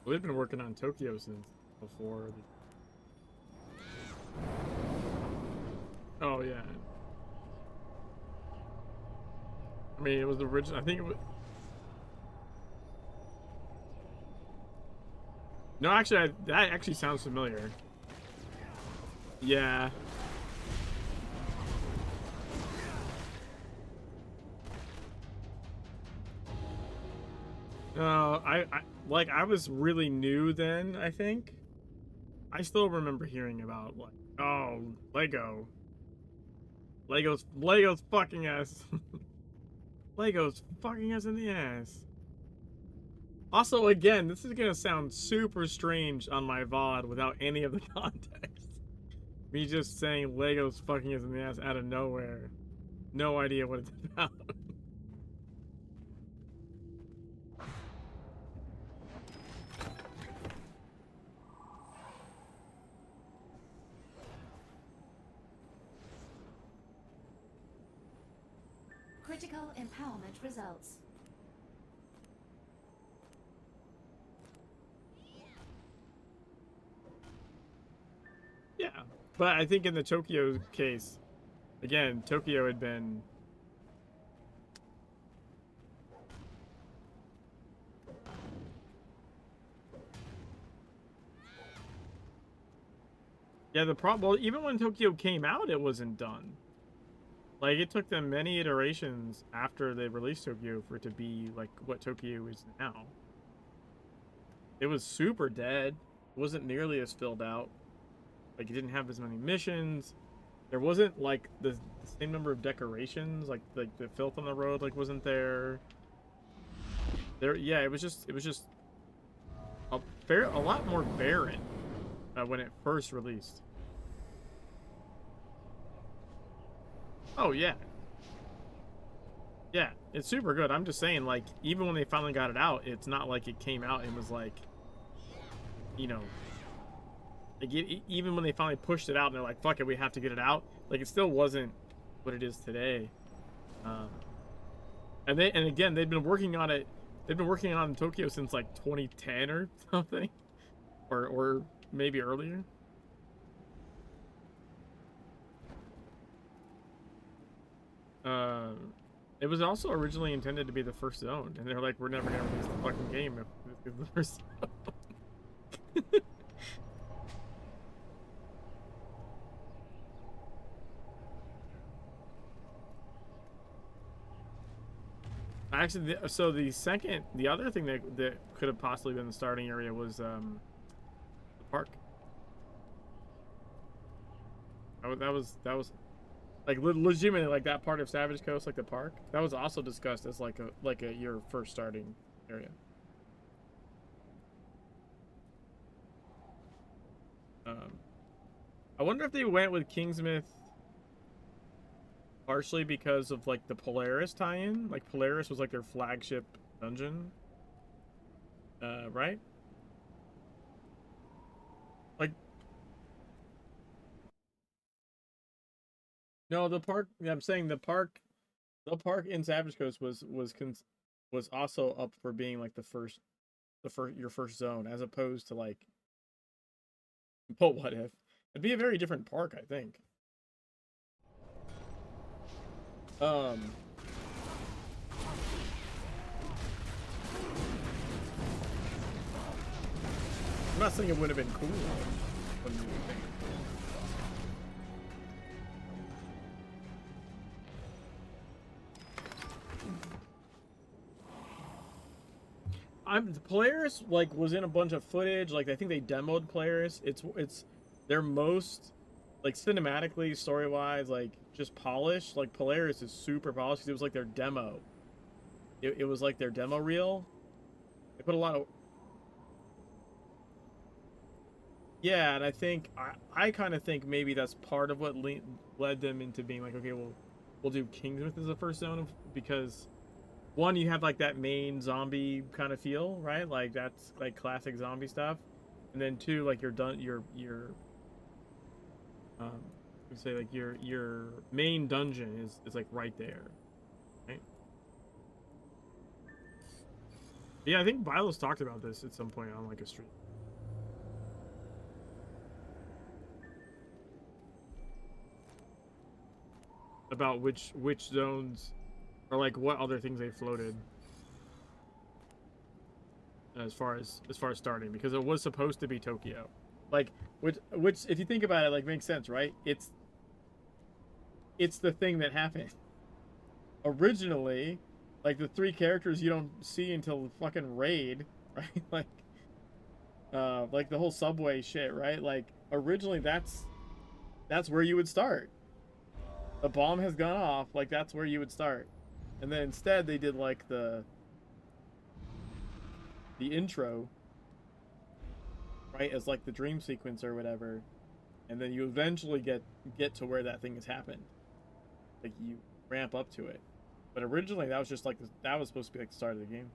We've been working on Tokyo since before. Oh yeah. I mean, it was the original. I think it was. No, actually, that actually sounds familiar. Yeah. No, I was really new then, I think. I still remember hearing about, like, oh, Lego's fucking us. Lego's fucking us in the ass. Also, again, this is gonna sound super strange on my VOD without any of the context. Me just saying Lego's fucking us in the ass out of nowhere. No idea what it's about. Critical empowerment results. Yeah, but I think in the Tokyo case, again, Tokyo had been... Yeah, the problem... Well, even when Tokyo came out, it wasn't done. Like, it took them many iterations after they released Tokyo for it to be, like, what Tokyo is now. It was super dead. It wasn't nearly as filled out. Like, it didn't have as many missions. There wasn't, like, the same number of decorations. Like the filth on the road, like, wasn't there. Yeah, it was just a lot more barren when it first released. Oh, yeah. Yeah, it's super good. I'm just saying, like, even when they finally got it out, it's not like it came out and was like, you know, like even when they finally pushed it out and they're like, fuck it, we have to get it out, like, it still wasn't what it is today. And again, they've been working on it. They've been working on Tokyo since like 2010 or something, or maybe earlier. It was also originally intended to be the first zone, and they're like, we're never gonna release the fucking game if this is the first zone. Actually, so the other thing that could have possibly been the starting area was the park. That was like legitimately, like, that part of Savage Coast, like the park, that was also discussed as like a your first starting area. I wonder if they went with Kingsmith partially because of, like, the Polaris tie-in. Like, Polaris was like their flagship dungeon, right? Like, No, the park. I'm saying the park. The park in Savage Coast was also up for being like your first zone, as opposed to like. But what if? It'd be a very different park, I think. I'm not saying it would have been cool. When you think. Polaris like was in a bunch of footage. Like I think they demoed Polaris. It's their most like cinematically, story wise, like just polished. Like Polaris is super polished because it was like their demo. It was like their demo reel. They put a lot of yeah, and I think I kind of think maybe that's part of what led them into being like, okay, well, we'll do Kingsmouth as the first zone because one, you have like that main zombie kind of feel, right? Like that's like classic zombie stuff, and then two, like um, say like your main dungeon is like right there, right? Yeah, I think Bilos talked about this at some point on like a stream. About which zones or like what other things they floated as far as starting, because it was supposed to be Tokyo, like which if you think about it, like makes sense, right? It's the thing that happened originally, like the three characters you don't see until the fucking raid, right? Like the whole subway shit, right? Like originally that's where you would start. The bomb has gone off, like that's where you would start. And then instead they did like the intro, right, as like the dream sequence or whatever. And then you eventually get to where that thing has happened. Like you ramp up to it. But originally that was just like that was supposed to be like the start of the game.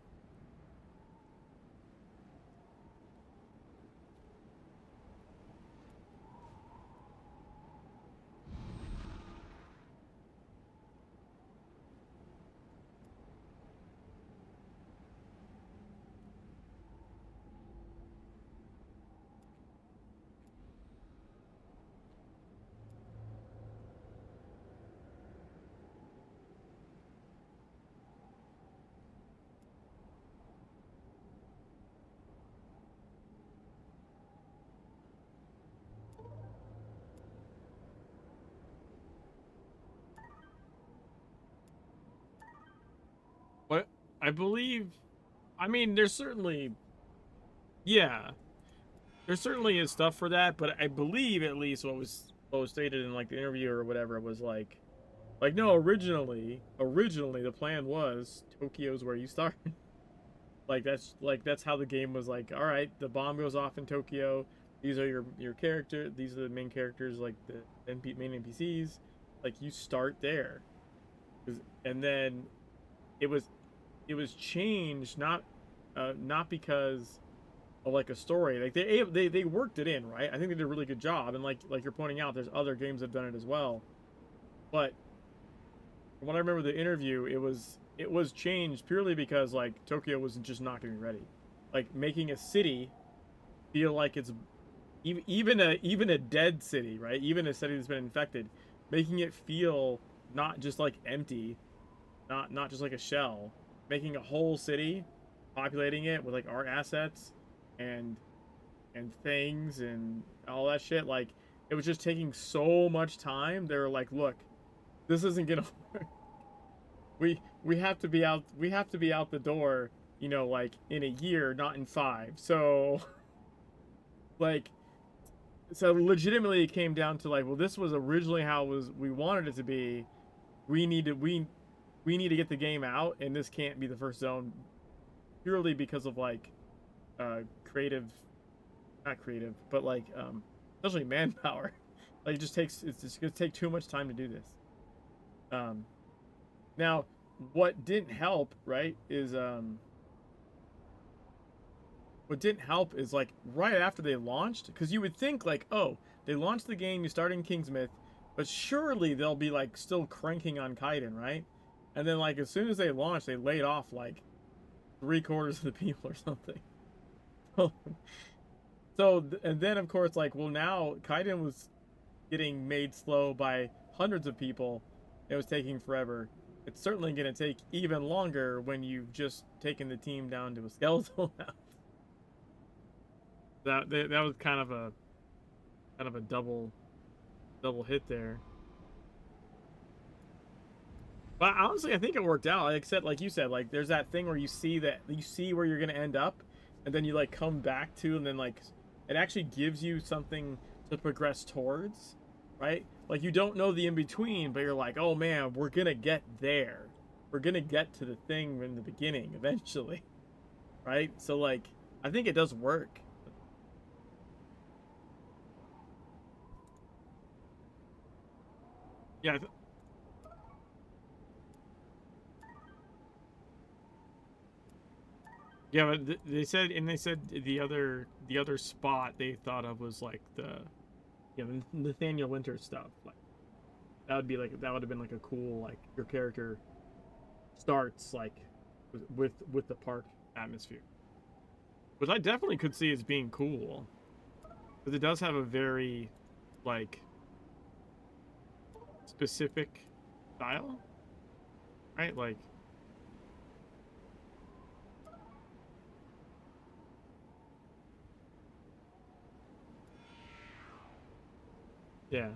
What I believe, I mean, there's certainly, yeah, there certainly is stuff for that, but I believe at least what was stated in like the interview or whatever was like no, originally the plan was Tokyo's where you start. Like that's how the game was like. All right, the bomb goes off in Tokyo. These are your character. These are the main characters, like the main NPCs. Like you start there, and then it was changed not because of like a story. Like they worked it in, right. I think they did a really good job, and like you're pointing out, there's other games that have done it as well. But from what I remember the interview, it was changed purely because like Tokyo was just not getting ready. Like making a city feel like it's even a dead city, right? Even a city that's been infected, making it feel not just like empty, not just like a shell, making a whole city, populating it with like art assets and things and all that shit. Like it was just taking so much time. They were like, look, this isn't gonna work. We have to be out the door, you know, like in a year, not in 5. So like legitimately it came down to like, well, this was originally how we wanted it to be. We need to get the game out, and this can't be the first zone purely because of like creative, not creative, but like especially manpower. Like it's just gonna take too much time to do this. Now what didn't help, right, is what didn't help is like right after they launched, because you would think like, oh, they launched the game, you start in Kingsmouth, But surely they'll be like still cranking on Kaiden, right? And then like as soon as they launch, they laid off like 3/4 of the people or something. And then of course like, well, now Kaiden was getting made slow by hundreds of people. It was taking forever. It's certainly going to take even longer when you've just taken the team down to a skeletal now. That was kind of a double hit there. But honestly, I think it worked out. Except like you said, like there's that thing where you see where you're gonna end up, and then you like come back to, and then like it actually gives you something to progress towards, right? Like you don't know the in between, but you're like, oh man, we're gonna get there. We're gonna get to the thing in the beginning eventually, right? So like I think it does work. Yeah. Yeah, but they said the other spot they thought of was like the Nathaniel Winter stuff. Like that would have been like a cool, like your character starts like with the park atmosphere, which I definitely could see as being cool, because it does have a very like specific style, right? Like yeah,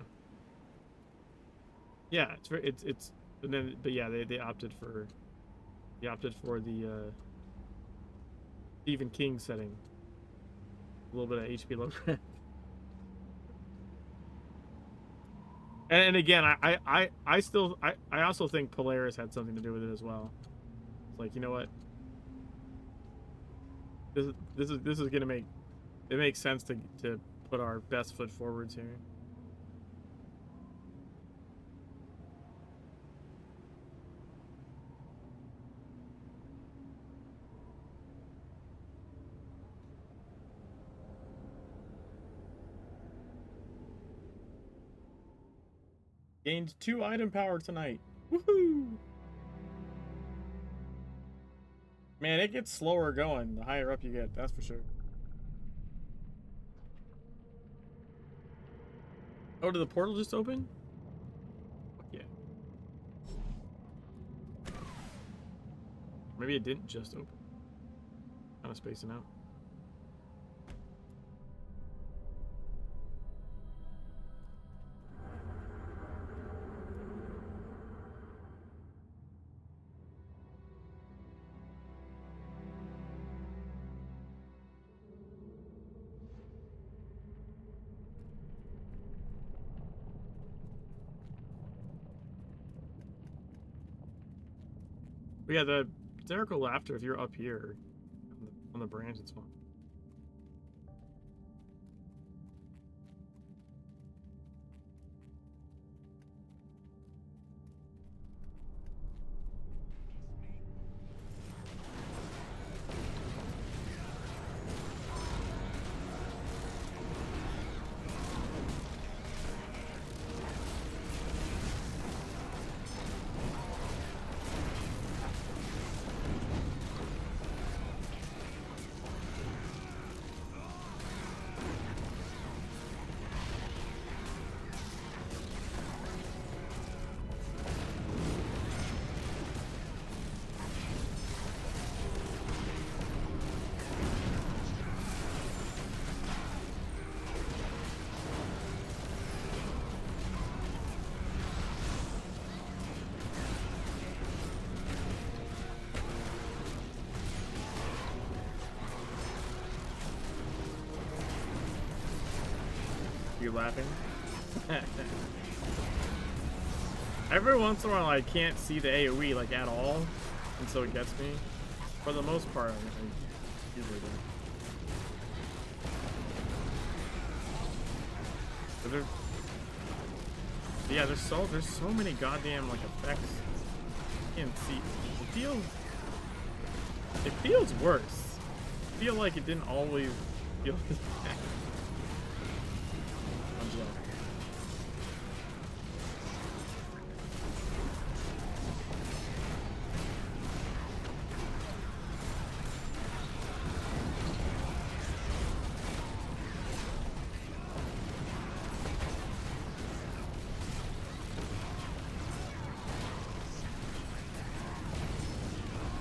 it's and then but yeah, they opted for the Stephen King setting, a little bit of H.P. Lovecraft. And again, I also think Polaris had something to do with it as well. It's like, you know what, this is gonna make it makes sense to put our best foot forwards here. Gained 2 item power tonight. Woohoo! Man, it gets slower going the higher up you get, that's for sure. Oh, did the portal just open? Fuck yeah. Maybe it didn't just open. Kind of spacing out. But yeah, the hysterical laughter, if you're up here on the branch, it's fun. You laughing? Every once in a while I can't see the AoE like at all, and so it gets me. For the most part, I usually do. But yeah, there's so many goddamn like effects. You can't see. It feels worse. I feel like it didn't always feel this bad.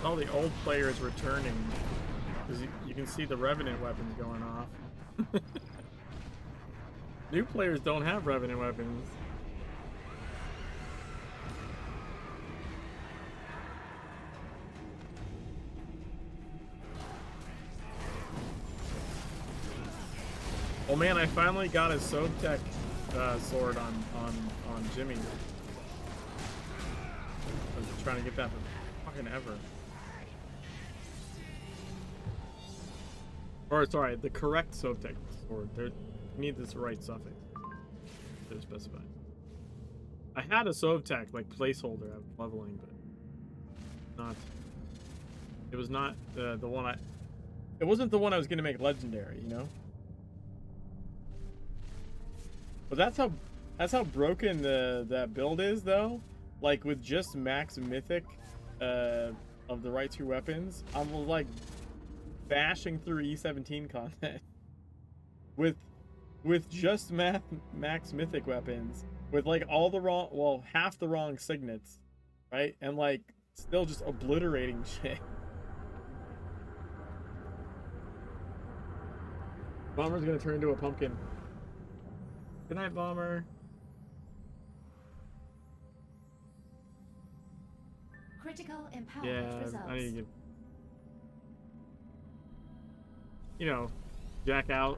All the old players returning. Because you can see the Revenant weapons going off. New players don't have Revenant weapons. Oh man, I finally got a Sobtech sword on Jimmy. I was trying to get that for fucking ever. Or sorry, the correct Sobtech sword. There need this right suffix. They're specified. I had a Sobtech like placeholder of leveling, but not. It was not the one I. It wasn't the one I was gonna make legendary, you know. But that's how broken that build is though. Like with just max mythic of the right two weapons, I'm like bashing through E17 content with just max mythic weapons with like all the wrong, well, half the wrong signets, right? And like still just obliterating shit. Bomber's gonna turn into a pumpkin. Good night, Bomber. Critical empowerment Yeah, results. I need to get, you know, jack out.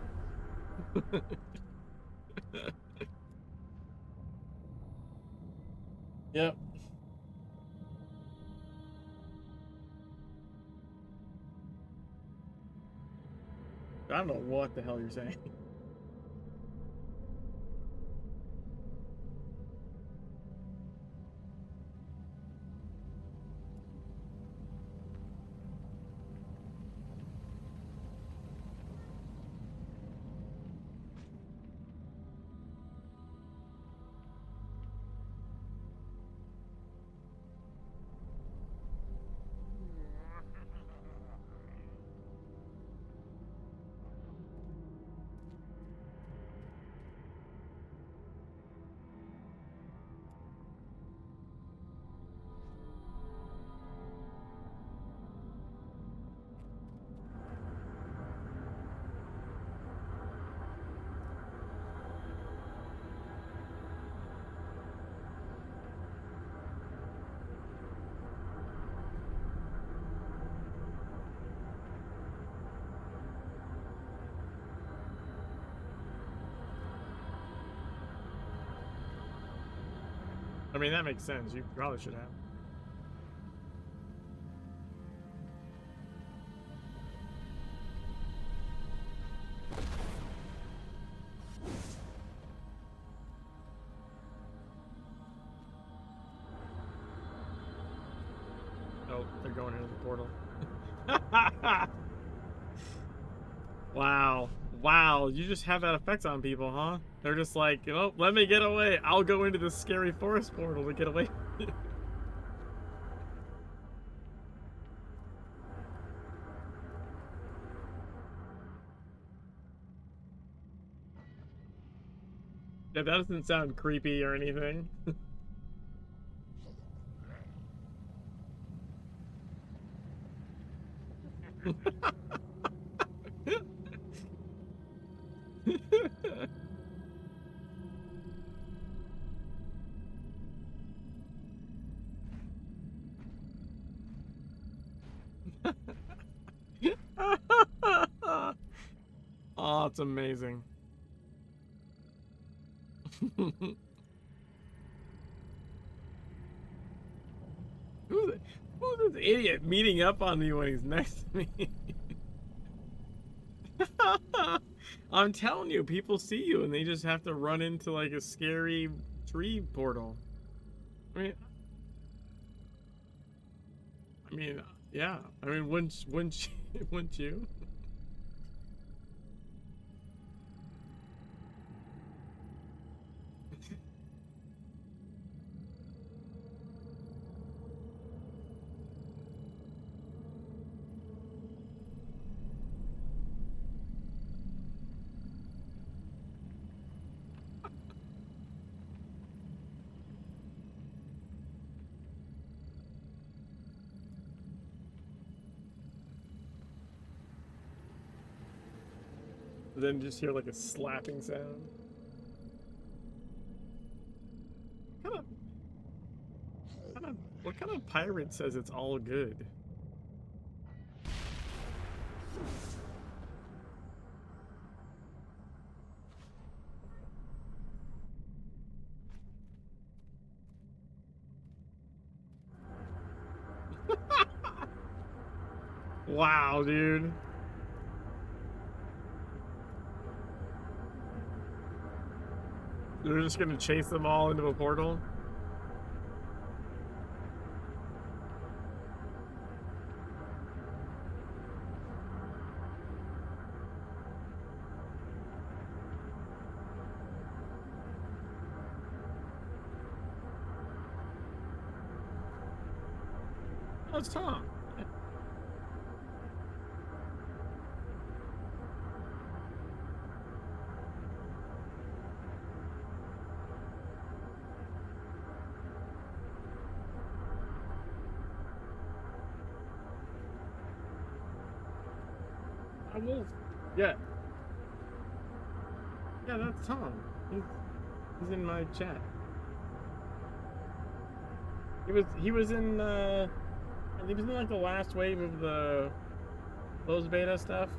Yep. I don't know what the hell you're saying. I mean, that makes sense. You probably should have. Oh, they're going into the portal. Wow. Wow, you just have that effect on people, huh? They're just like, oh, let me get away. I'll go into this scary forest portal to get away. Yeah, that doesn't sound creepy or anything. Oh, it's amazing. Who's this idiot meeting up on me when he's next to me? I'm telling you, people see you and they just have to run into like a scary tree portal. I mean, yeah. I mean, wouldn't wouldn't you? then just hear like a slapping sound. What kind of pirate says it's all good? Wow, dude. They're just gonna chase them all into a portal? Oh, it's Tom. I will. Yeah. Yeah, that's Tom. He's in my chat. He was in like the last wave of the closed beta stuff.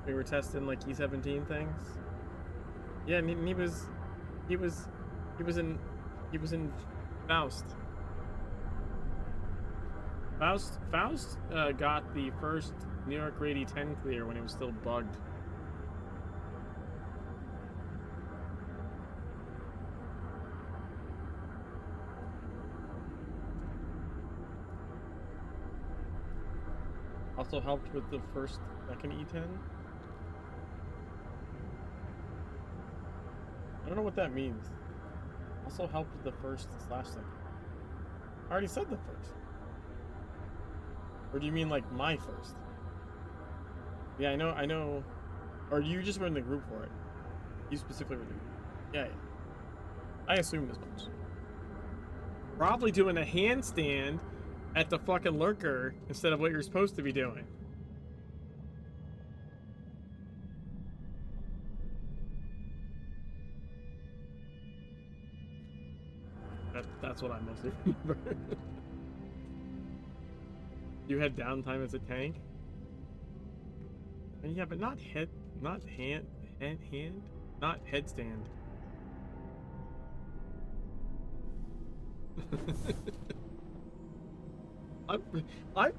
We were testing like E17 things. Yeah, and he was in Faust. Faust got the first New York Raid E10 clear when it was still bugged. Also helped with the second E10. I don't know what that means. Also helped with the first/second. I already said the first. Or do you mean like my first? Yeah, I know. Or you just were in the group for it. You specifically were in the group. Yeah. I assumed as much. Probably doing a handstand at the fucking lurker instead of what you're supposed to be doing. That's what I mostly remember. You had downtime as a tank? Yeah, but not headstand. I'm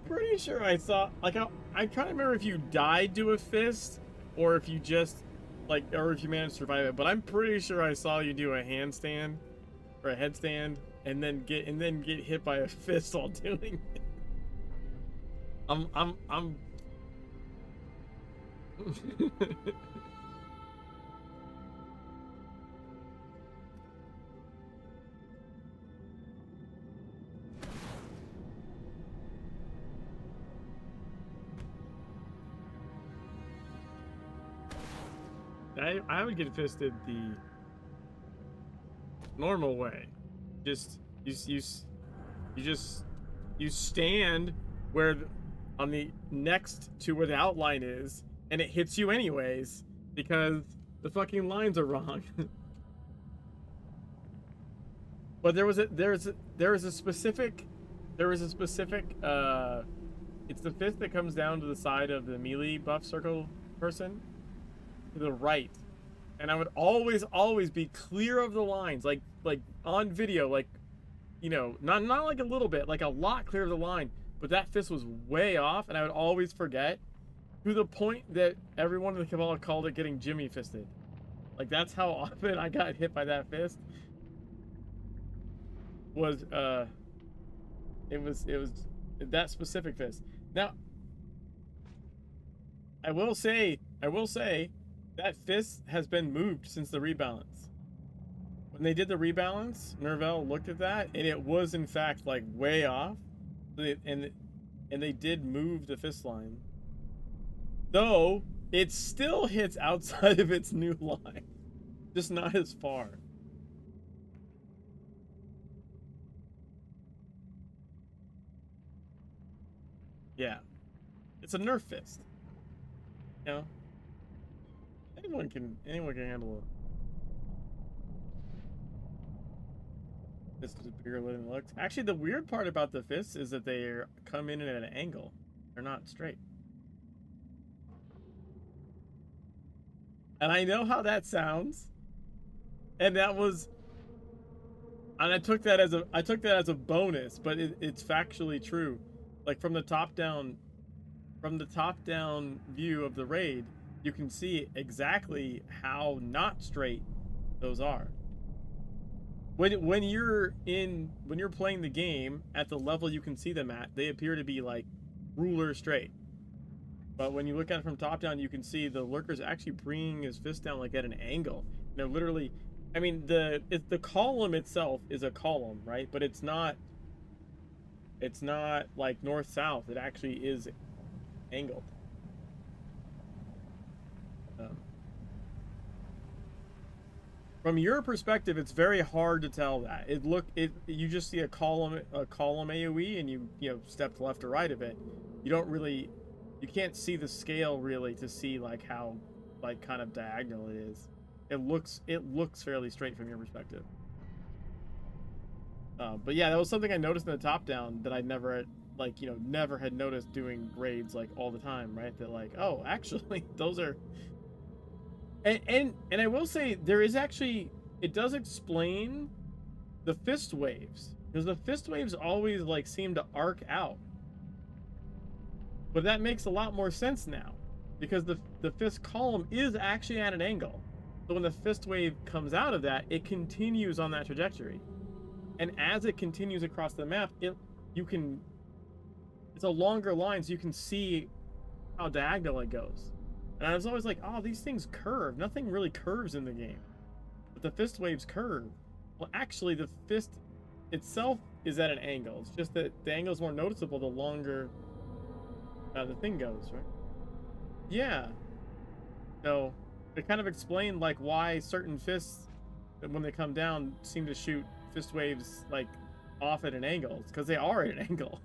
pretty sure I saw, like, I'm trying to remember if you died to a fist or if you just, like, or if you managed to survive it, but I'm pretty sure I saw you do a handstand or a headstand and then get hit by a fist while doing it. I'm I would get fisted the normal way. Just you stand where on the next to where the outline is, and it hits you anyways because the fucking lines are wrong. But there is a specific it's the fist that comes down to the side of the melee buff circle person to the right, and I would always be clear of the lines, like on video, like, you know, not like a little bit, like a lot clear of the line, but that fist was way off, and I would always forget, to the point that everyone in the Cabal called it getting Jimmy fisted. Like, that's how often I got hit by that fist. It was that specific fist. Now, I will say that fist has been moved since the rebalance. When they did the rebalance, Nervel looked at that, and it was in fact like way off. And they did move the fist line, though it still hits outside of its new line, just not as far. Yeah, it's a Nerf fist, you know. Anyone can handle it. This is bigger than it looks. Actually, the weird part about the fists is that they come in at an angle. They're not straight. And I know how that sounds. And that was, and I took that as a bonus, but it's factually true. Like from the top down view of the raid, you can see exactly how not straight those are. When you're playing the game at the level you can see them at, they appear to be like ruler straight. But when you look at it from top down, you can see the lurker's actually bringing his fist down like at an angle. They're literally, I mean, the column itself is a column, right? But it's not like north-south. It actually is angled. From your perspective, it's very hard to tell that. You just see a column AoE, and you step left or right of it. You can't see the scale really to see like how like kind of diagonal it is. It looks fairly straight from your perspective. But yeah, that was something I noticed in the top down that I never had noticed doing raids like all the time, right? That like, oh, actually those are. And I will say there is actually, it does explain the fist waves, because the fist waves always like seem to arc out. But that makes a lot more sense now, because the fist column is actually at an angle. So when the fist wave comes out of that, it continues on that trajectory. And as it continues across the map, it's a longer line, so you can see how diagonal it goes. And I was always like, oh, these things curve. Nothing really curves in the game. But the fist waves curve. Well, actually, the fist itself is at an angle. It's just that the angle is more noticeable the longer the thing goes, right? Yeah. So, it kind of explained, like, why certain fists, when they come down, seem to shoot fist waves, like, off at an angle. It's because they are at an angle.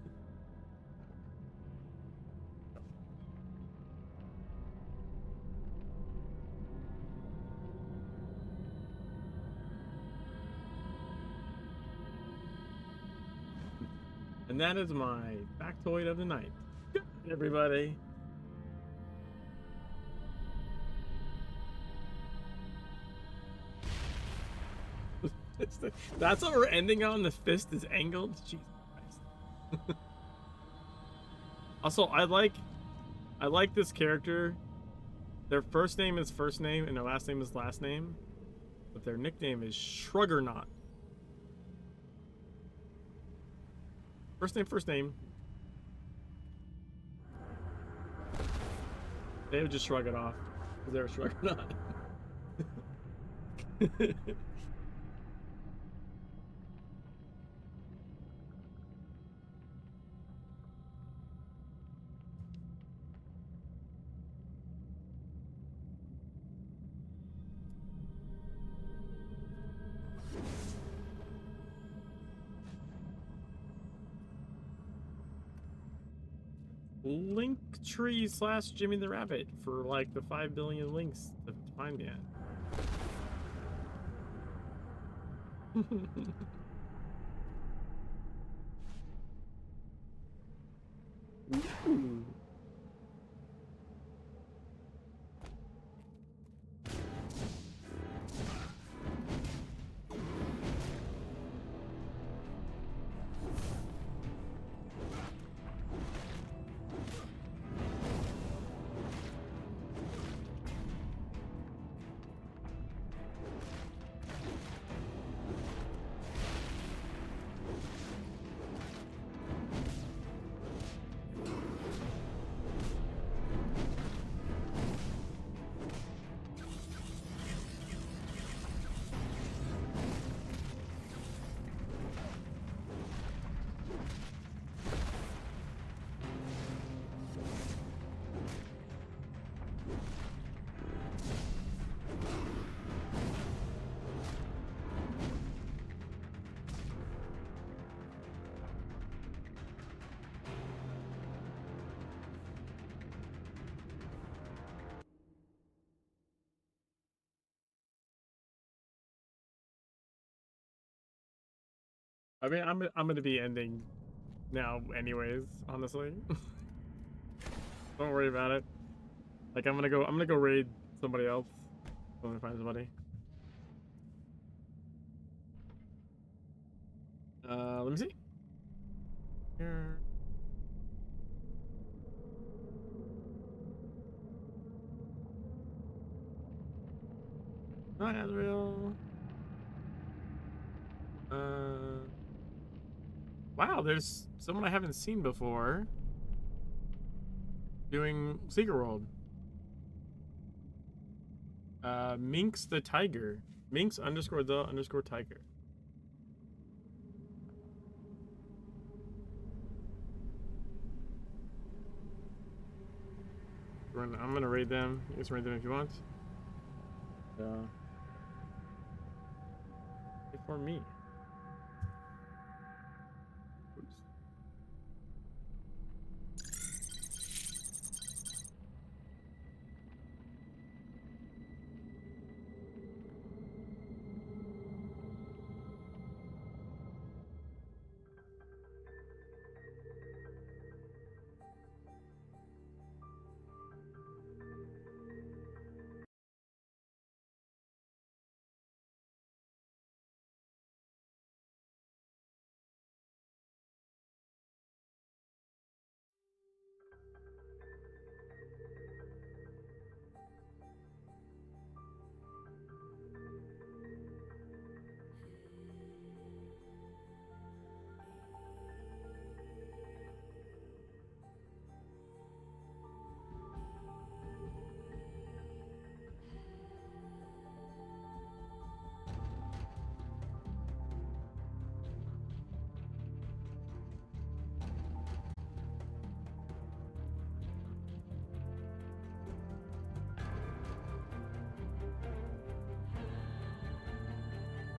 And that is my factoid of the night. Good, everybody. That's what we're ending on. The fist is angled. Jesus Christ. Also, I like this character. Their first name is first name and their last name is last name, but their nickname is Shruggernaut. First name. They would just shrug it off because they're shrugging not. Linktree/Jimmy the Rabbit for like the 5 billion links to find me at. Ooh. I mean, I'm gonna be ending now, anyways. Honestly, don't worry about it. Like, I'm gonna go raid somebody else. I'm gonna find somebody. Let me see. Here. Hi, Azrael. Wow, there's someone I haven't seen before doing Secret World. Minx the Tiger. Minx underscore the underscore tiger. I'm gonna raid them. You guys raid them if you want. Wait for me.